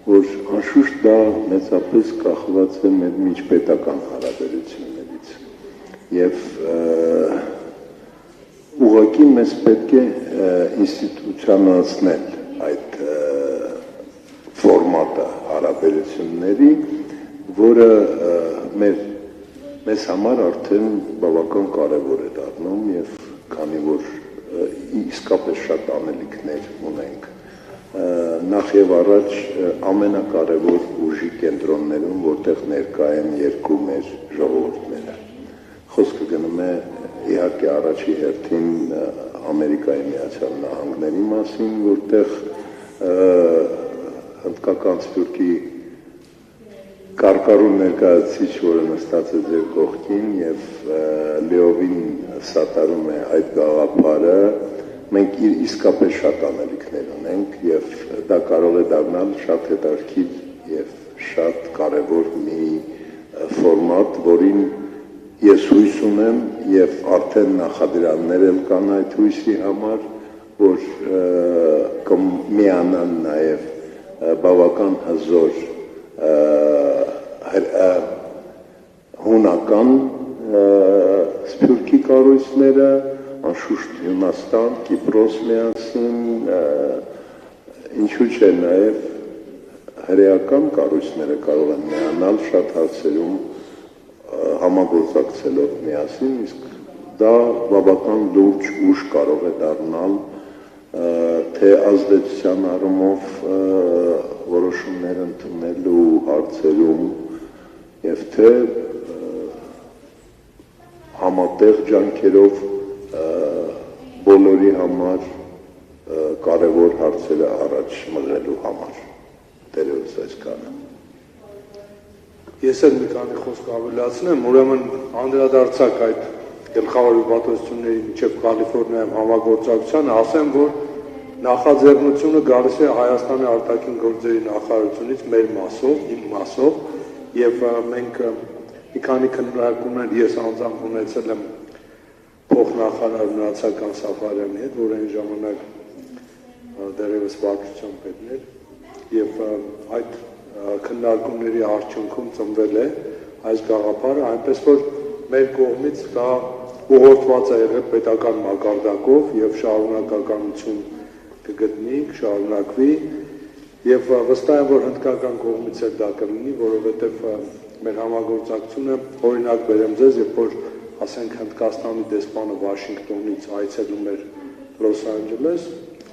որ անշուշտ դա մեծապես կախված է մեր միջպետական հարաբերություններից եւ ուղղակի մեզ պետք է ինստիտուցիոնալացնել այդ ֆորմատը հարաբերությունների, որը մեզ համար արդեն բավական կարևոր է դառնում եւ քանի որ իսկապես շատ անելիքներ ունենք նախ եւ առաջ ամենակարևոր ուժի կենտրոններում, որտեղ ներկա են երկու մեր ժողովուրդները։ Խոսքը գնում է իհարկե առաջի հերթին Ամերիկայի Միացյալ Նահանգների մասին, որտեղ հնդկական Սփյուռքի կարկառուն ներկայացուցիչ, որը նստած է ձեր կողքին եւ լիովին սատարում է այդ գաղափարը, մենք իսկապես շատ անելիքներ ունենք եւ դա կարող է դառնալ շատ հետաքրքիր եւ շատ կարեւոր մի ֆորմատ, որին ես հույս ունեմ եւ արդեն նախադրյալներ էլ կան այդ հույսի համար, որ կմիանան նաեւ բավական հզոր հունական Սփյուռքի կառույցները, անշուշտ Հունաստան, Կիպրոս միասին, ինչու՞ չէ նաև հրեական կառույցները կարող են միանալ շատ հարցերում համագործակցելով միասին, իսկ դա բավական լուրջ ուժ կարող է դառնալ թե ազդեցության առումով որոշումներ ընդունելու հարցերում եւ թե համատեղ ջանքերով բոլորի համար կարևոր հարցերը առաջ մղելու համար։ Տերևս այսքանը։ Ես էլ մի քանի խոսք ավելացնեմ, ուրեմն անդրադարձակ այդ գլխավոր ուղղվածությունների միջև Կալիֆոռնիայում համագործակցությանը, ասեմ, որ նախաձեռնությունը գալիս է Հայաստանի արտաքին գործերի նախարարությունից մեր մասով, իմ մասով, եւ մենք մի քանի քննարկումներ ես անձամբ ունեցել եմ փոխնախարար Նացական Սաֆարյանի հետ, որ այն ժամանակ դերևս վարչության պետն էր, եւ այդ քննարկումների արդյունքում ծնվել է այս գաղափարը, այնպես որ մեր կողմից դա ուղղորդված է եղել պետական մակարդակով եւ շարունակականություն կգտնի, կշարունակվի եւ վստահ եմ, որ հնդկական կողմից էլ դա կլինի, որովհետեւ մեր համագործակցությունը օրինակ բերեմ ձեզ, երբ որ ասենք Հնդկաստանի դեսպանը Վաշինգտոնից այցելում էր Լոս Անջելես,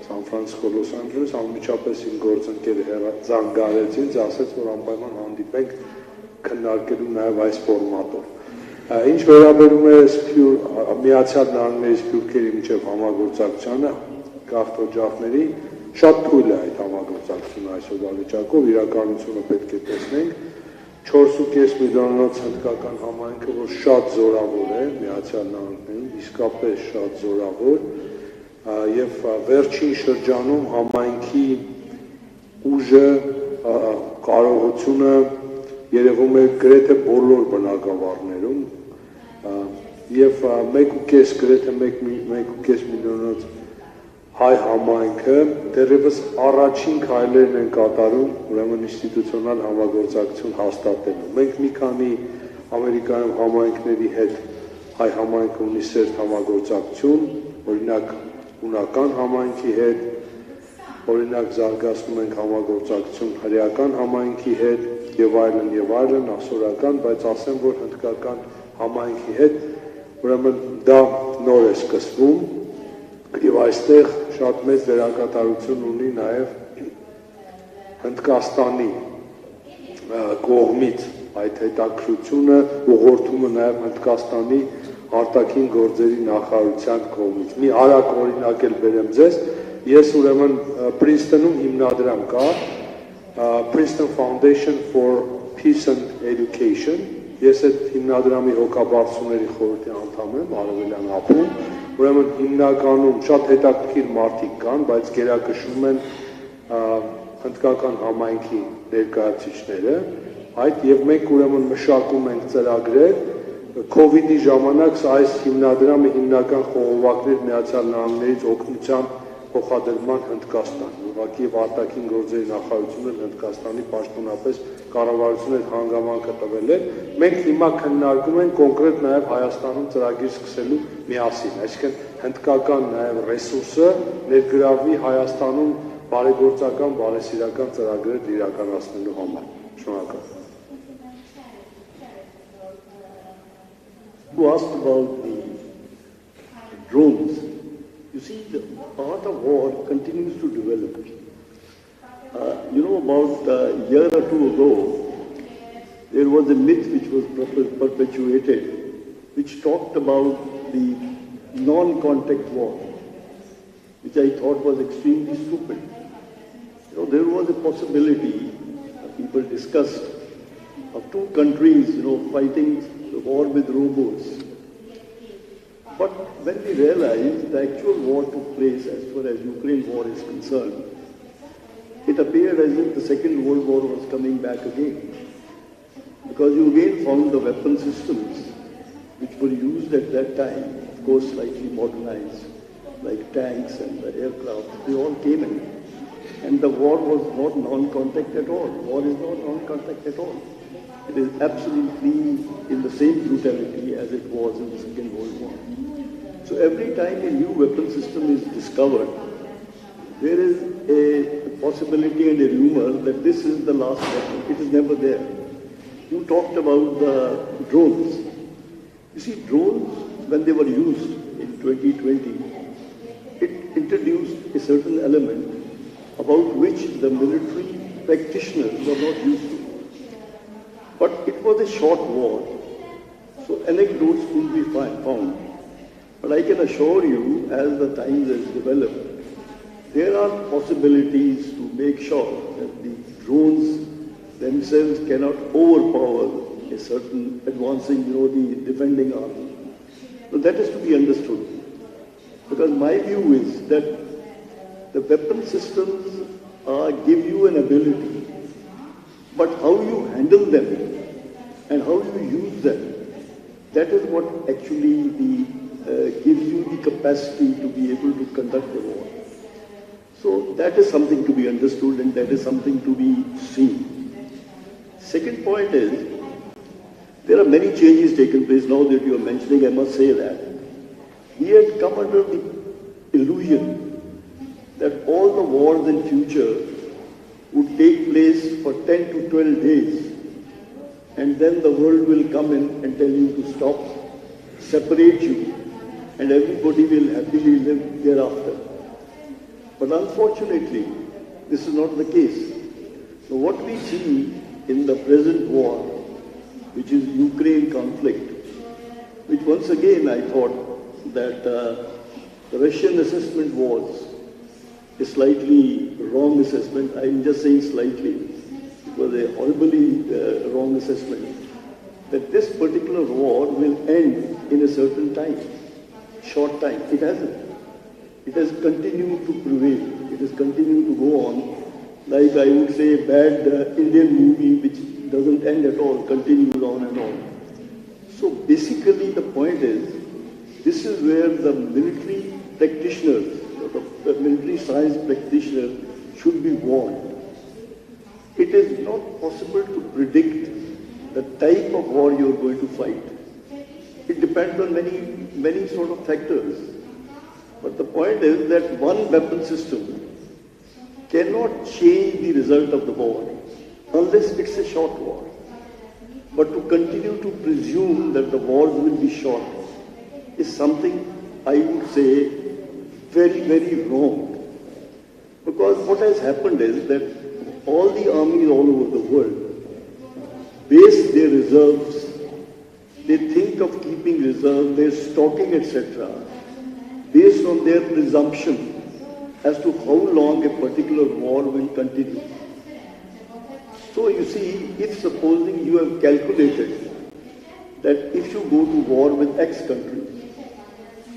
Սան Ֆրանցիսկո, Լոս Անջելես, անմիջապես իմ գործընկերը զանգարեց ինձ, ասաց, որ անպայման հանդիպենք քննարկելու նաեւ այս ֆորմատով։ Ինչ վերաբերում է Միացյալ Նահանգների սփյուռքերի միջև համագործակցությանը, գաղթօջախների, շատ թույլ է այդ համագործակցությունը այսօրվա վիճակով, իրականությունը պետք է տեսնենք, 4.5 միլիոնոց հնդկական համայնքը, որ շատ զորավոր է Միացյալ Նահանգներին, իսկապես շատ զորավոր, եւ վերջին շրջանում համայնքի ուժը, կարողությունը երևում է գրեթե բոլոր բնակավարներում եւ 1.5 գրեթե 1.5 միլիոնոց հայ համայնքը դեռևս առաջին քայլերն են կատարում ուրեմն ինստիտուցիոնալ համագործակցություն հաստատելու։ Մենք մի քանի Ամերիկայում համայնքների հետ հայ համայնքը ունի սերտ համագործակցություն, օրինակ հունական համայնքի հետ, օրինակ զարգացնում ենք համագործակցություն հրեական համայնքի հետ եւ այլն, ասորական, բայց ասեմ, որ հնդկական համայնքի հետ ուրեմն դա նոր է սկսվում եւ այստեղ շատ մեծ դերակատարություն ունի նաեւ Հնդկաստանի կողմից այդ հետաքրությունը ուղղորդումը նաեւ Հնդկաստանի արտաքին գործերի նախարարության կողմից։ Մի արագ օրինակ էլ բերեմ ձեզ, ես ուրեմն Princeton-ում հիմնադրամ կա, Princeton Foundation for Peace and Education, ես այդ հիմնադրամի հոգաբարձուների խորհրդի անդամ եմ, Արևելյան ափում, ուրեմն հիմնականում շատ հետաքրքիր մարդիկ կան, բայց գերակշռում են հնդկական համայնքի ներկայացուցիչները, այդ եւ մենք ուրեմն մշակում ենք ծրագրեր, COVID-ի ժամանակ այս հիմնադրամը հիմնական խողովակներ Միացյալ Նահանգներից օգնության փոխադրման Հնդկաստան, ուղղակի եւ արտաքին գործերի նախարարությունը Հնդկաստանի պաշտոնապես կառավարությունը հանգամանքը տվել է։ Մենք հիմա քննարկում ենք կոնկրետ նաեւ Հայաստանում ծրագիր սկսելու միասին, այսինքն հնդկական նաեւ ռեսուրսը ներգրավվի Հայաստանում բարեգործական, բարեսիրական ծրագրեր իրականացնելու համար։ Շնորհակալ։ You asked about the drones. You see, the art of war continues to develop. About a year or two ago, there was a myth which was perpetuated, which talked about the non-contact war, which I thought was extremely stupid. There was a possibility, people discussed, of two countries, fighting the war with robots. But when we realized the actual war took place as far as Ukraine war is concerned, it appeared as if the Second World War was coming back again. Because you again found the weapon systems which were used at that time, of course slightly modernized, like tanks and the aircraft, they all came in. And the war was not non-contact at all. War is not non-contact at all. It is absolutely in the same brutality as it was in the Second World War. So every time a new weapon system is discovered, there is a possibility and a rumor that this is the last weapon. It is never there. You talked about the drones. You see, drones, when they were used in 2020, it introduced a certain element about which the military practitioners were not used to. But it was a short war, so anecdotes could be found. But I can assure you, as the times has developed, there are possibilities to make sure that the drones themselves cannot overpower a certain advancing, the defending army. So that is to be understood. Because my view is that the weapon systems give you an ability, but how you handle them and how you use them, that is what actually gives you the capacity to be able to conduct the war. So that is something to be understood and that is something to be seen. Second point is, there are many changes taken place now that you are mentioning, I must say that. We had come under the illusion that all the wars in future would take place for 10 to 12 days and then the world will come in and tell you to stop, separate you, and everybody will happily live thereafter. But unfortunately, this is not the case. So what we see in the present war, which is Ukraine conflict, which once again I thought that the Russian assessment was a slightly wrong assessment. I'm just saying slightly. It was a horribly wrong assessment. That this particular war will end in a certain time, short time. It hasn't. It has continued to prevail. It has continued to go on. Like I would say a bad Indian movie which doesn't end at all, continues on and on. So basically the point is, this is where the military practitioners, the the military science practitioner should be warned. It is not possible to predict the type of war you are going to fight. It depends on many sort of factors. But the point is that one weapon system cannot change the result of the war unless it's a short war. But to continue to presume that the wars will be short is something I would say very, very wrong. Because what has happened is that all the armies all over the world base their reserves, they think of keeping reserves, their stocking, etc., based on their presumption as to how long a particular war will continue. So you see, if supposing you have calculated that if you go to war with X country,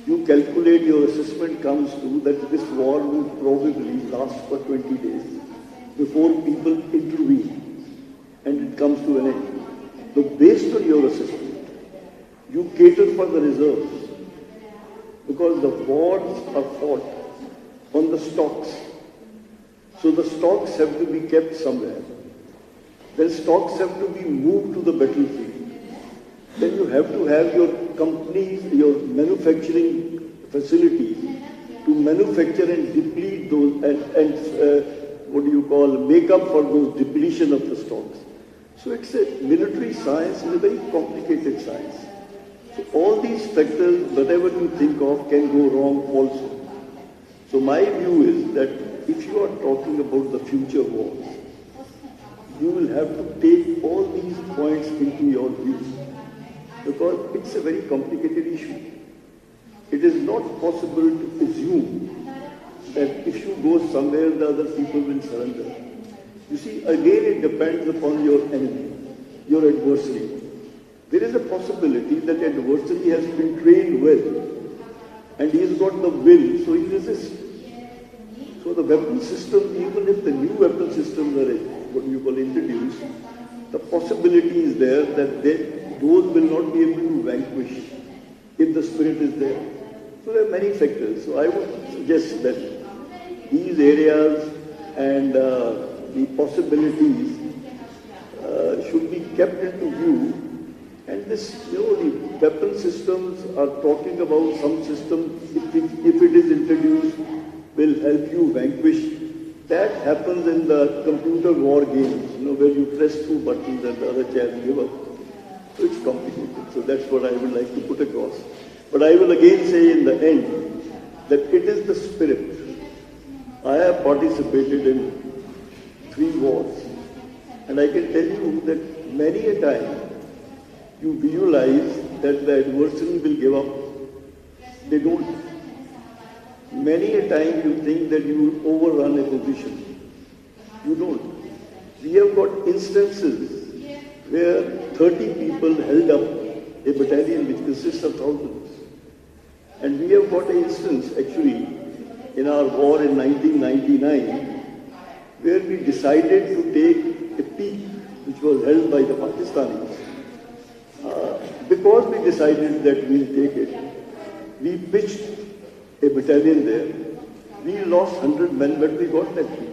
you calculate, your assessment comes to that this war will probably last for 20 days before people intervene and it comes to an end. So based on your assessment, you cater for the reserves because the wars are fought on the stocks. So the stocks have to be kept somewhere. Then stocks have to be moved to the battlefield. Then you have to have your companies, your manufacturing facilities to manufacture and deplete those make up for those depletion of the stocks. So it's a military science, is a very complicated science. So all these factors, whatever you think of, can go wrong also. So my view is that if you are talking about the future wars, you will have to take all these points into your view because it's a very complicated issue. It is not possible to assume that if you go somewhere, the other people will surrender. You see, again, it depends upon your enemy, your adversary. There is a possibility that the adversary has been trained well and he has got the will, so he resists. So the weapon system, even if the new weapon systems are introduced, the possibility is there that those will not be able to vanquish if the spirit is there. So there are many factors. So I would suggest that these areas and the possibilities should be kept into view. And this, the weapon systems are talking about some system, if it is introduced, will help you vanquish. That happens in the computer war games, where you press 2 buttons and the other chaps give up. So it's complicated. So that's what I would like to put across. But I will again say in the end that it is the spirit. I have participated in 3 wars. And I can tell you that many a time you visualize that the adversary will give up. They don't. Many a time you think that you will overrun a position. You don't. We have got instances where 30 people held up a battalion which consists of thousands. And we have got an instance actually in our war in 1999 where we decided to take a peak which was held by the Pakistanis. Because we decided that we'll take it, we pitched a battalion there. We lost 100 men, but we got that peak.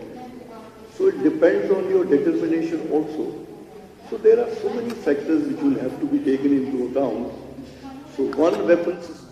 So it depends on your determination also. So there are so many factors which will have to be taken into account. So one weapon system